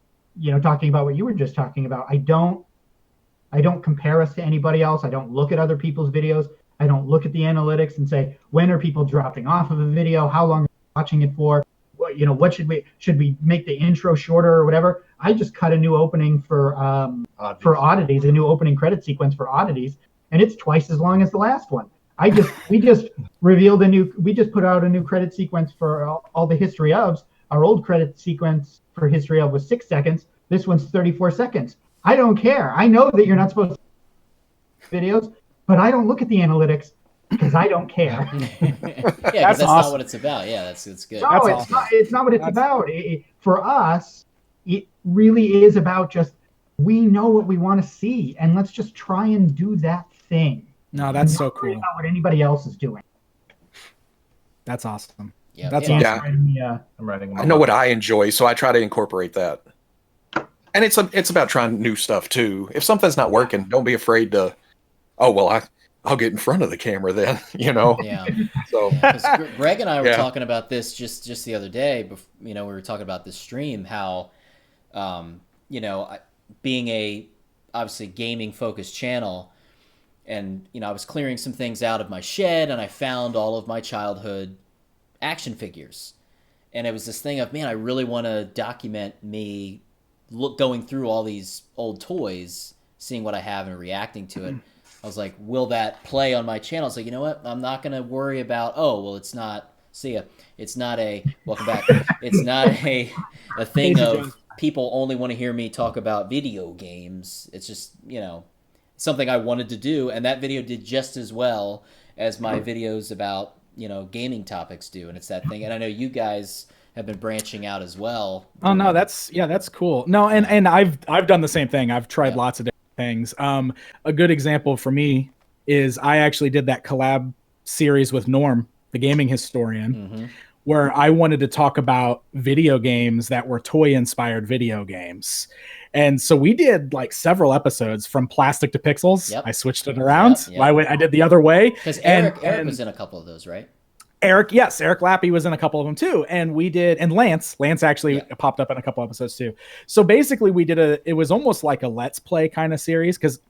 talking about what you were just talking about, I don't compare us to anybody else. I don't look at other people's videos. I don't look at the analytics and say, when are people dropping off of a video? How long are they watching it for? What should we make the intro shorter or whatever? I just cut a new opening for oddities, a new opening credit sequence for oddities, and it's twice as long as the last one. We just put out a new credit sequence for all the history ofs. Our old credit sequence for history of was 6 seconds. This one's 34 seconds. I don't care. I know that you're not supposed to videos, but I don't look at the analytics because I don't care. Yeah, because That's that's not awesome. what it's about. Yeah, that's good. No, That's it's awesome. not. It's not what it's That's- about. For us, it really is about just we know what we want to see, and let's just try and do that thing. No, that's And so not worry cool. about what anybody else is doing. That's awesome. Yeah, That's yeah. awesome. Yeah. I'm writing them I all know up. what I enjoy, so I try to incorporate that. And it's about trying new stuff too. If something's not working, don't be afraid to. Oh well, I'll get in front of the camera then. Yeah. So Yeah, 'cause Greg and I were Yeah. talking about this just the other day. We were talking about this stream, how, being a obviously gaming focused channel, and I was clearing some things out of my shed, and I found all of my childhood action figures, and it was this thing of, man, I really want to document me going through all these old toys, seeing what I have and reacting to it. I was like, will that play on my channel? It's like, you know what? I'm not going to worry about, it's not, see ya. It's not welcome back. It's not a thing of people only want to hear me talk about video games. It's just, something I wanted to do. And that video did just as well as my videos about, gaming topics do. And it's that thing. And I know you guys have been branching out as well. Oh no, that's cool. No, and I've done the same thing. I've tried Yeah. lots of different things. A good example for me is I actually did that collab series with Norm, the gaming historian, Mm-hmm. where I wanted to talk about video games that were toy inspired video games. And so we did like several episodes from plastic to pixels. Yep. I switched it around. Yep. I did the other way. Because And- Eric and- was in a couple of those, right? Eric Lappy was in a couple of them too. And we did, and Lance actually Yeah. popped up in a couple episodes too. So basically it was almost like a let's play kind of series. Cause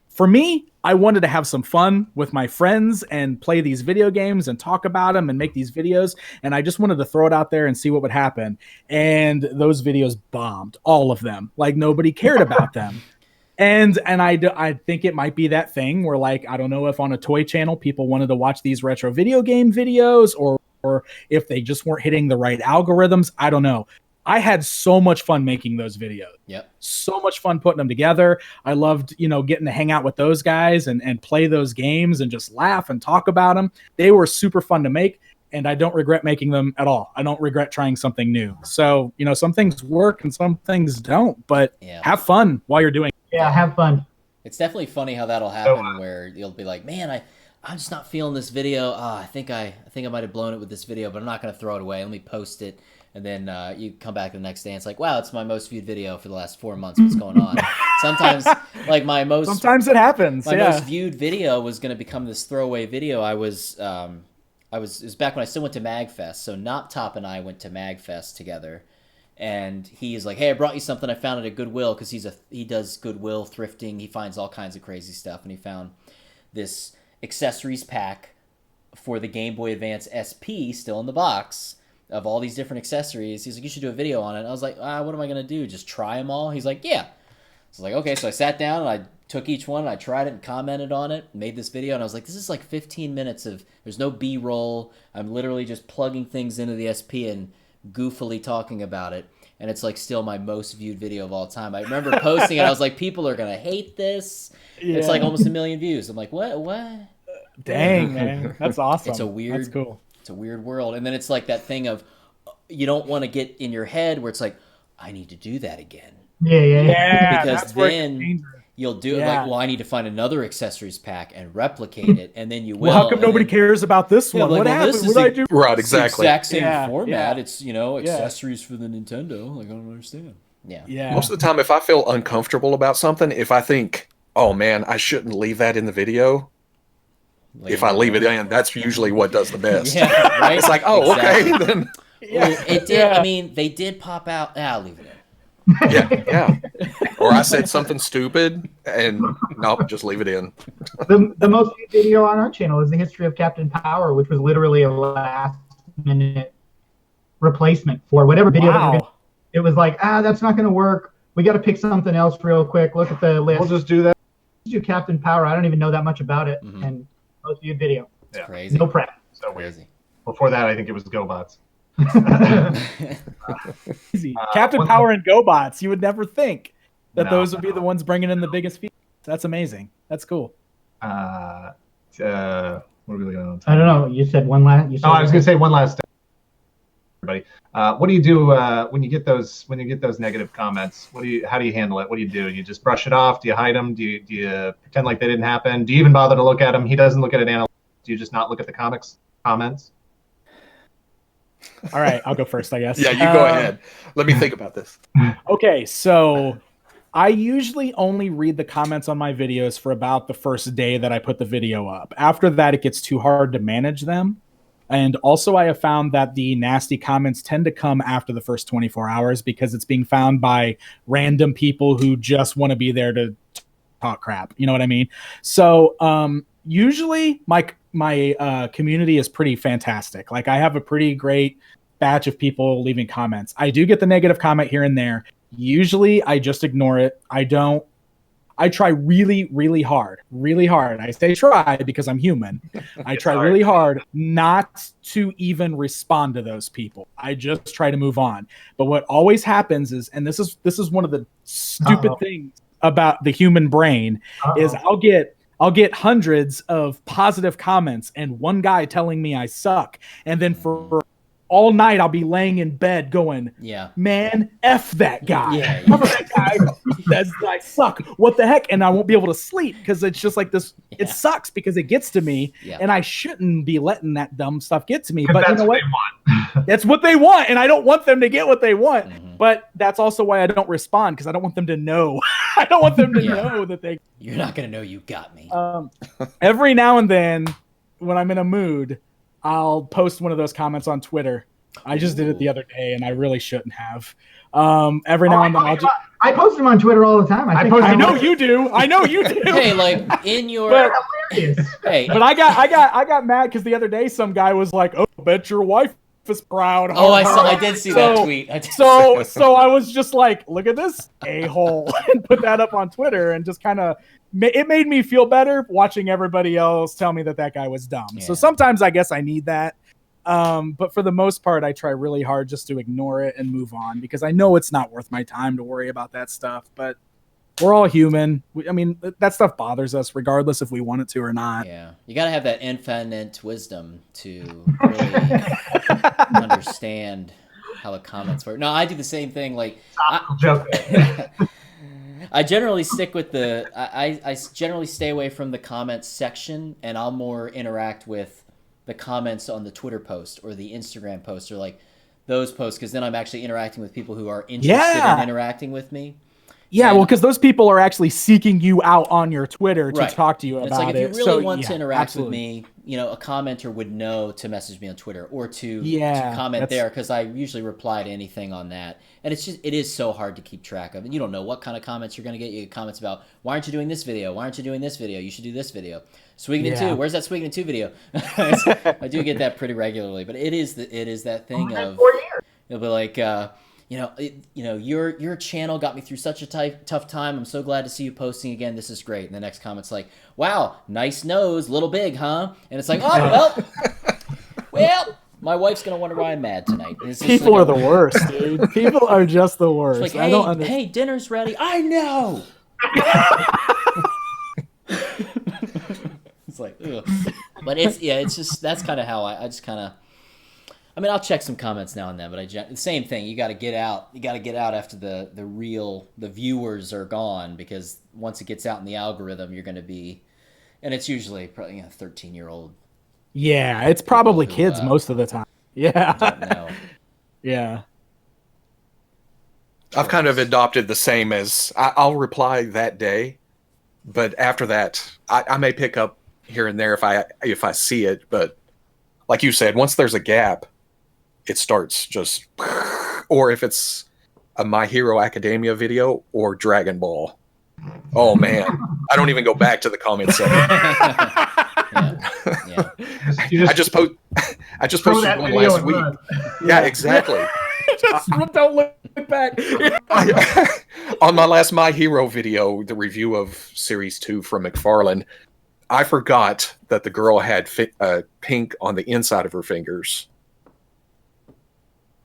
for me, I wanted to have some fun with my friends and play these video games and talk about them and make these videos. And I just wanted to throw it out there and see what would happen. And those videos bombed, all of them. Like nobody cared about them. And I think it might be that thing where, like, I don't know if on a toy channel people wanted to watch these retro video game videos or if they just weren't hitting the right algorithms. I don't know. I had so much fun making those videos. Yep. So much fun putting them together. I loved, getting to hang out with those guys and play those games and just laugh and talk about them. They were super fun to make, and I don't regret making them at all. I don't regret trying something new. So, some things work and some things don't, but Yeah. have fun while you're doing it. Yeah, have fun. It's definitely funny how that'll happen, where you'll be like, man, I'm just not feeling this video. I think I might have blown it with this video, but I'm not going to throw it away. Let me post it. And then you come back the next day and it's like, wow, it's my most viewed video for the last 4 months. What's going on? Sometimes, like Sometimes it happens. my Yeah. most viewed video was going to become this throwaway video. It was back when I still went to MagFest. So Noptop and I went to MagFest together. And he's like, hey, I brought you something I found at Goodwill, because he does Goodwill thrifting. He finds all kinds of crazy stuff. And he found this accessories pack for the Game Boy Advance SP still in the box of all these different accessories. He's like, you should do a video on it. And I was like, what am I going to do? Just try them all? He's like, yeah. So I was like, okay. So I sat down and I took each one and I tried it and commented on it, made this video. And I was like, this is like 15 minutes there's no B-roll. I'm literally just plugging things into the SP and goofily talking about it. And it's like still my most viewed video of all time. I remember posting it. I was like, people are going to hate this. Yeah. It's like almost 1 million views. I'm like, what? Dang, man. That's awesome. It's a weird, That's cool. It's a weird world. And then it's like that thing of, you don't want to get in your head where it's like, I need to do that again. Yeah, Because that's where it then gets dangerous. You'll do it Yeah. like, well, I need to find another accessories pack and replicate it. And then you will. Well, how come and nobody then- cares about this Yeah, one? like, What well, happened? this What is did I the- do? right, It's the exactly. exact same Yeah, format. yeah. It's, accessories for the Nintendo. Like, I don't understand. Yeah. Yeah. Most of the time, if I feel uncomfortable about something, if I think, oh man, I shouldn't leave that in the video, if I leave it in, that's usually what does the best. Yeah, right? It's like, oh, Exactly. okay, then. Well, it did. Yeah. I mean, they did pop out. I'll leave it in. Yeah. Or I said something stupid, and nope, just leave it in. The most viewed video on our channel is the history of Captain Power, which was literally a last-minute replacement for whatever video that we're Wow. gonna. It was like, that's not going to work. We got to pick something else real quick. Look at the list. We'll just do that. Do Captain Power. I don't even know that much about it. Mhm. And most viewed video. It's Yeah. crazy. No prep. So weird. Crazy. Before that, I think it was GoBots. Easy. Captain one- Power and GoBots. You would never think that No, those would be no. the ones bringing in the biggest fees. That's amazing. That's cool. what are we looking on? I don't know. You said one last. You said I was going to say one last. Everybody, what do you do when you get those negative comments? How do you handle it? What do? You just brush it off? Do you hide them? Do you pretend like they didn't happen? Do you even bother to look at them? He doesn't look at it. Do you just not look at the comments? All right, I'll go first, I guess. Yeah, you go ahead. Let me think about this. Okay, so I usually only read the comments on my videos for about the first day that I put the video up. After that, it gets too hard to manage them. And also, I have found that the nasty comments tend to come after the first 24 hours because it's being found by random people who just want to be there to talk crap. You know what I mean? So usually my community is pretty fantastic. Like, I have a pretty great batch of people leaving comments. I do get the negative comment here and there. Usually I just ignore it. I try really, really hard. I say try because I'm human. I try really hard not to even respond to those people. I just try to move on. But what always happens is, and this is one of the stupid things about the human brain, is I'll get hundreds of positive comments and one guy telling me I suck. And then for all night I'll be laying in bed going, man, F that guy. F that guy says I suck. What the heck? And I won't be able to sleep because it's just like this. It sucks because it gets to me, and I shouldn't be letting that dumb stuff get to me. But you know what? That's what they want, and I don't want them to get what they want. Mm-hmm. But that's also why I don't respond, because I don't want them to know. I don't want them to know that they. You're not gonna know you got me. Every now and then, when I'm in a mood, I'll post one of those comments on Twitter. I just did it the other day, and I really shouldn't have. Every now and then, I post them on Twiter all the time. I know you do. Hey, like in your. Hey, but I got mad because the other day some guy was like, "Oh, bet your wife is proud." Oh, I did see that tweet. So I was just like, "Look at this a-hole," and put that up on Twitter, and just kind of. It made me feel better watching everybody else tell me that guy was dumb. Yeah. So sometimes I guess I need that. But for the most part, I try really hard just to ignore it and move on, because I know it's not worth my time to worry about that stuff. But we're all human. I mean, that stuff bothers us regardless if we want it to or not. Yeah. You got to have that infinite wisdom to really understand how the comments work. No, I do the same thing. Like, I generally stick with I generally stay away from the comments section, and I'll more interact with the comments on the Twitter post or the Instagram post, or like those posts, because then I'm actually interacting with people who are interested in interacting with me. Yeah, well, because those people are actually seeking you out on your Twitter to talk to you about it. It's like, if you really want to interact with me, you know, a commenter would know to message me on Twitter or to comment there, because I usually reply to anything on that. And it is so hard to keep track of. And you don't know what kind of comments you're going to get. You get comments about, why aren't you doing this video? Why aren't you doing this video? You should do this video. Swinging in 2. Where's that Swinging in 2 video? I do get that pretty regularly. But it is that thing of, it'll be like, your channel got me through such a tough time. I'm so glad to see you posting again. This is great. And the next comment's like, wow, nice nose, little big, huh? And it's like, oh, well, my wife's going to wonder why I'm mad tonight. People are the worst, dude. People are just the worst. It's like, hey, dinner's ready. I know. It's like, ugh. But it's just, that's kind of how I just kind of, I mean, I'll check some comments now and then, but the same thing. You got to get out. You got to get out after the viewers are gone, because once it gets out in the algorithm, you're going to be, and it's usually probably a 13-year-old. Yeah, it's probably kids most of the time. Yeah. Don't know. Yeah. I've kind of adopted the same as I'll reply that day, but after that, I may pick up here and there if I see it. But like you said, once there's a gap, it starts just, or if it's a My Hero Academia video or Dragon Ball. Oh man, I don't even go back to the comment section. I just posted one last week. Yeah, exactly. Just don't look back. On my last My Hero video, the review of Series 2 from McFarlane, I forgot that the girl had pink on the inside of her fingers.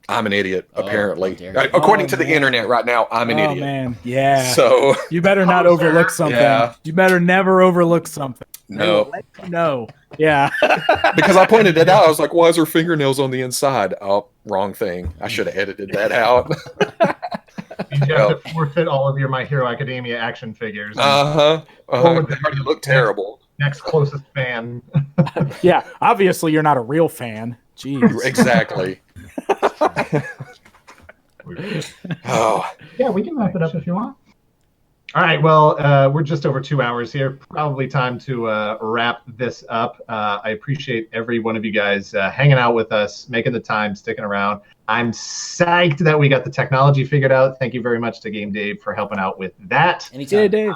I'm an idiot, apparently. According to the internet right now, I'm an idiot. Oh, man. Yeah. So you better not overlook something. Yeah. You better never overlook something. No, No. Yeah. because I pointed it out. I was like, "Why is her fingernails on the inside?" Oh, wrong thing. I should have edited that out. You have to forfeit all of your My Hero Academia action figures. Uh-huh. What would They already look terrible. Next closest fan. Yeah. Obviously, you're not a real fan. Jeez. Exactly. Oh, Yeah, we can wrap it up if you want. All right. Well, we're just over 2 hours here. Probably time to wrap this up. I appreciate every one of you guys hanging out with us, making the time, sticking around. I'm psyched that we got the technology figured out. Thank you very much to GameDave for helping out with that. Anytime. Yeah, Dave.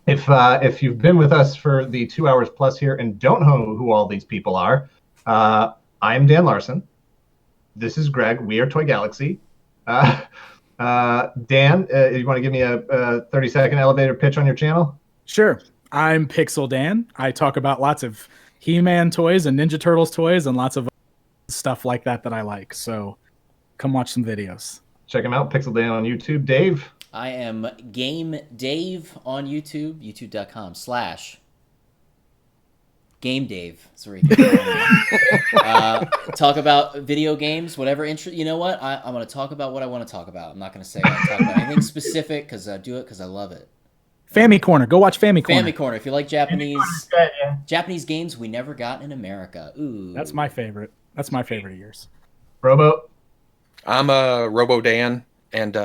If you've been with us for the 2 hours plus here and don't know who all these people are, I'm Dan Larson. This is Greg. We are Toy Galaxy. Dan, you want to give me a 30-second elevator pitch on your channel? Sure. I'm PixelDan. I talk about lots of He-Man toys and Ninja Turtles toys and lots of stuff like that I like. So come watch some videos. Check him out, PixelDan on YouTube. Dave? I am GameDave on YouTube, youtube.com/GameDave. That's where you can find me. Talk about video games, whatever interest. You know what? I'm going to talk about what I want to talk about. I'm not going to say I talk about anything specific because I do it because I love it. Family Corner. Go watch Family Corner. Family Corner. If you like Japanese Good, yeah. Japanese games we never got in America. Ooh. That's my favorite. That's my favorite of yours. Robo? I'm Robo Dan, and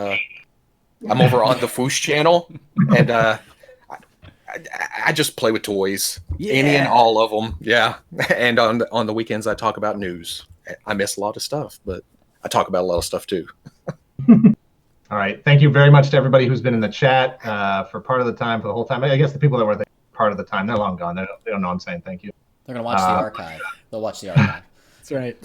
I'm over on the Fwoosh channel, and I just play with toys, any and all of them. Yeah, and on the weekends I talk about news. I miss a lot of stuff, but I talk about a lot of stuff too. All right. Thank you very much to everybody who's been in the chat for part of the time, for the whole time. I guess the people that were there part of the time, they're long gone. They don't know I'm saying thank you. They're going to watch the archive. They'll watch the archive. That's right.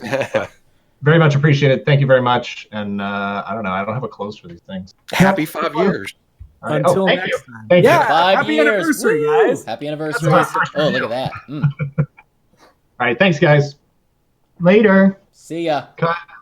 Very much appreciated. Thank you very much. And I don't know. I don't have a close for these things. Happy 5 years. All right. Until thank next you. time. Thank Yeah. you. 5 Happy years. anniversary, Woo! guys. Happy anniversary. That's my first Oh, video. look at that. All right. Thanks, guys. Later. See ya. Cut.